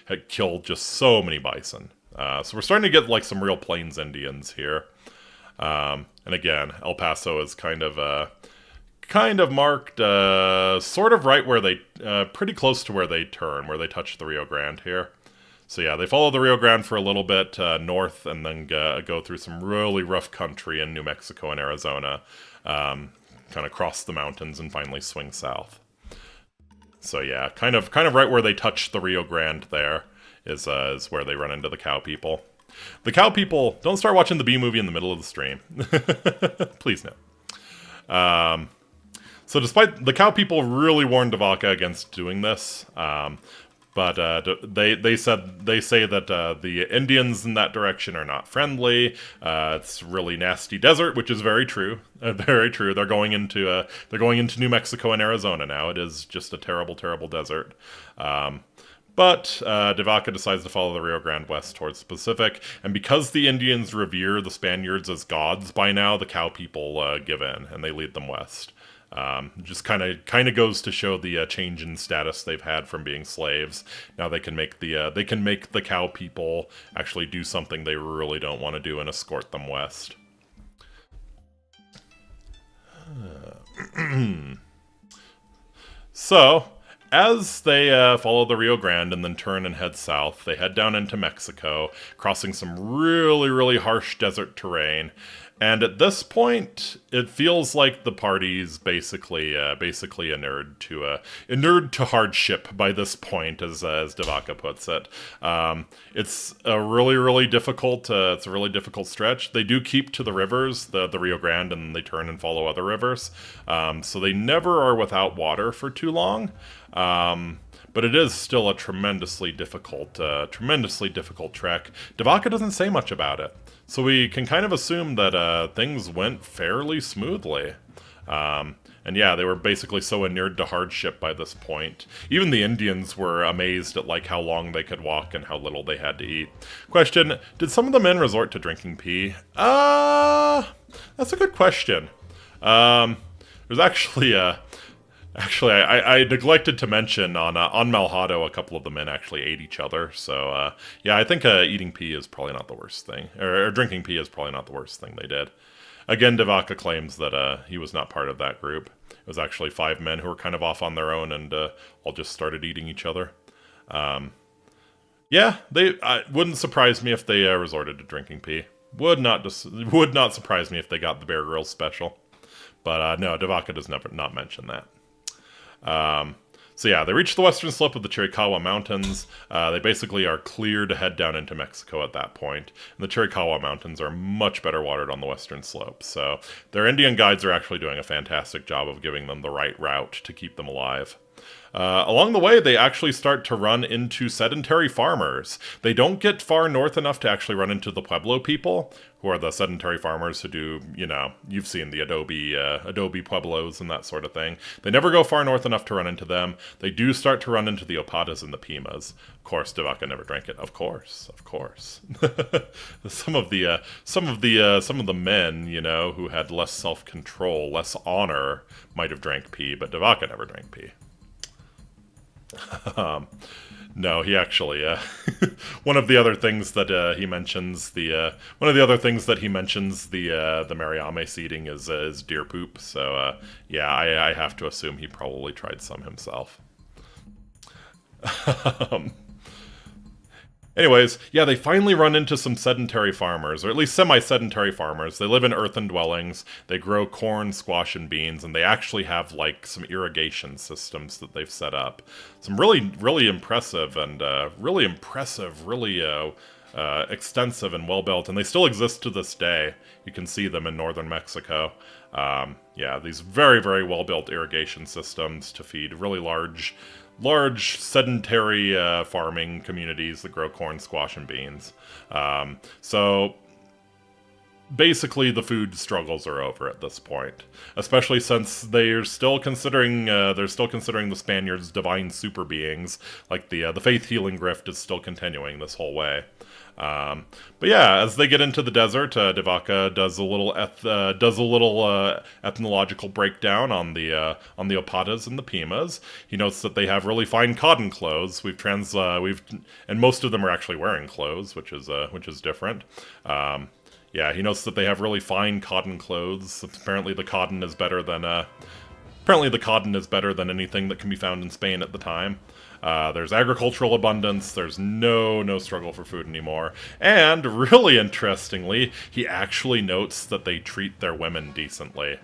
had killed just so many bison. So we're starting to get like some real Plains Indians here. And again, El Paso is kind of marked sort of right where they, pretty close to where they turn, where they touch the Rio Grande here. So yeah, they follow the Rio Grande for a little bit north and then go through some really rough country in New Mexico and Arizona, kind of cross the mountains and finally swing south. So yeah, kind of right where they touch the Rio Grande there is where they run into the cow people. The cow people, don't start watching the B movie in the middle of the stream. Please no. So despite the cow people really warned de Vaca against doing this, but they say that the Indians in that direction are not friendly. It's really nasty desert, which is very true. Very true. They're going into New Mexico and Arizona now. It is just a terrible, terrible desert. But de Vaca decides to follow the Rio Grande west towards the Pacific, and because the Indians revere the Spaniards as gods by now, the cow people give in, and they lead them west. Just kind of goes to show the change in status they've had from being slaves. Now they can make the cow people actually do something they really don't want to do and escort them west. So, as they follow the Rio Grande and then turn and head south, they head down into Mexico, crossing some really, really harsh desert terrain. And at this point, it feels like the party's basically inured to hardship by this point, as De Vaca puts it. It's a really difficult stretch. They do keep to the rivers, the Rio Grande, and they turn and follow other rivers. So they never are without water for too long. But it is still a tremendously difficult trek. De Vaca doesn't say much about it, so we can kind of assume that things went fairly smoothly. And yeah, they were basically so inured to hardship by this point. Even the Indians were amazed at like how long they could walk and how little they had to eat. Question: did some of the men resort to drinking pee? That's a good question. There's actually I neglected to mention on Malhado, a couple of the men actually ate each other. So, yeah, I think eating pee is probably not the worst thing. Or drinking pee is probably not the worst thing they did. Again, De Vaca claims that he was not part of that group. It was actually 5 men who were kind of off on their own and all just started eating each other. Yeah, wouldn't surprise me if they resorted to drinking pee. Would not surprise me if they got the Bear Grylls special. But no, De Vaca does not mention that. So yeah, they reach the western slope of the Chiricahua Mountains. They basically are clear to head down into Mexico at that point. And the Chiricahua Mountains are much better watered on the western slope. So their Indian guides are actually doing a fantastic job of giving them the right route to keep them alive. Along the way, they actually start to run into sedentary farmers. They don't get far north enough to actually run into the Pueblo people, who are the sedentary farmers who do, you've seen the adobe Pueblos and that sort of thing. They never go far north enough to run into them. They do start to run into the Opatas and the Pimas. Of course, De Vaca never drank it. Of course. some of the men, who had less self-control, less honor, might have drank pee, but De Vaca never drank pee. No, he actually, one of the other things that he mentions, the Mariame seeding is deer poop, so, yeah, I have to assume he probably tried some himself. Anyways, yeah, they finally run into some sedentary farmers, or at least semi-sedentary farmers. They live in earthen dwellings, they grow corn, squash, and beans, and they actually have, some irrigation systems that they've set up. Some really impressive and extensive and well-built, and they still exist to this day. You can see them in northern Mexico. Yeah, these very well-built irrigation systems to feed really large sedentary farming communities that grow corn, squash, and beans. So basically the food struggles are over at this point, especially since they're still considering the Spaniards divine super beings. Like the faith healing grift is still continuing this whole way. But yeah, as they get into the desert, De Vaca does a little ethnological breakdown on the Opatas and the Pimas. He notes that they have really fine cotton clothes. And most of them are actually wearing clothes, which is different. Yeah, he notes that they have really fine cotton clothes. Apparently the cotton is better than anything that can be found in Spain at the time. There's agricultural abundance, there's no struggle for food anymore, and really interestingly, he actually notes that they treat their women decently.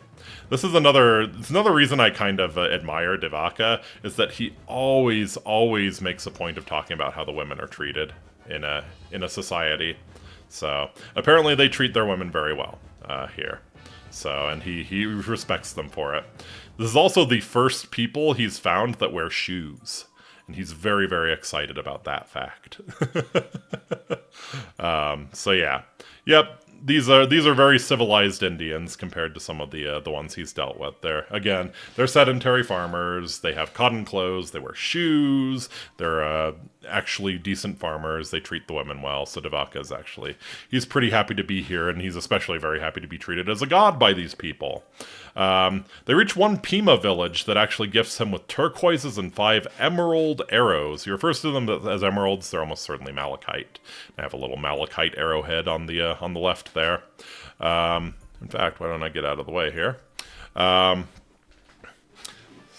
This is another reason I kind of admire De Vaca, is that he always makes a point of talking about how the women are treated in a society. So, apparently they treat their women very well here. So, and he respects them for it. This is also the first people he's found that wear shoes. And he's very excited about that fact. So yeah. Yep, these are very civilized Indians compared to some of the ones he's dealt with. They're sedentary farmers, they have cotton clothes, they wear shoes, they're actually decent farmers, they treat the women well, so De Vaca he's pretty happy to be here, and he's especially very happy to be treated as a god by these people. They reach one Pima village that actually gifts him with turquoises and 5 emerald arrows. He refers to them as emeralds, they're almost certainly malachite. I have a little malachite arrowhead on the left there. In fact, why don't I get out of the way here?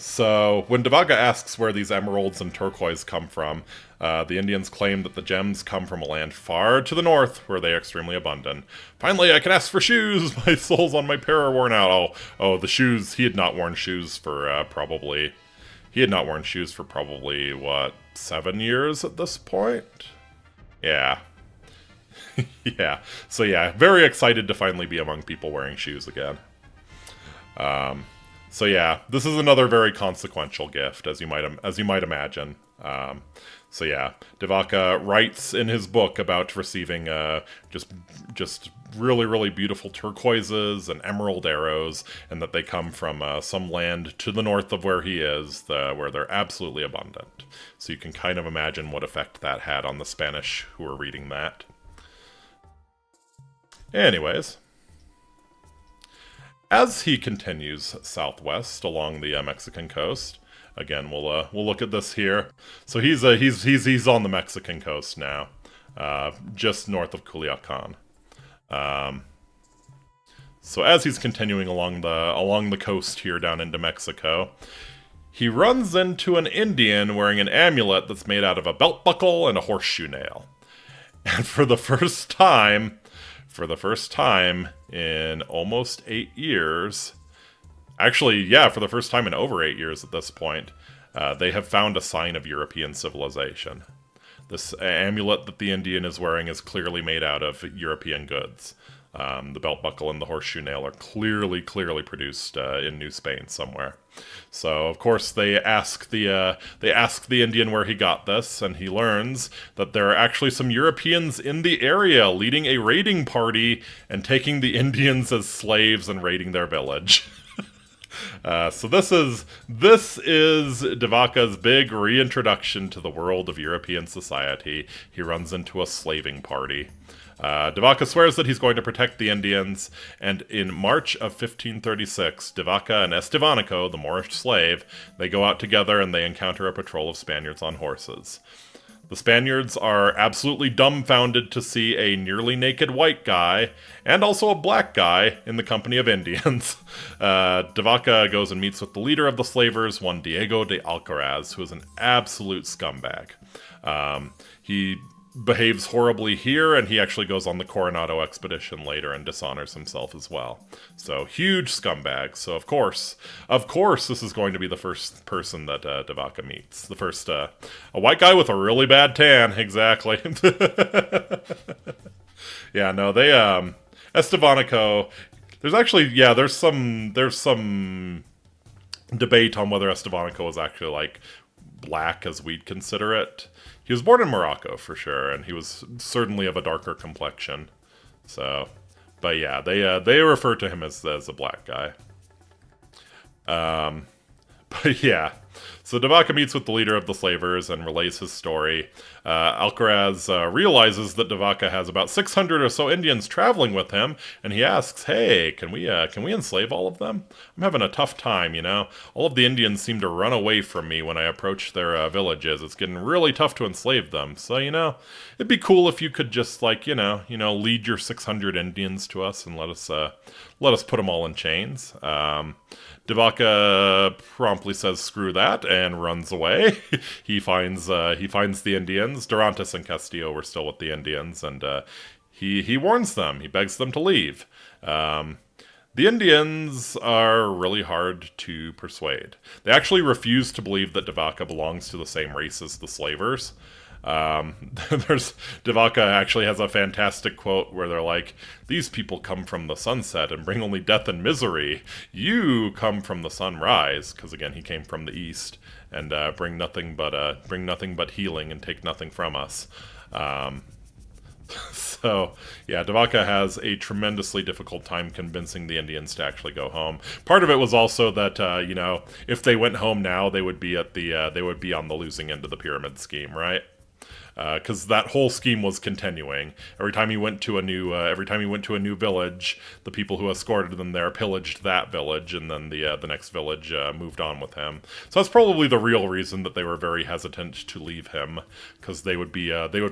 So, when De Vaca asks where these emeralds and turquoise come from, the Indians claim that the gems come from a land far to the north, where they are extremely abundant. Finally, I can ask for shoes! My soles on my pair are worn out. Oh, the shoes, he had not worn shoes for probably, what, 7 years at this point? Yeah. Yeah. So yeah, very excited to finally be among people wearing shoes again. So yeah, this is another very consequential gift, as you might imagine. So yeah, De Vaca writes in his book about receiving just really, really beautiful turquoises and emerald arrows, and that they come from some land to the north of where he is, where they're absolutely abundant. So you can kind of imagine what effect that had on the Spanish who were reading that. Anyways, as he continues southwest along the Mexican coast, again we'll look at this here. So he's on the Mexican coast now, just north of Culiacan. So as he's continuing along the coast here down into Mexico, he runs into an Indian wearing an amulet that's made out of a belt buckle and a horseshoe nail. And for the first time in almost 8 years, actually, yeah, for the first time in over 8 years at this point, they have found a sign of European civilization. This amulet that the Indian is wearing is clearly made out of European goods. The belt buckle and the horseshoe nail are clearly produced in New Spain somewhere. So of course they ask the Indian where he got this, and he learns that there are actually some Europeans in the area leading a raiding party and taking the Indians as slaves and raiding their village. So this is De Vaca's big reintroduction to the world of European society. He runs into a slaving party. De Vaca swears that he's going to protect the Indians, and in March of 1536, De Vaca and Estevanico, the Moorish slave, they go out together and they encounter a patrol of Spaniards on horses. The Spaniards are absolutely dumbfounded to see a nearly naked white guy, and also a black guy, in the company of Indians. De Vaca goes and meets with the leader of the slavers, one Diego de Alcaraz, who is an absolute scumbag. He behaves horribly here, and he actually goes on the Coronado expedition later and dishonors himself as well. So, huge scumbag. So, of course, this is going to be the first person that De Vaca meets. The first, a white guy with a really bad tan, exactly. Yeah, no, they, Estevanico, there's actually, yeah, there's some debate on whether Estevanico was actually, like, black as we'd consider it. He was born in Morocco, for sure, and he was certainly of a darker complexion. So, but yeah, they refer to him as a black guy. But yeah, so De Vaca meets with the leader of the slavers and relays his story. Alcaraz realizes that De Vaca has about 600 or so Indians traveling with him, and he asks, "Hey, can we enslave all of them? I'm having a tough time, you know. All of the Indians seem to run away from me when I approach their villages. It's getting really tough to enslave them. So, you know, it'd be cool if you could just, like, you know, lead your 600 Indians to us and let us put them all in chains." De Vaca promptly says screw that and runs away. He finds the Indians. Dorantes and Castillo were still with the Indians, and he warns them. He begs them to leave. The Indians are really hard to persuade. They actually refuse to believe that De Vaca belongs to the same race as the slavers. De Vaca actually has a fantastic quote where they're like, "These people come from the sunset and bring only death and misery. You come from the sunrise," because again he came from the east, and bring nothing but healing and take nothing from us. So, yeah, De Vaca has a tremendously difficult time convincing the Indians to actually go home. Part of it was also that, if they went home now, they would be on the losing end of the pyramid scheme, right? Because that whole scheme was continuing. Every time he went to a new village, the people who escorted them there pillaged that village, and then the next village moved on with him. So that's probably the real reason that they were very hesitant to leave him, because they would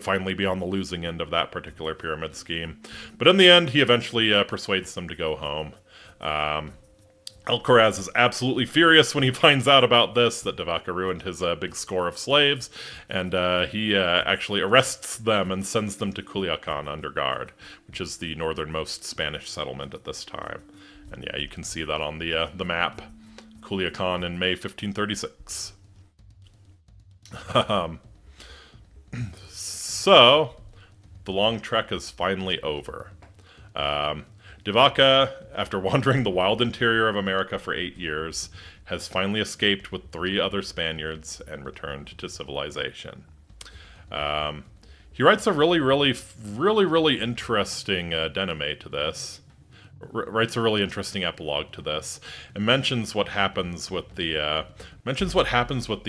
finally be on the losing end of that particular pyramid scheme. But in the end, he eventually persuades them to go home. Alcaraz is absolutely furious when he finds out about this, that De Vaca ruined his big score of slaves, and he actually arrests them and sends them to Culiacan under guard, which is the northernmost Spanish settlement at this time. And yeah, you can see that on the map. Culiacan in May 1536. So, the long trek is finally over. De Vaca, after wandering the wild interior of America for 8 years, has finally escaped with 3 other Spaniards and returned to civilization. He writes a really interesting denouement to this. Writes a really interesting epilogue to this, and mentions what happens with the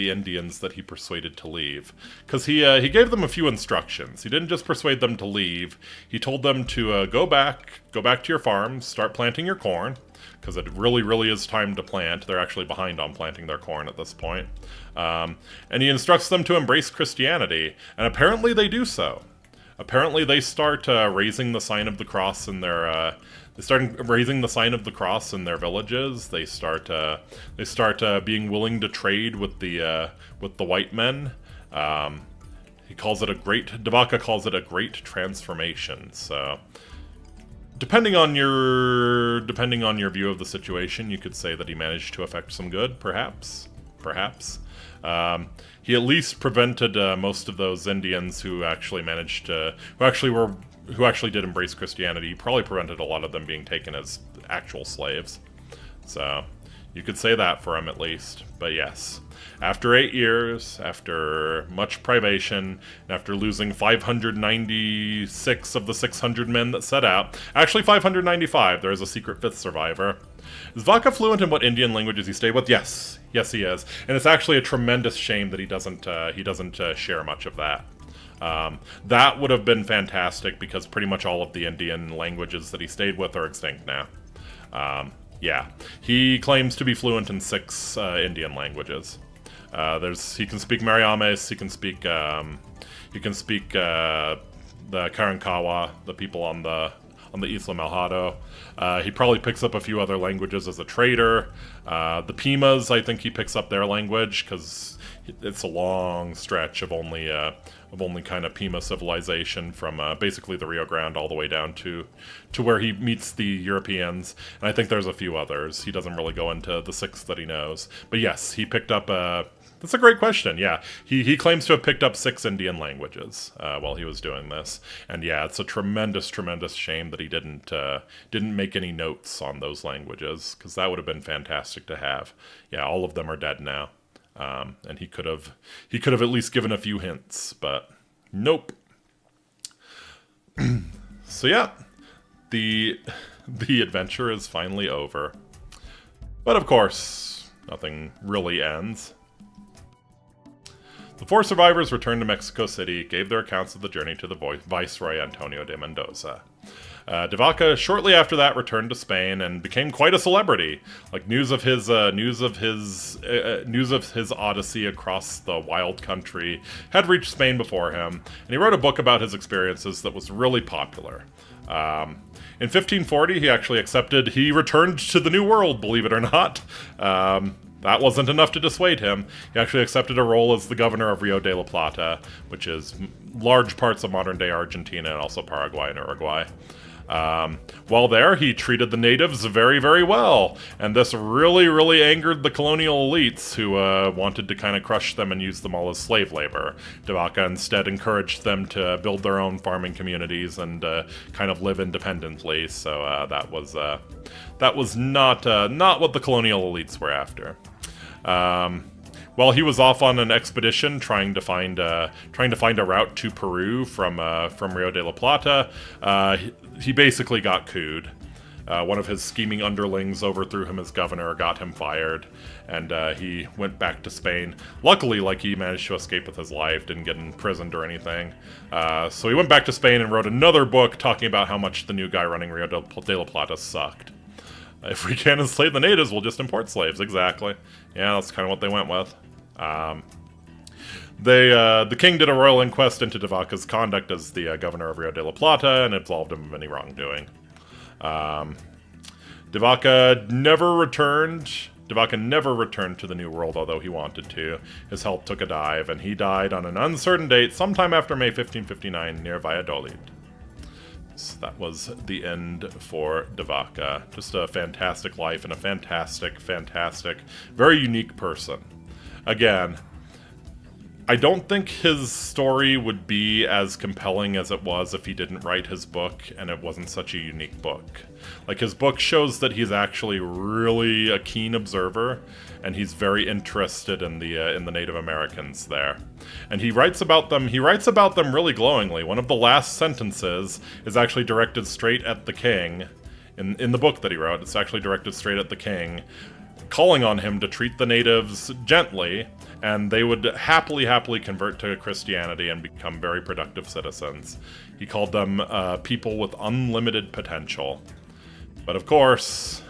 Indians that he persuaded to leave. Because he gave them a few instructions. He didn't just persuade them to leave. He told them to go back to your farms, start planting your corn, because it really is time to plant. They're actually behind on planting their corn at this point. And he instructs them to embrace Christianity, and apparently they do so. Apparently they start raising the sign of the cross in their They start raising the sign of the cross in their villages. They start being willing to trade with the white men. He calls it De Vaca calls it a great transformation. So, depending on your view of the situation, you could say that he managed to effect some good, perhaps. He at least prevented most of those Indians who actually did embrace Christianity. He probably prevented a lot of them being taken as actual slaves. So, you could say that for him at least. But yes, after 8 years, after much privation, and after losing 596 of the 600 men that set out, actually 595, there is a secret 5th survivor. Is Vaca fluent in what Indian languages he stayed with? Yes, he is. And it's actually a tremendous shame that he doesn't share much of that. That would have been fantastic, because pretty much all of the Indian languages that he stayed with are extinct now. Yeah, he claims to be fluent in 6 Indian languages. He can speak Mariames. He can speak the Karankawa, the people on the Isla Malhado. He probably picks up a few other languages as a trader. The Pimas, I think he picks up their language, because it's a long stretch of only kind of Pima civilization from basically the Rio Grande all the way down to where he meets the Europeans. And I think there's a few others. He doesn't really go into the 6 that he knows. But yes, he picked up... That's a great question, yeah. He claims to have picked up 6 Indian languages while he was doing this. And yeah, it's a tremendous shame that he didn't make any notes on those languages, because that would have been fantastic to have. Yeah, all of them are dead now. And he could have at least given a few hints, but nope. So yeah, the adventure is finally over. But of course, nothing really ends. The 4 survivors returned to Mexico City, gave their accounts of the journey to the Viceroy Antonio de Mendoza. De Vaca shortly after that returned to Spain and became quite a celebrity. Like news of his odyssey across the wild country had reached Spain before him, and he wrote a book about his experiences that was really popular. In 1540, he returned to the New World, believe it or not. That wasn't enough to dissuade him. He actually accepted a role as the governor of Rio de la Plata, which is large parts of modern-day Argentina and also Paraguay and Uruguay. While there, he treated the natives very well, and this really angered the colonial elites who wanted to kind of crush them and use them all as slave labor. De Vaca instead encouraged them to build their own farming communities and kind of live independently, so that was not what the colonial elites were after. While he was off on an expedition trying to find a route to Peru from Rio de la Plata, he basically got couped. One of his scheming underlings overthrew him as governor, got him fired, and he went back to Spain. Luckily, he managed to escape with his life, didn't get imprisoned or anything. So he went back to Spain and wrote another book talking about how much the new guy running Rio de la Plata sucked. If we can't enslave the natives, we'll just import slaves. Exactly. Yeah, that's kind of what they went with. The king did a royal inquest into De Vaca's conduct as the governor of Rio de la Plata and absolved him of any wrongdoing. De Vaca never returned. De Vaca never returned to the New World, although he wanted to. His health took a dive, and he died on an uncertain date sometime after May 1559 near Valladolid. So that was the end for De Vaca. Just a fantastic life and a fantastic, very unique person. Again, I don't think his story would be as compelling as it was if he didn't write his book and it wasn't such a unique book. Like, his book shows that he's actually really a keen observer, and he's very interested in the Native Americans there. And he writes about them really glowingly. One of the last sentences is actually directed straight at the king. In the book that he wrote, it's actually directed straight at the king, calling on him to treat the natives gently, and they would happily convert to Christianity and become very productive citizens. He called them people with unlimited potential. But of course,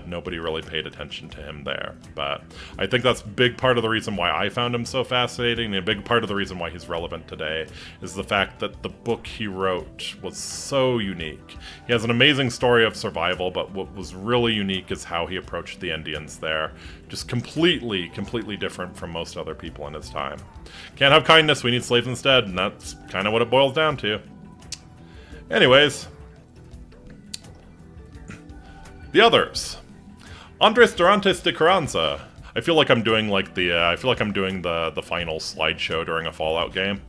nobody really paid attention to him there. But I think that's a big part of the reason why I found him so fascinating, and a big part of the reason why he's relevant today, is the fact that the book he wrote was so unique. He has an amazing story of survival, but what was really unique is how he approached the Indians there. Just completely different from most other people in his time. Can't have kindness, we need slaves instead, and that's kind of what it boils down to. Anyways, the others. Andres Dorantes de Carranza. I feel like I'm doing like the final slideshow during a Fallout game.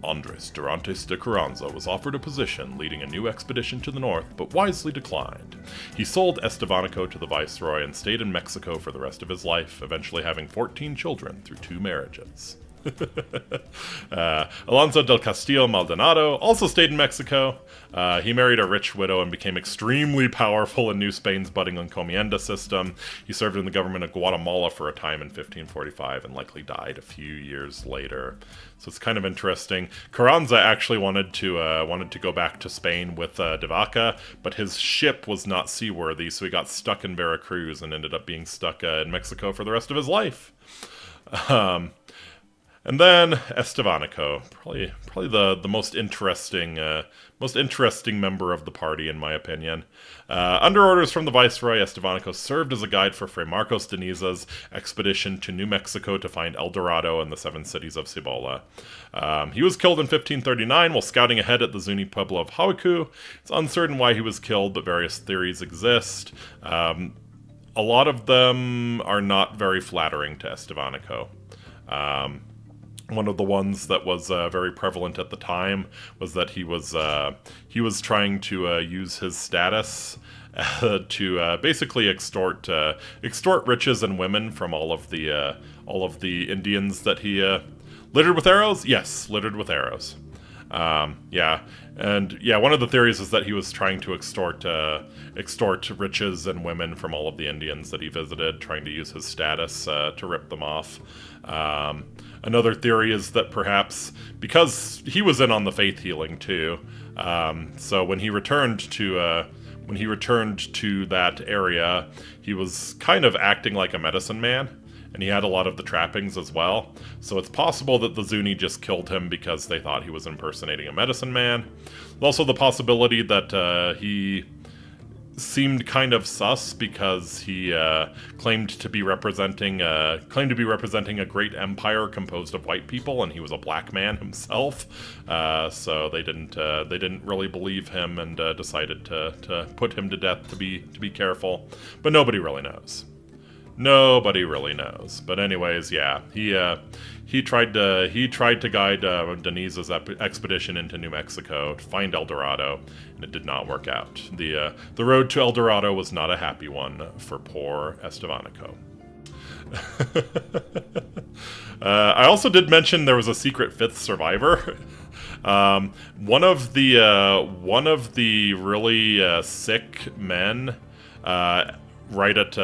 Andres Dorantes de Carranza was offered a position leading a new expedition to the north, but wisely declined. He sold Estevanico to the viceroy and stayed in Mexico for the rest of his life, eventually having 14 children through 2 marriages. Alonso del Castillo Maldonado also stayed in Mexico. He married a rich widow and became extremely powerful in New Spain's budding encomienda system. He served in the government of Guatemala for a time in 1545 and likely died a few years later. So it's kind of interesting. Carranza actually wanted to go back to Spain with De Vaca, but his ship was not seaworthy, so he got stuck in Veracruz and ended up being stuck in Mexico for the rest of his life. And then Estevanico, probably the most interesting member of the party, in my opinion. Under orders from the viceroy, Estevanico served as a guide for Fray Marcos de Niza's expedition to New Mexico to find El Dorado and the 7 cities of Cibola. He was killed in 1539 while scouting ahead at the Zuni pueblo of Hawiku. It's uncertain why he was killed, but various theories exist. A lot of them are not very flattering to Estevanico. One of the ones that was very prevalent at the time was that he was trying to use his status to basically extort riches and women from all of the Indians that he littered with arrows. Yes, littered with arrows. One of the theories is that he was trying to extort riches and women from all of the Indians that he visited, trying to use his status to rip them off. Another theory is that perhaps because he was in on the faith healing too, so when he returned to that area, he was kind of acting like a medicine man. And he had a lot of the trappings as well. So it's possible that the Zuni just killed him because they thought he was impersonating a medicine man. There's also the possibility that he seemed kind of sus because he claimed to be representing a great empire composed of white people, and he was a black man himself. So they didn't really believe him and decided to put him to death to be careful. But nobody really knows. Nobody really knows. But anyways, yeah, he tried to guide Denise's expedition into New Mexico to find El Dorado, and it did not work out. The road to El Dorado was not a happy one for poor Estevanico. I also did mention there was a secret 5th survivor. One of the really sick men. Right at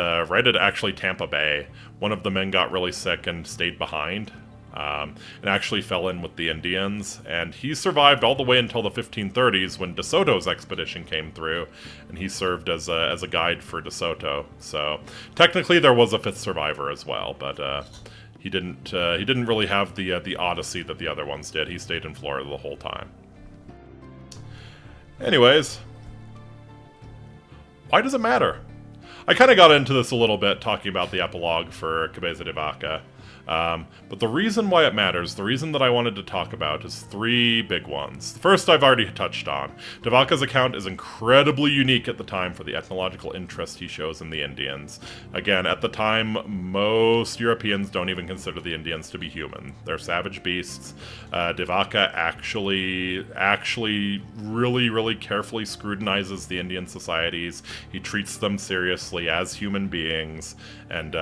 actually Tampa Bay, one of the men got really sick and stayed behind, and actually fell in with the Indians, and he survived all the way until the 1530s when De Soto's expedition came through, and he served as a guide for De Soto. So technically there was a 5th survivor as well, but he didn't really have the odyssey that the other ones did. He stayed in Florida the whole time. Anyways. Why does it matter? I kind of got into this a little bit talking about the epilogue for Cabeza de Vaca. But the reason why it matters, the reason that I wanted to talk about, is three big ones. The first I've already touched on. De Vaca's account is incredibly unique at the time for the ethnological interest he shows in the Indians. Again, at the time, most Europeans don't even consider the Indians to be human. They're savage beasts. De Vaca actually really carefully scrutinizes the Indian societies. He treats them seriously as human beings, and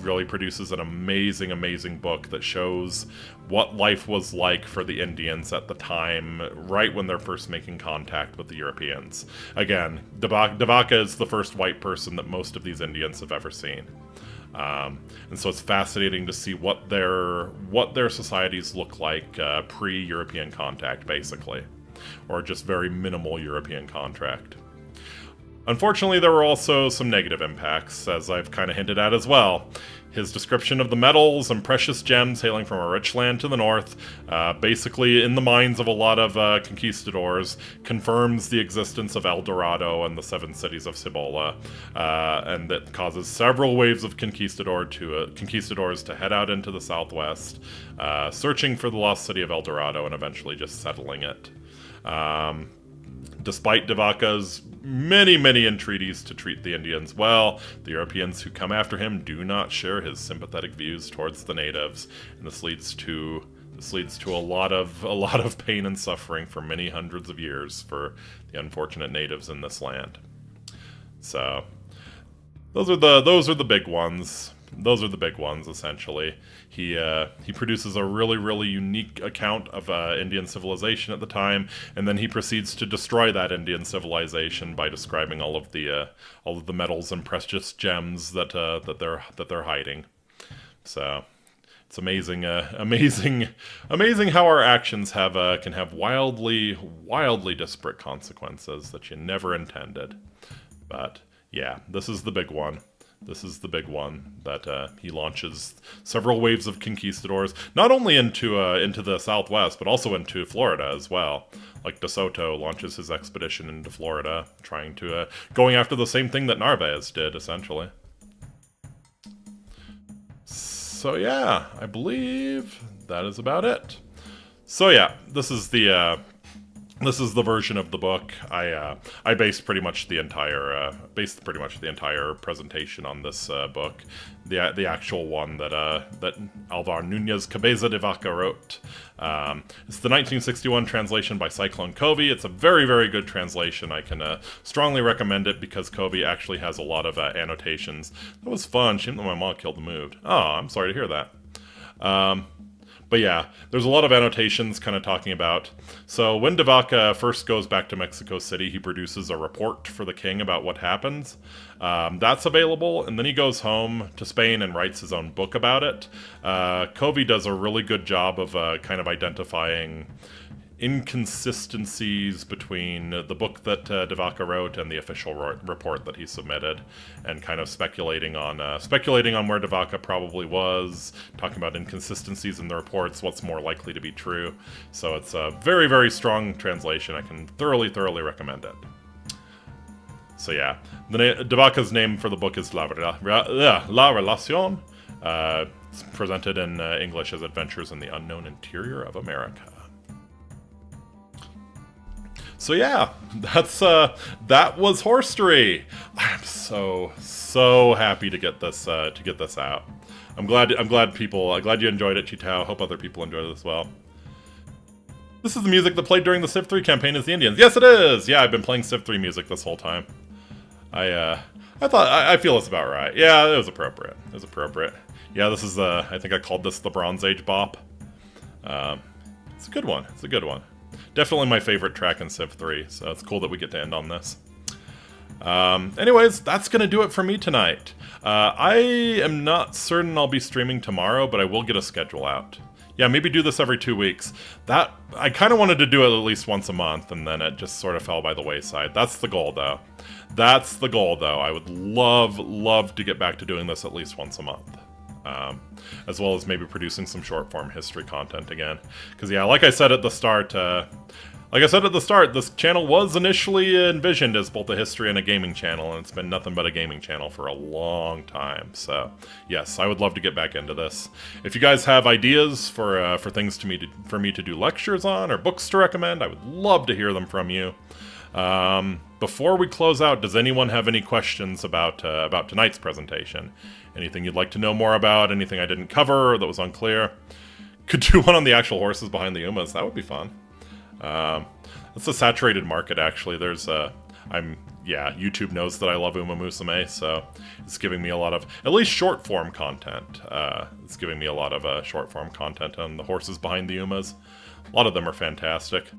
really produces an amazing book that shows what life was like for the Indians at the time, right when they're first making contact with the Europeans. Again, De Vaca is the first white person that most of these Indians have ever seen. And so it's fascinating to see what their societies look like pre-European contact, basically. Or just very minimal European contact. Unfortunately, there were also some negative impacts, as I've kind of hinted at as well. His description of the metals and precious gems hailing from a rich land to the north, basically in the minds of a lot of conquistadors, confirms the existence of El Dorado and the seven cities of Cibola, and that causes several waves of conquistadors to head out into the southwest, searching for the lost city of El Dorado and eventually just settling it. Despite De Vaca's many entreaties to treat the Indians well, the Europeans who come after him do not share his sympathetic views towards the natives, and this leads to a lot of pain and suffering for many hundreds of years for the unfortunate natives in this land. So, those are the big ones. Those are the big ones, essentially. He produces a really unique account of Indian civilization at the time, and then he proceeds to destroy that Indian civilization by describing all of the metals and precious gems that they're hiding. So it's amazing how our actions can have wildly disparate consequences that you never intended. But yeah, this is the big one. This is the big one that he launches several waves of conquistadors, not only into the southwest, but also into Florida as well. Like De Soto launches his expedition into Florida, going after the same thing that Narváez did, essentially. So yeah, I believe that is about it. So yeah, this is the version of the book. I based pretty much the entire presentation on this book, the actual one that Álvar Núñez Cabeza de Vaca wrote. It's the 1961 translation by Cyclone Covey. It's a very good translation. I can strongly recommend it because Covey actually has a lot of annotations. That was fun. Shame that my mom killed and moved. Oh, I'm sorry to hear that. But yeah, there's a lot of annotations kind of talking about... So when De Vaca first goes back to Mexico City, he produces a report for the king about what happens. That's available, and then he goes home to Spain and writes his own book about it. Covey does a really good job of kind of identifying inconsistencies between the book that De Vaca wrote and the official report that he submitted, and kind of speculating on where De Vaca probably was, talking about inconsistencies in the reports, what's more likely to be true. So it's a very strong translation. I can thoroughly recommend it. So yeah, De Vaca's name for the book is La Relación. It's presented in English as Adventures in the Unknown Interior of America. So yeah, that was HORSETORY. I'm so happy to get this out. I'm glad you enjoyed it, Chitao. Hope other people enjoyed it as well. This is the music that played during the Civ 3 campaign as the Indians. Yes, it is. Yeah, I've been playing Civ 3 music this whole time. I feel it's about right. Yeah, it was appropriate. Yeah, this is I think I called this the Bronze Age bop. It's a good one. Definitely my favorite track in Civ 3, so it's cool that we get to end on this. Anyways, that's going to do it for me tonight. I am not certain I'll be streaming tomorrow, but I will get a schedule out. Yeah, maybe do this every 2 weeks. I kind of wanted to do it at least once a month, and then it just sort of fell by the wayside. That's the goal, though. I would love to get back to doing this at least once a month. As well as maybe producing some short-form history content again. Because, yeah, like I said at the start, Like I said at the start, this channel was initially envisioned as both a history and a gaming channel, and it's been nothing but a gaming channel for a long time. So, yes, I would love to get back into this. If you guys have ideas for things for me to do lectures on or books to recommend, I would love to hear them from you. Before we close out, does anyone have any questions about tonight's presentation? Anything you'd like to know more about? Anything I didn't cover or that was unclear? Could do one on the actual horses behind the Umas. That would be fun. It's a saturated market, actually. YouTube knows that I love Uma Musume, so it's giving me a lot of, at least short-form content. It's giving me a lot of short-form content on the horses behind the Umas. A lot of them are fantastic.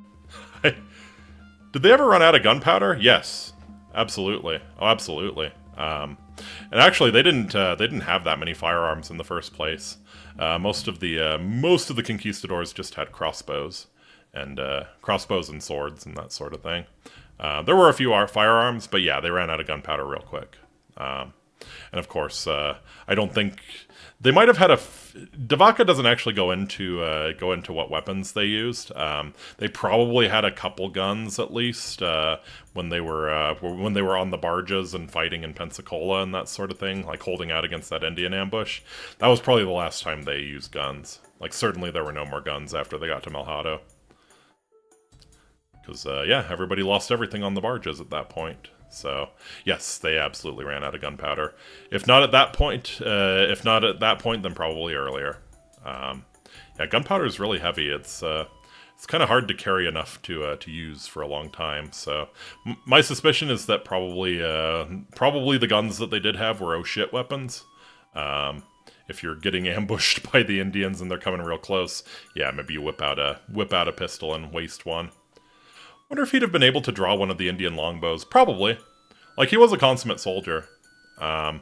Did they ever run out of gunpowder? Yes, absolutely. Oh, absolutely. And actually, they didn't have that many firearms in the first place. Most of the conquistadors just had crossbows and swords and that sort of thing. There were a few firearms, but yeah, they ran out of gunpowder real quick. And of course, I don't think they might have had De Vaca doesn't actually go into what weapons they used. They probably had a couple guns at least when they were on the barges and fighting in Pensacola and that sort of thing, like holding out against that Indian ambush. That was probably the last time they used guns. Like certainly there were no more guns after they got to Malhado. Because, everybody lost everything on the barges at that point. So, yes, they absolutely ran out of gunpowder. If not at that point, then probably earlier. Gunpowder is really heavy. It's kind of hard to carry enough to use for a long time. So, my suspicion is that probably the guns that they did have were oh shit weapons. If you're getting ambushed by the Indians and they're coming real close, yeah, maybe you whip out a pistol and waste one. Wonder if he'd have been able to draw one of the Indian longbows. Probably. Like, he was a consummate soldier. Yeah,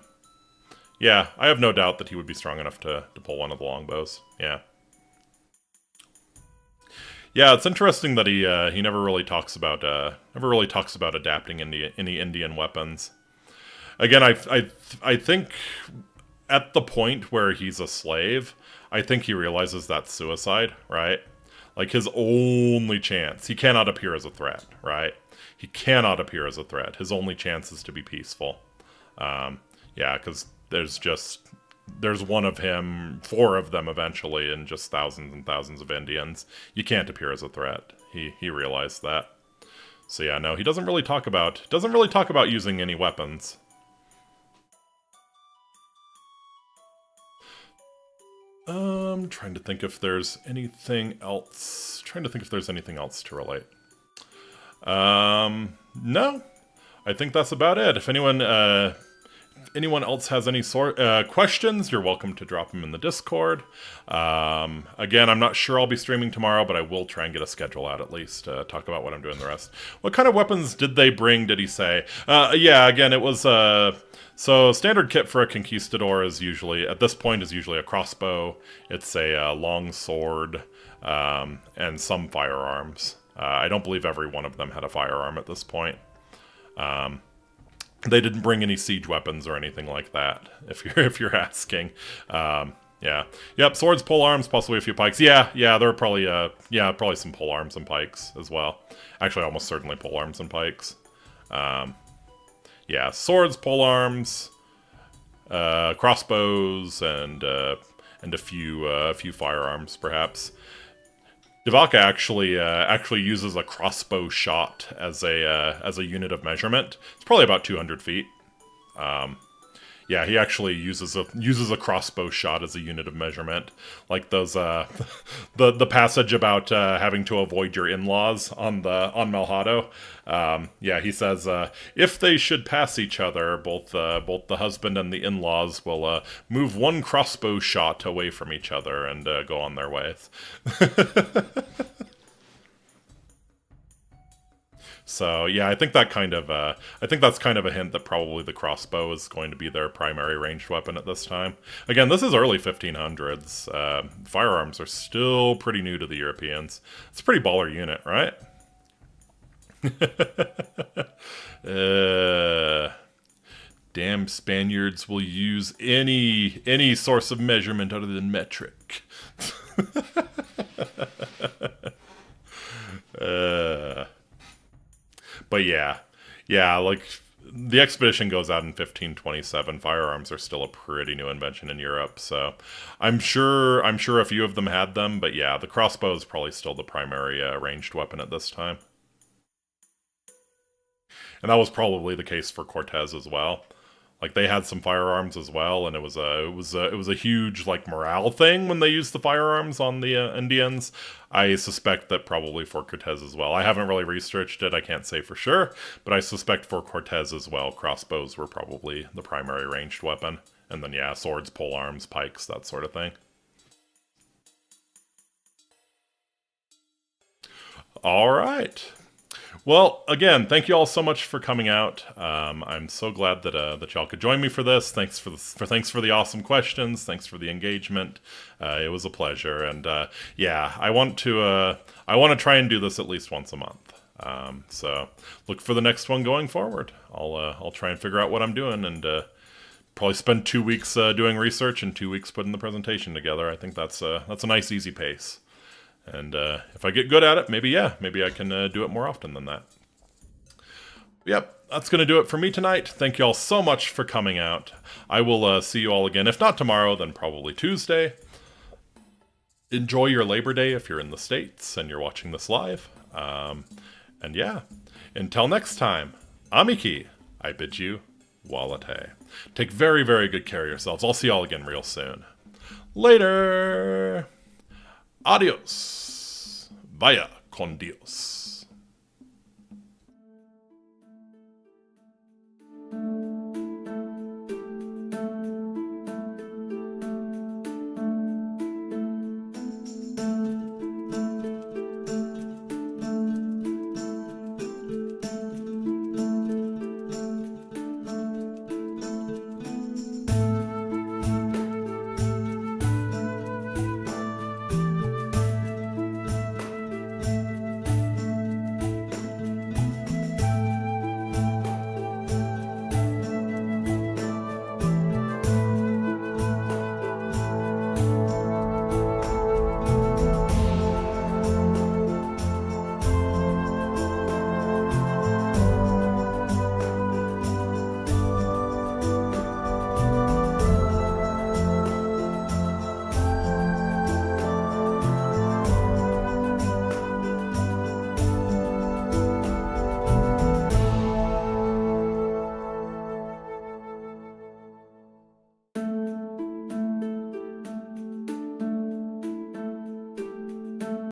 I have no doubt that he would be strong enough to pull one of the longbows. Yeah. Yeah, it's interesting that he never really talks about adapting any Indian weapons. Again, I think at the point where he's a slave, I think he realizes that's suicide, right? Like, his only chance, he cannot appear as a threat, right? He cannot appear as a threat. His only chance is to be peaceful. Because there's one of him, 4 of them eventually, and just thousands and thousands of Indians. You can't appear as a threat. He realized that. So yeah, no, he doesn't really talk about using any weapons. Trying to think if there's anything else. To relate. No. I think that's about it. If anyone else has any questions, you're welcome to drop them in the Discord. Again, I'm not sure I'll be streaming tomorrow, but I will try and get a schedule out at least to talk about what I'm doing the rest. What kind of weapons did they bring, did he say? Again, it was... So standard kit for a conquistador is usually a crossbow. It's a long sword, and some firearms. I don't believe every one of them had a firearm at this point. They didn't bring any siege weapons or anything like that, if you're asking. Yep, swords, polearms, possibly a few pikes. Yeah, there were probably some polearms and pikes as well. Actually, almost certainly polearms and pikes. Swords, polearms, crossbows, and a few firearms, perhaps. De Vaca actually uses a crossbow shot as a unit of measurement. It's probably about 200 feet. He actually uses a crossbow shot as a unit of measurement, like those the passage about having to avoid your in-laws on Malhado. He says if they should pass each other, both the husband and the in-laws will move one crossbow shot away from each other and go on their ways. So yeah, I think that's kind of a hint that probably the crossbow is going to be their primary ranged weapon at this time. Again, this is early 1500s. Firearms are still pretty new to the Europeans. It's a pretty baller unit, right? Damn Spaniards will use any source of measurement other than metric. But yeah, like the expedition goes out in 1527. Firearms are still a pretty new invention in Europe, so I'm sure a few of them had them, but yeah, the crossbow is probably still the primary ranged weapon at this time. And that was probably the case for Cortez as well. Like they had some firearms as well, and it was a huge like morale thing when they used the firearms on the Indians. I suspect that probably for Cortez as well. I haven't really researched it. I can't say for sure, but I suspect for Cortez as well, crossbows were probably the primary ranged weapon, and then yeah, swords, polearms, pikes, that sort of thing. All right. Well, again, thank you all so much for coming out. I'm so glad that y'all could join me for this. Thanks for the awesome questions. Thanks for the engagement. It was a pleasure, and yeah, I want to try and do this at least once a month. So look for the next one going forward. I'll try and figure out what I'm doing, and probably spend 2 weeks doing research and 2 weeks putting the presentation together. I think that's a nice easy pace. And if I get good at it, maybe I can do it more often than that. Yep, that's going to do it for me tonight. Thank you all so much for coming out. I will see you all again, if not tomorrow, then probably Tuesday. Enjoy your Labor Day if you're in the States and you're watching this live. And yeah, until next time, Amiki, I bid you Walate. Take very, very good care of yourselves. I'll see y'all again real soon. Later! Adios. Vaya con Dios.